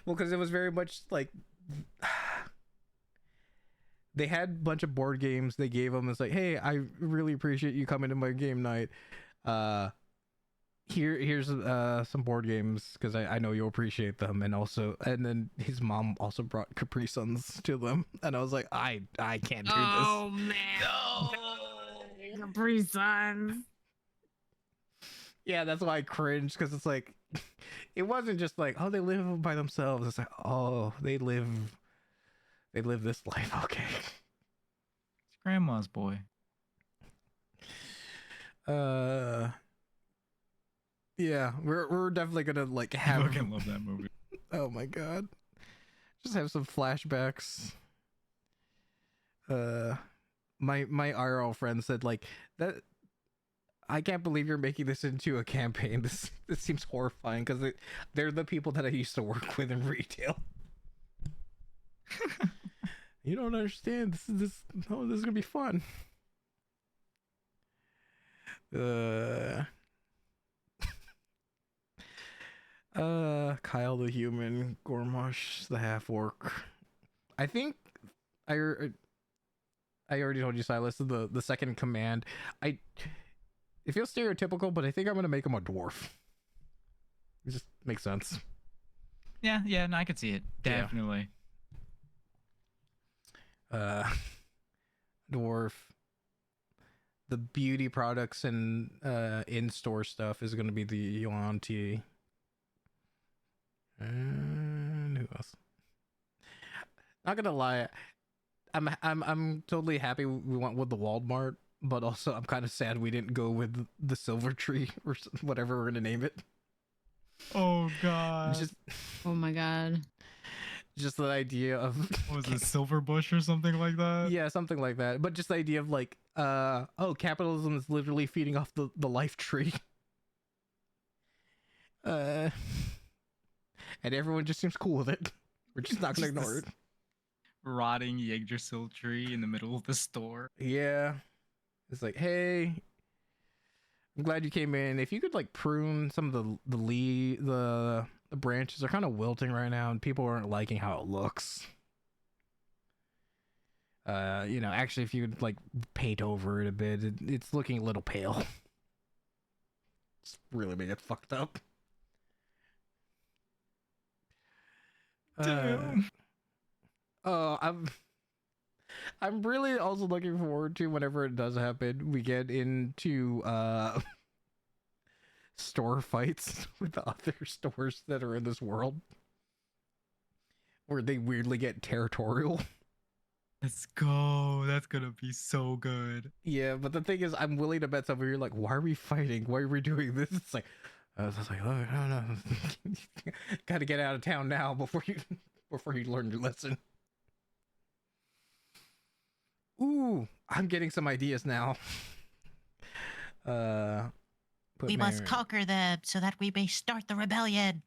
Well, because it was very much like they had a bunch of board games. They gave them. It's like, hey, I really appreciate you coming to my game night. Here's some board games because I know you'll appreciate them. And then his mom also brought Capri Suns to them, and I was like, I can't do Oh this. man. No. Capri Suns. Yeah, that's why I cringed, because it's like, it wasn't just like, oh, they live by themselves. It's like, oh, they live this life. Okay. It's grandma's boy. Yeah, we're definitely gonna like I have. fucking love that movie. Oh my god, just have some flashbacks. My IRL friend said like that. I can't believe you're making this into a campaign. This seems horrifying because they're the people that I used to work with in retail. You don't understand. This is gonna be fun. Kyle the human, Gormosh the half orc. I think I already told you, Silas, the second command. It feels stereotypical, but I think I'm gonna make him a dwarf. It just makes sense. Yeah, no, I could see it. Definitely. Dwarf. The beauty products and in-store stuff is gonna be the Yuan-Ti. And who else? Not gonna lie, I'm totally happy we went with the Walmart, but also I'm kind of sad we didn't go with the Silver Tree or whatever we're gonna name it. Oh God. Just Oh my god. just the idea of What was it, Silver Bush or something like that? yeah, something like that. But just the idea of like, oh, capitalism is literally feeding off the life tree. And everyone just seems cool with it. We're just not gonna ignore it. Rotting Yggdrasil tree in the middle of the store. Yeah. It's like, hey, I'm glad you came in. If you could like prune some of the branches are kind of wilting right now and people aren't liking how it looks. Actually if you could like paint over it a bit, it's looking a little pale. It's really making it fucked up. Damn. I'm really also looking forward to whenever it does happen, we get into store fights with the other stores that are in this world, where they weirdly get territorial. Let's go. That's gonna be so good. Yeah, but the thing is, I'm willing to bet some of you are like, why are we fighting? Why are we doing this? It's like, I was just like, oh, I don't know. Gotta get out of town now before you learn your lesson. Ooh, I'm getting some ideas now. We must conquer them so that we may start the rebellion.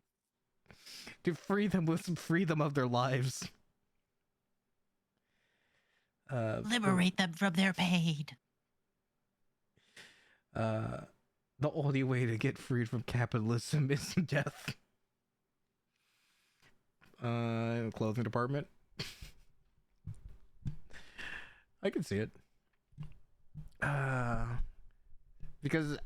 to free them of their lives. Liberate them from their pain. The only way to get freed from capitalism is death. Clothing department. I can see it. Because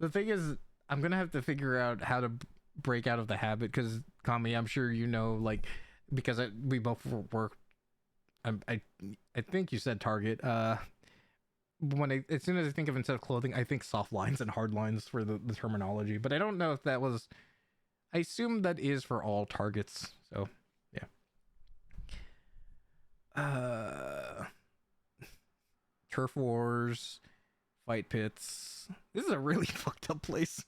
the thing is, I'm gonna have to figure out how to break out of the habit. Because Kami, I'm sure you know, like, because we both work. I think you said Target. As soon as I think of instead of clothing, I think soft lines and hard lines for the terminology. But I don't know if that was. I assume that is for all targets. So yeah. Turf wars, fight pits. This is a really fucked up place.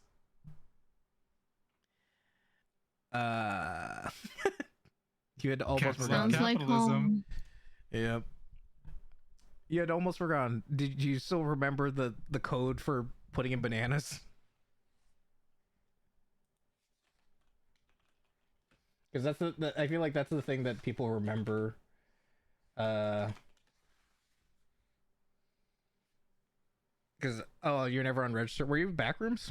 You had almost forgotten. Sounds like home. Yep. You had almost forgotten. Did you still remember the code for putting in bananas? Because that's I feel like that's the thing that people remember. Because you're never on register. Were you back rooms?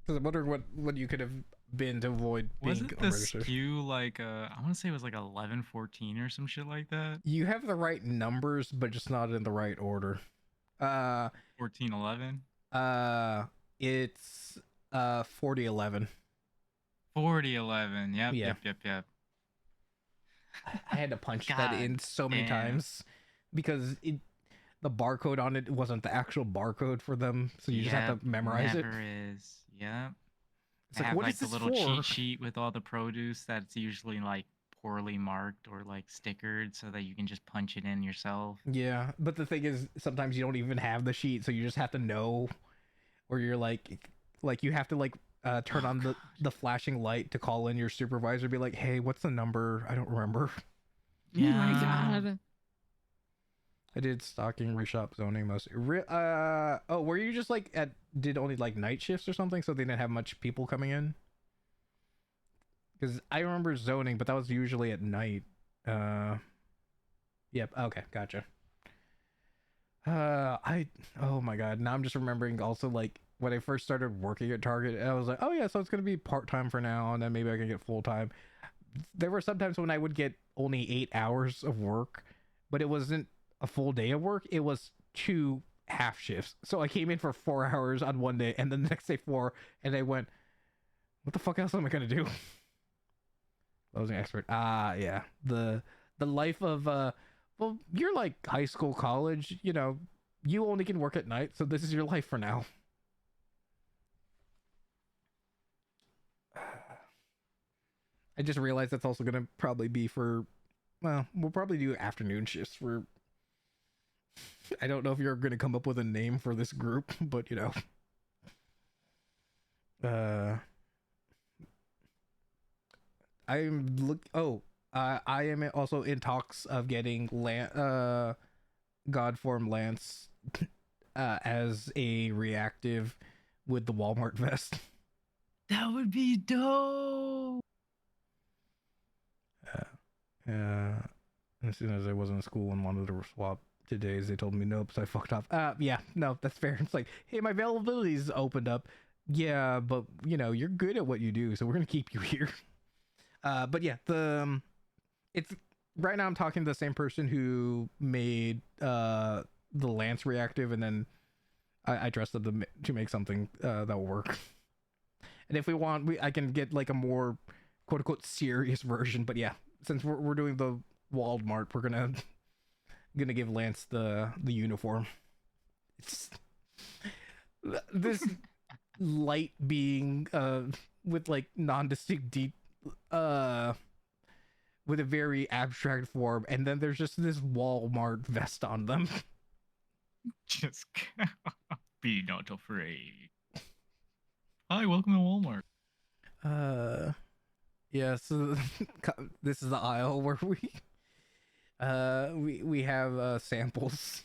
Because I'm wondering what you could have been to avoid being Wasn't on the register. skew like I want to say it was like 11-14 or some shit like that? You have the right numbers, but just not in the right order. 14-11. It's 40-11. 40-11. Yep. Yeah. Yep. I had to punch that God in so many damn. times because the barcode on it wasn't the actual barcode for them, so you just have to memorize it. Never is. Yep. It's I like, have what like is the this little for? cheat sheet with all the produce that's usually like poorly marked or like stickered so that you can just punch it in yourself. Yeah, but the thing is, sometimes you don't even have the sheet, so you just have to know, or you're like you have to turn on the flashing light to call in your supervisor, be like, hey, what's the number? I don't remember. Oh my god. I did stocking, reshop, zoning most. Were you just like did only like night shifts or something, so they didn't have much people coming in? Because I remember zoning, but that was usually at night. Yep. Okay, gotcha. Oh my god. Now I'm just remembering also like when I first started working at Target, I was like, oh yeah, so it's gonna be part-time for now, and then maybe I can get full-time. There were sometimes when I would get only 8 hours of work, but it wasn't a full day of work. It was 2 half shifts. So I came in for 4 hours on one day, and then the next day 4, and I went, what the fuck else am I gonna do? Closing expert. Yeah. The life of well, you're like high school, college, you know, you only can work at night, so this is your life for now. I just realized that's also gonna probably be for, well, we'll probably do afternoon shifts for. I don't know if you're gonna come up with a name for this group, but you know. I am also in talks of getting Godform Lance as a reactive with the Walmart vest. That would be dope. As soon as I was in school and wanted to swap to days, they told me nope, so I fucked off. Yeah, no, that's fair. It's like, hey, my availability's opened up. Yeah, but you know, you're good at what you do, so we're gonna keep you here. But yeah, it's right now I'm talking to the same person who made the Lance reactive, and then I trusted them to make something that will work. And if we want, I can get like a more quote unquote serious version. But yeah, since we're doing the Walmart, we're gonna give Lance the uniform. It's this light being with like non-distinct with a very abstract form, and then there's just this Walmart vest on them. Just be not afraid. Hi, welcome to Walmart. Yeah, so this is the aisle where we have samples.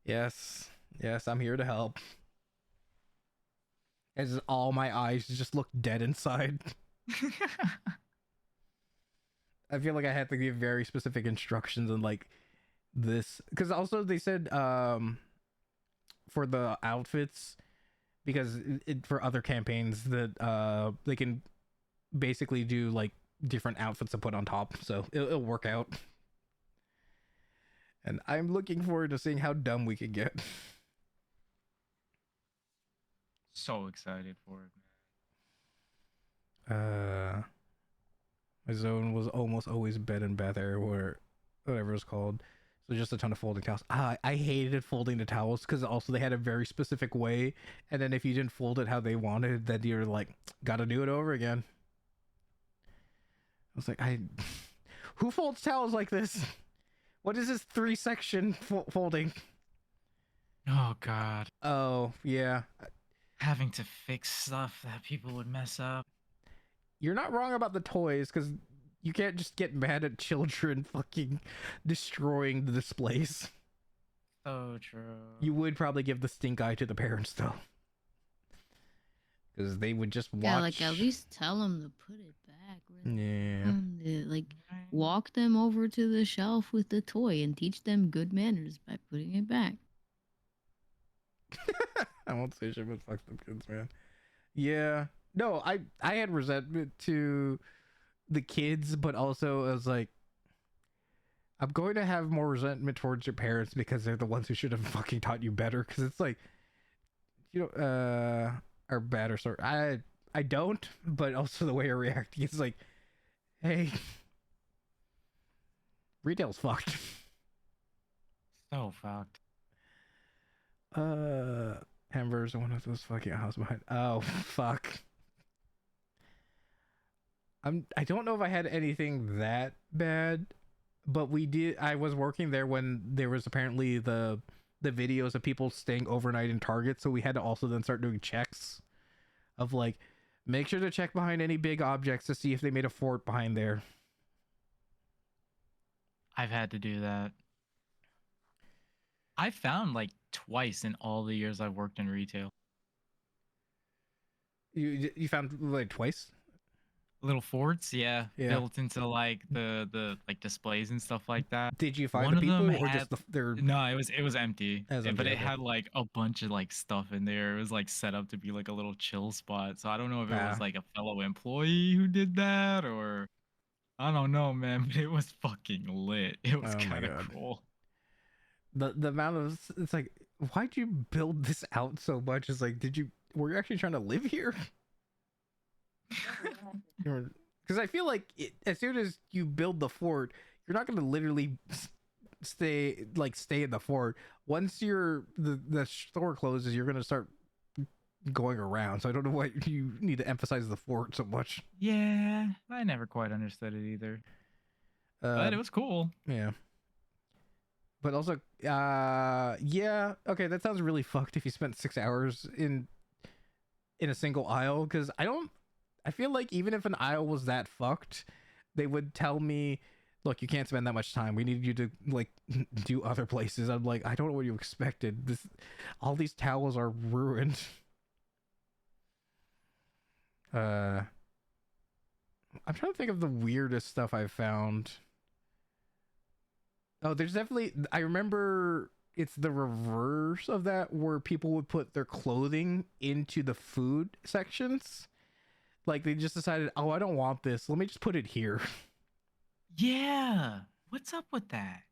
Yes, Yes, I'm here to help. As all my eyes just look dead inside. I feel like I had to give very specific instructions and like this, because also they said for the outfits, because for other campaigns that they can basically do like different outfits to put on top, so it'll work out. And I'm looking forward to seeing how dumb we can get. So excited for it, My zone was almost always bed and bath area, or whatever it's called. So just a ton of folding towels. I hated folding the towels because also they had a very specific way, and then if you didn't fold it how they wanted, then you're like, gotta do it over again. I was like, who folds towels like this? What is this 3-section folding? Oh god. Oh yeah, Having to fix stuff that people would mess up. you're not wrong about the toys, because you can't just get mad at children fucking destroying the displays. So true. You would probably give the stink eye to the parents though, because they would just watch. Yeah, like at least tell them to put it back. Yeah. Like walk them over to the shelf with the toy and teach them good manners by putting it back. I won't say shit, but fuck them kids, man. Yeah. No, I had resentment to the kids, but also I was like, I'm going to have more resentment towards your parents because they're the ones who should have fucking taught you better. Because it's like, you know, are bad or sort. I don't, but also the way you're reacting is like, hey, retail's fucked. So fucked. Hamburgers are one of those fucking house behind. Oh fuck. I don't know if I had anything that bad, but I was working there when there was apparently the videos of people staying overnight in Target, so we had to also then start doing checks of like, make sure to check behind any big objects to see if they made a fort behind there. I've had to do that. I found like twice in all the years I've worked in retail. You found like twice? Little forts, yeah, Yeah. built into like the like displays and stuff like that. Did you find One the of people them or had just their? no, it was empty, It was but empty, it okay. had like a bunch of like stuff in there. It was like set up to be like a little chill spot. So I don't know if it was like a fellow employee who did that or I don't know, man. But it was fucking lit. It was Oh my kind of God. cool. The amount of, it's like, why'd you build this out so much? It's like, were you actually trying to live here? Because I feel like as soon as you build the fort, you're not going to literally stay in the fort. Once the store closes, you're going to start going around. So I don't know why you need to emphasize the fort so much. Yeah, I never quite understood it either. But it was cool. Yeah. But also, yeah, okay, that sounds really fucked if you spent 6 hours in a single aisle, because I feel like even if an aisle was that fucked, they would tell me, look, you can't spend that much time. We need you to like do other places. I'm like, I don't know what you expected. All these towels are ruined. I'm trying to think of the weirdest stuff I've found. Oh, there's definitely, I remember it's the reverse of that, where people would put their clothing into the food sections. Like they just decided, oh, I don't want this. Let me just put it here. Yeah. What's up with that?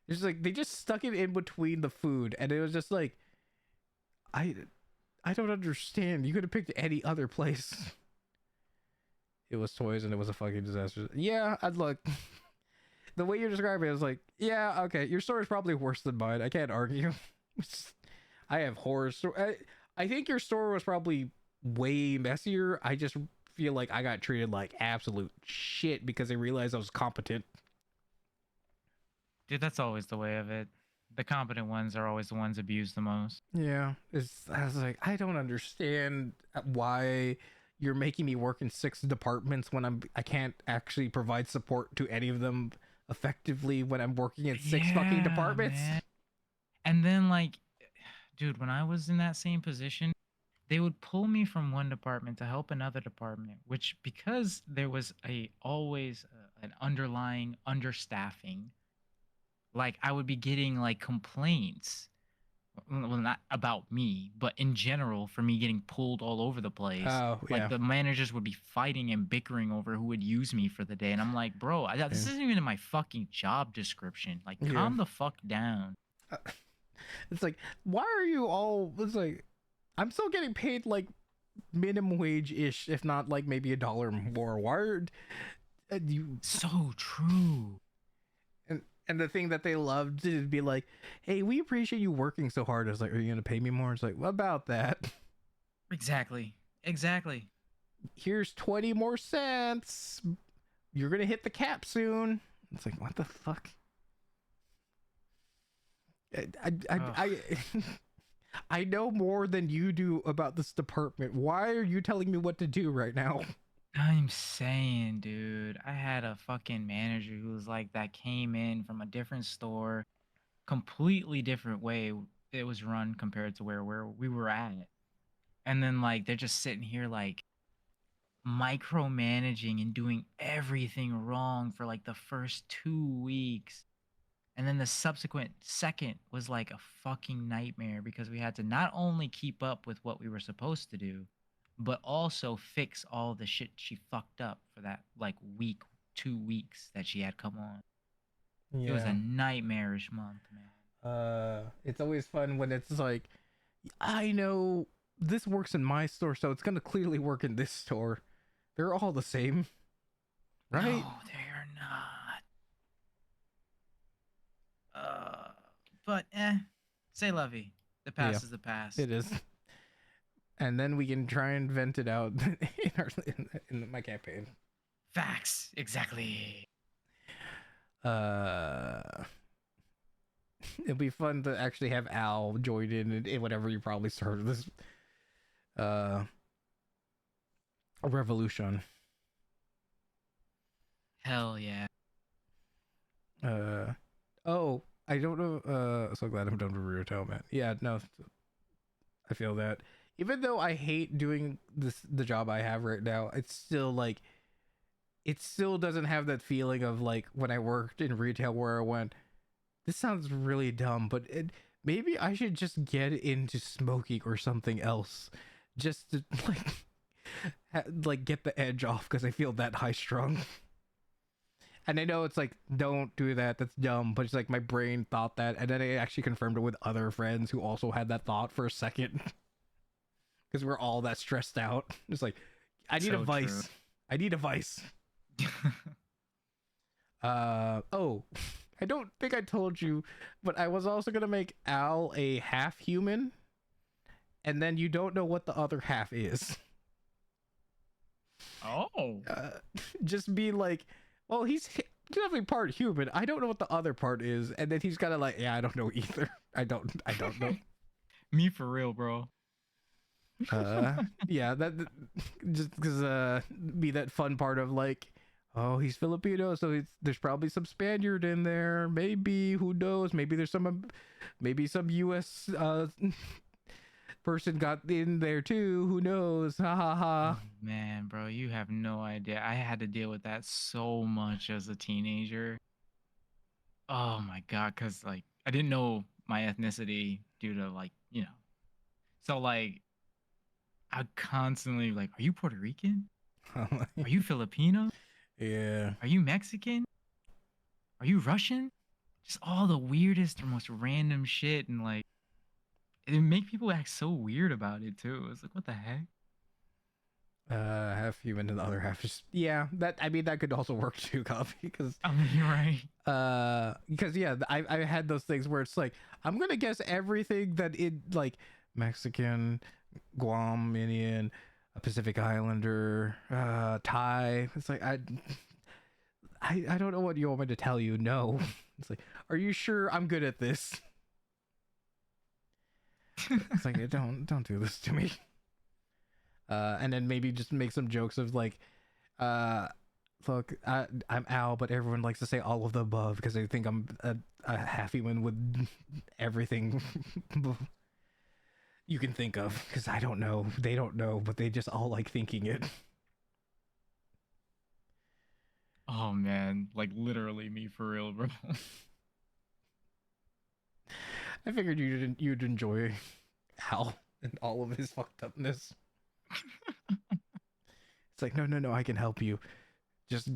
It's like they just stuck it in between the food, and it was just like, I don't understand. You could have picked any other place. It was toys, and it was a fucking disaster. Yeah, I'd look. The way you're describing it is like, yeah, okay, your story is probably worse than mine. I can't argue. I have horror story. I think your story was probably way messier. I just feel like I got treated like absolute shit because they realized I was competent. Dude, that's always the way of it. The competent ones are always the ones abused the most. Yeah, I was like, I don't understand why you're making me work in 6 departments when I can't actually provide support to any of them effectively when I'm working in 6 fucking departments. Man. And then like dude, when I was in that same position, they would pull me from one department to help another department, which because there was a always an underlying understaffing, like I would be getting like complaints, well, not about me, but in general for me getting pulled all over the place. Oh Like yeah. the managers would be fighting and bickering over who would use me for the day, and I'm like, bro, this Yeah. isn't even in my fucking job description. Like, Yeah. calm the fuck down. Uh, It's like, why are you all? It's like, I'm still getting paid like minimum wage ish, if not like maybe $1 more. Why are you? So true. And the thing that they loved to be like, hey, we appreciate you working so hard. It's like, are you gonna pay me more? It's like, what about that? Exactly. Exactly. Here's 20 more cents. You're gonna hit the cap soon. It's like, what the fuck? I I know more than you do about this department. Why are you telling me what to do right now? I'm saying, dude, I had a fucking manager who was like that came in from a different store, completely different way it was run compared to where we were at. And then like they're just sitting here like micromanaging and doing everything wrong for like the first 2 weeks. And then the subsequent second was like a fucking nightmare because we had to not only keep up with what we were supposed to do, but also fix all the shit she fucked up for that like week, 2 weeks that she had come on. It was a Yeah. nightmarish month, man. It's always fun when it's like, I know this works in my store, so it's gonna clearly work in this store. They're all the same, right? No, they're not. But say lovey. The Yeah, past is the past. it is. And then we can try and vent it out in my campaign. Facts, exactly. It'll be fun to actually have Al join in whatever you probably start this a revolution. Hell yeah. Oh, I don't know. So glad I'm done with Ryotao, man. Yeah, no, I feel that. Even though I hate doing the job I have right now, it's still like, it still doesn't have that feeling of like when I worked in retail where I went, this sounds really dumb, but maybe I should just get into smoking or something else, just to like, like get the edge off because I feel that high strung. And I know it's like, don't do that, that's dumb, but it's like my brain thought that, and then I actually confirmed it with other friends who also had that thought for a second. Because we're all that stressed out. It's like, I need a So vice. true. I need a vice. Oh, I don't think I told you, but I was also gonna make Al a half human, and then you don't know what the other half is. Oh. Just be like, well, he's definitely part human. I don't know what the other part is, and then he's kind of like, yeah, I don't know either. I don't know. Me for real, bro. Yeah, that just because be that fun part of like, oh, he's Filipino, so there's probably some Spaniard in there. Maybe, who knows? Maybe there's maybe some U.S. Person got in there too. Who knows? Ha ha ha. Oh, man, bro, you have no idea. I had to deal with that so much as a teenager. Oh my god, cuz like I didn't know my ethnicity due to like, So like I constantly like, are you Puerto Rican? Are you Filipino? Yeah. Are you Mexican? Are you Russian? Just all the weirdest or most random shit, and like it make people act so weird about it too. It's like, what the heck? Half human and the other half just, yeah. That, I mean, that could also work too, Coffee, because I mean, you're right. because yeah, I had those things where it's like, I'm gonna guess everything that it like Mexican, Guam, Indian, a Pacific Islander, Thai. It's like I don't know what you want me to tell you. No. It's like, are you sure I'm good at this? It's like, don't do this to me. And then maybe just make some jokes of like, look, I'm Al, but everyone likes to say all of the above because they think I'm a half human with everything. you can think of, because I don't know. They don't know, but they just all like thinking it. Oh man, like literally me for real, bro. I figured you'd enjoy Hal and all of his fucked upness. It's like, no, I can help you. Just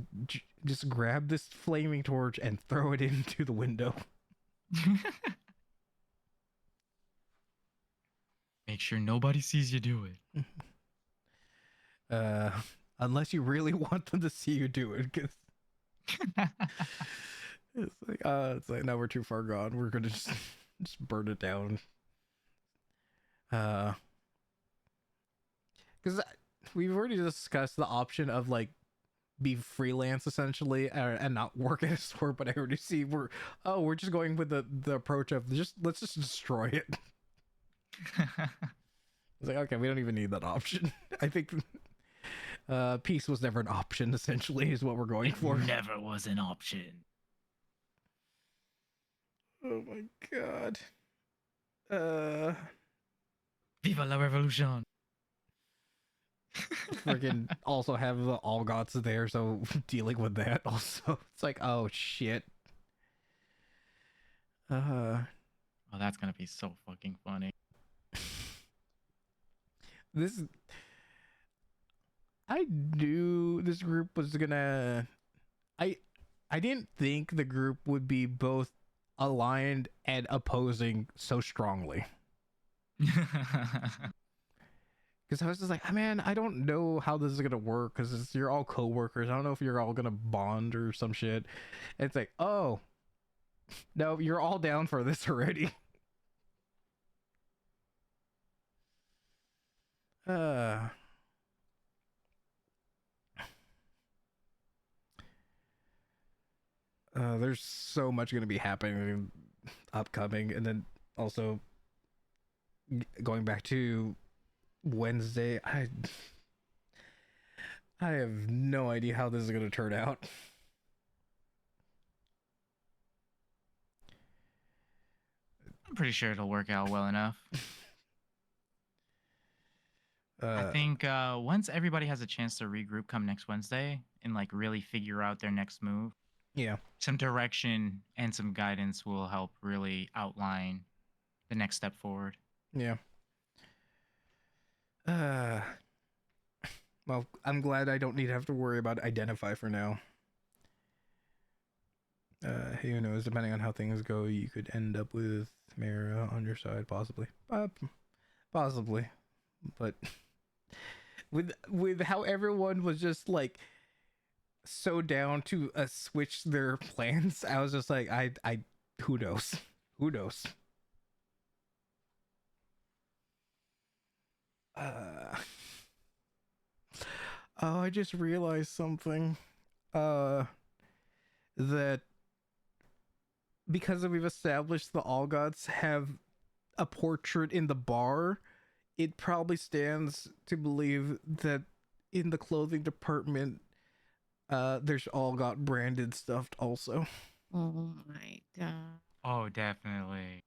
grab this flaming torch and throw it into the window. Make sure nobody sees you do it. Unless you really want them to see you do it, because it's like now we're too far gone. We're gonna just burn it down. Because we've already discussed the option of like be freelance essentially and not work at a store, but I already see we're just going with the approach of let's just destroy it. It's like, okay, we don't even need that option. I think peace was never an option, essentially, is what we're going for. Never was an option. Oh my god. Viva la revolution. Freaking also have the all gods there, so dealing with that also. It's like, oh shit. Oh, that's gonna be so fucking funny. This group was gonna I didn't think the group would be both aligned and opposing so strongly. Because I was just like, oh, man, I don't know how this is gonna work because you're all co-workers. I don't know if you're all gonna bond or some shit. And it's like, oh no, you're all down for this already. There's so much going to be happening upcoming, and then also going back to Wednesday, I have no idea how this is going to turn out. I'm pretty sure it'll work out well enough. I think once everybody has a chance to regroup come next Wednesday and like really figure out their next move, yeah, some direction and some guidance will help really outline the next step forward. Yeah. Well, I'm glad I don't need to have to worry about identify for now. Who knows? Depending on how things go, you could end up with Mara on your side, possibly. Possibly, but with how everyone was just like so down to switch their plans, I was just like, I who knows? Who knows? Oh, I just realized something. That because we've established the All Gods have a portrait in the bar, it probably stands to believe that in the clothing department, there's All God branded stuff also. Oh my god. Oh, definitely.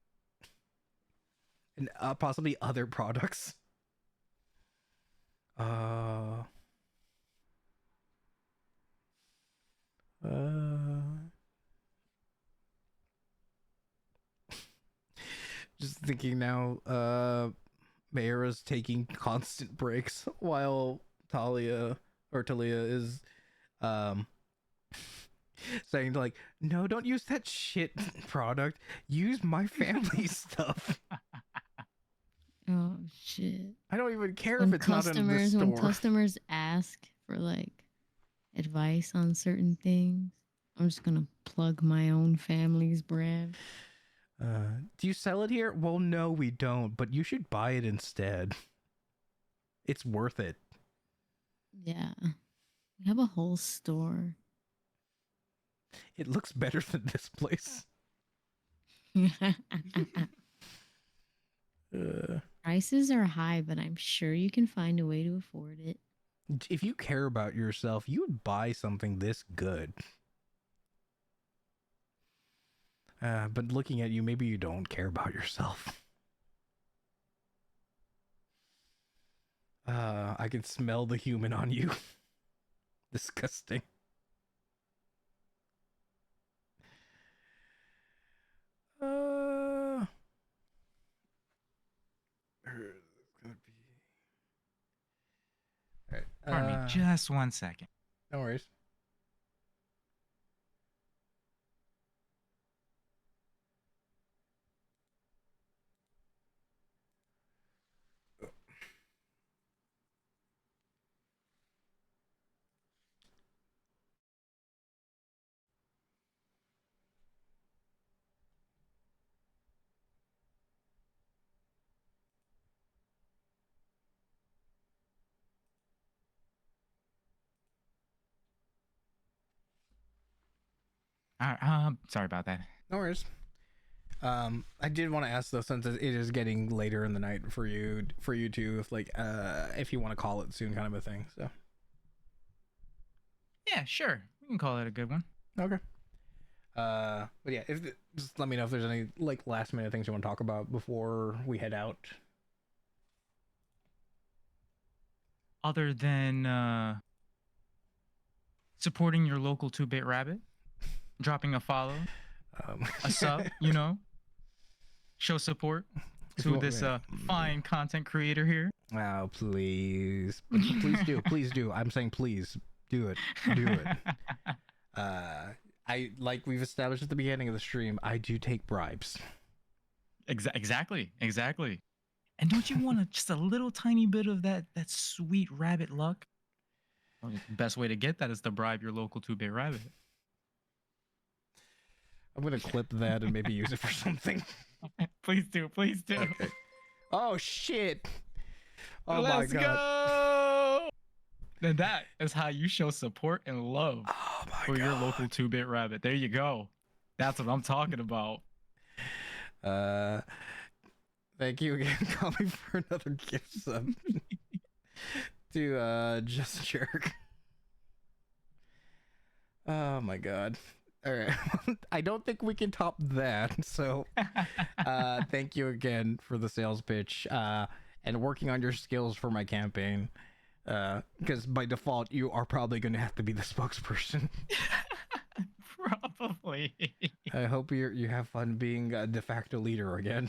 And possibly other products. Just thinking now, Mayra's taking constant breaks while Talia is saying like, no, don't use that shit product. Use my family stuff. Oh shit. I don't even care When if it's not in the store. When customers ask for like advice on certain things, I'm just gonna plug my own family's brand. Do you sell it here? Well, no, we don't, but you should buy it instead. It's worth it. Yeah. We have a whole store. It looks better than this place. Prices are high, but I'm sure you can find a way to afford it. If you care about yourself, you would buy something this good. But looking at you, maybe you don't care about yourself. I can smell the human on you. Disgusting. It's gonna be. All right. Pardon me, just 1 second. No worries. All right, sorry about that. No worries. I did want to ask though, since it is getting later in the night for you two, if like if you want to call it soon, kind of a thing. So Yeah, sure. We can call it a good one. okay. But yeah, just let me know if there's any like last minute things you want to talk about before we head out. Other than supporting your local 2-bit rabbit, dropping a follow, a sub, show support to this fine content creator here. Oh, please. Please do. I'm saying please do it. Do it. I like we've established at the beginning of the stream, I do take bribes. Exactly. And don't you want just a little tiny bit of that sweet rabbit luck? Well, the best way to get that is to bribe your local 2-bit rabbit. I'm gonna clip that and maybe use it for something. Please do. Okay. Oh shit. Oh Let's my god. go. Then that is how you show support and love for your local 2-bit rabbit. There you go. That's what I'm talking about. Thank you again, Colby, for another gift sub to Just Jerk. Oh my god. All right. I don't think we can top that. So thank you again for the sales pitch and working on your skills for my campaign. Because by default, you are probably going to have to be the spokesperson. Probably. I hope you have fun being a de facto leader again.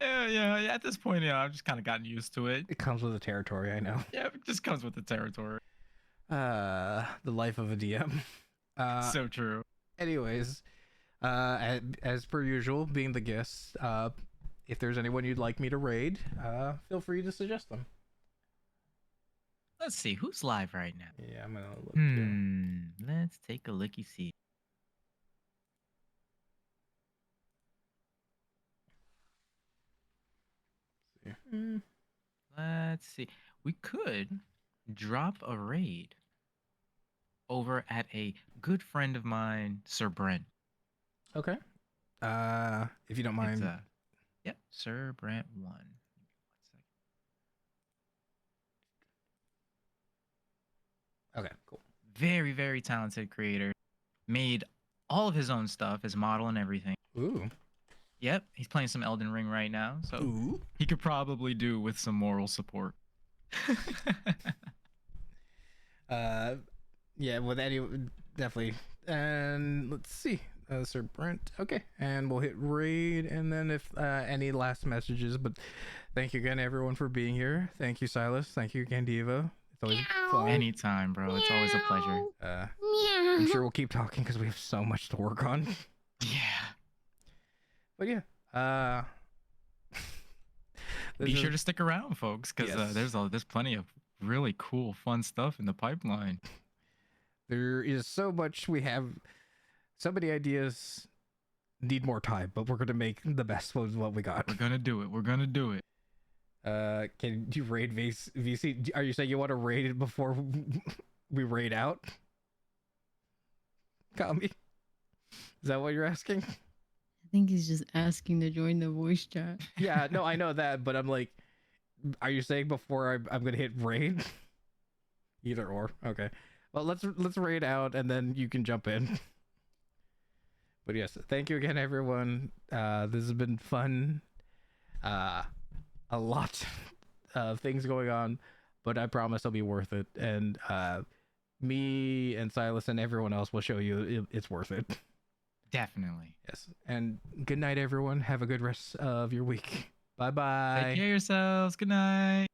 Yeah. At this point, I've just kind of gotten used to it. It comes with the territory, I know. Yeah, it just comes with the territory. The life of a DM. So true. Anyways, as per usual, being the guest, if there's anyone you'd like me to raid, feel free to suggest them. Let's see who's live right now. Yeah, I'm gonna look too. Let's take a looky see. Let's see. We could drop a raid over at a good friend of mine, Sir Brent. Okay. If you don't mind. Yep, Sir Brent 1. 1 second. Okay, cool. Very, very talented creator. Made all of his own stuff, his model and everything. Ooh. Yep, he's playing some Elden Ring right now, so Ooh. he could probably do with some moral support. Yeah, with any definitely. And let's see, Sir Brent. Okay, and we'll hit raid, and then if any last messages. But thank you again, everyone, for being here. Thank you, Silas. Thank you, Gandiva. It's always fun. Anytime, bro. It's always a pleasure. I'm sure we'll keep talking because we have so much to work on. Yeah. But yeah, be sure to stick around, folks, because there's plenty of really cool, fun stuff in the pipeline. There is so much. We have so many ideas. Need more time, but we're gonna make the best of what we got. We're gonna do it. Can you raid VC? Are you saying you want to raid it before we raid out? Kami? Is that what you're asking? I think he's just asking to join the voice chat. Yeah, no, I know that, but I'm like, are you saying before I'm gonna hit raid? Either or. Okay. Well, let's raid out and then you can jump in. But yes, thank you again, everyone. This has been fun. A lot of things going on, but I promise it'll be worth it. And me and Silas and everyone else will show you it's worth it. Definitely. Yes. And good night, everyone. Have a good rest of your week. Bye bye. Take care of yourselves. Good night.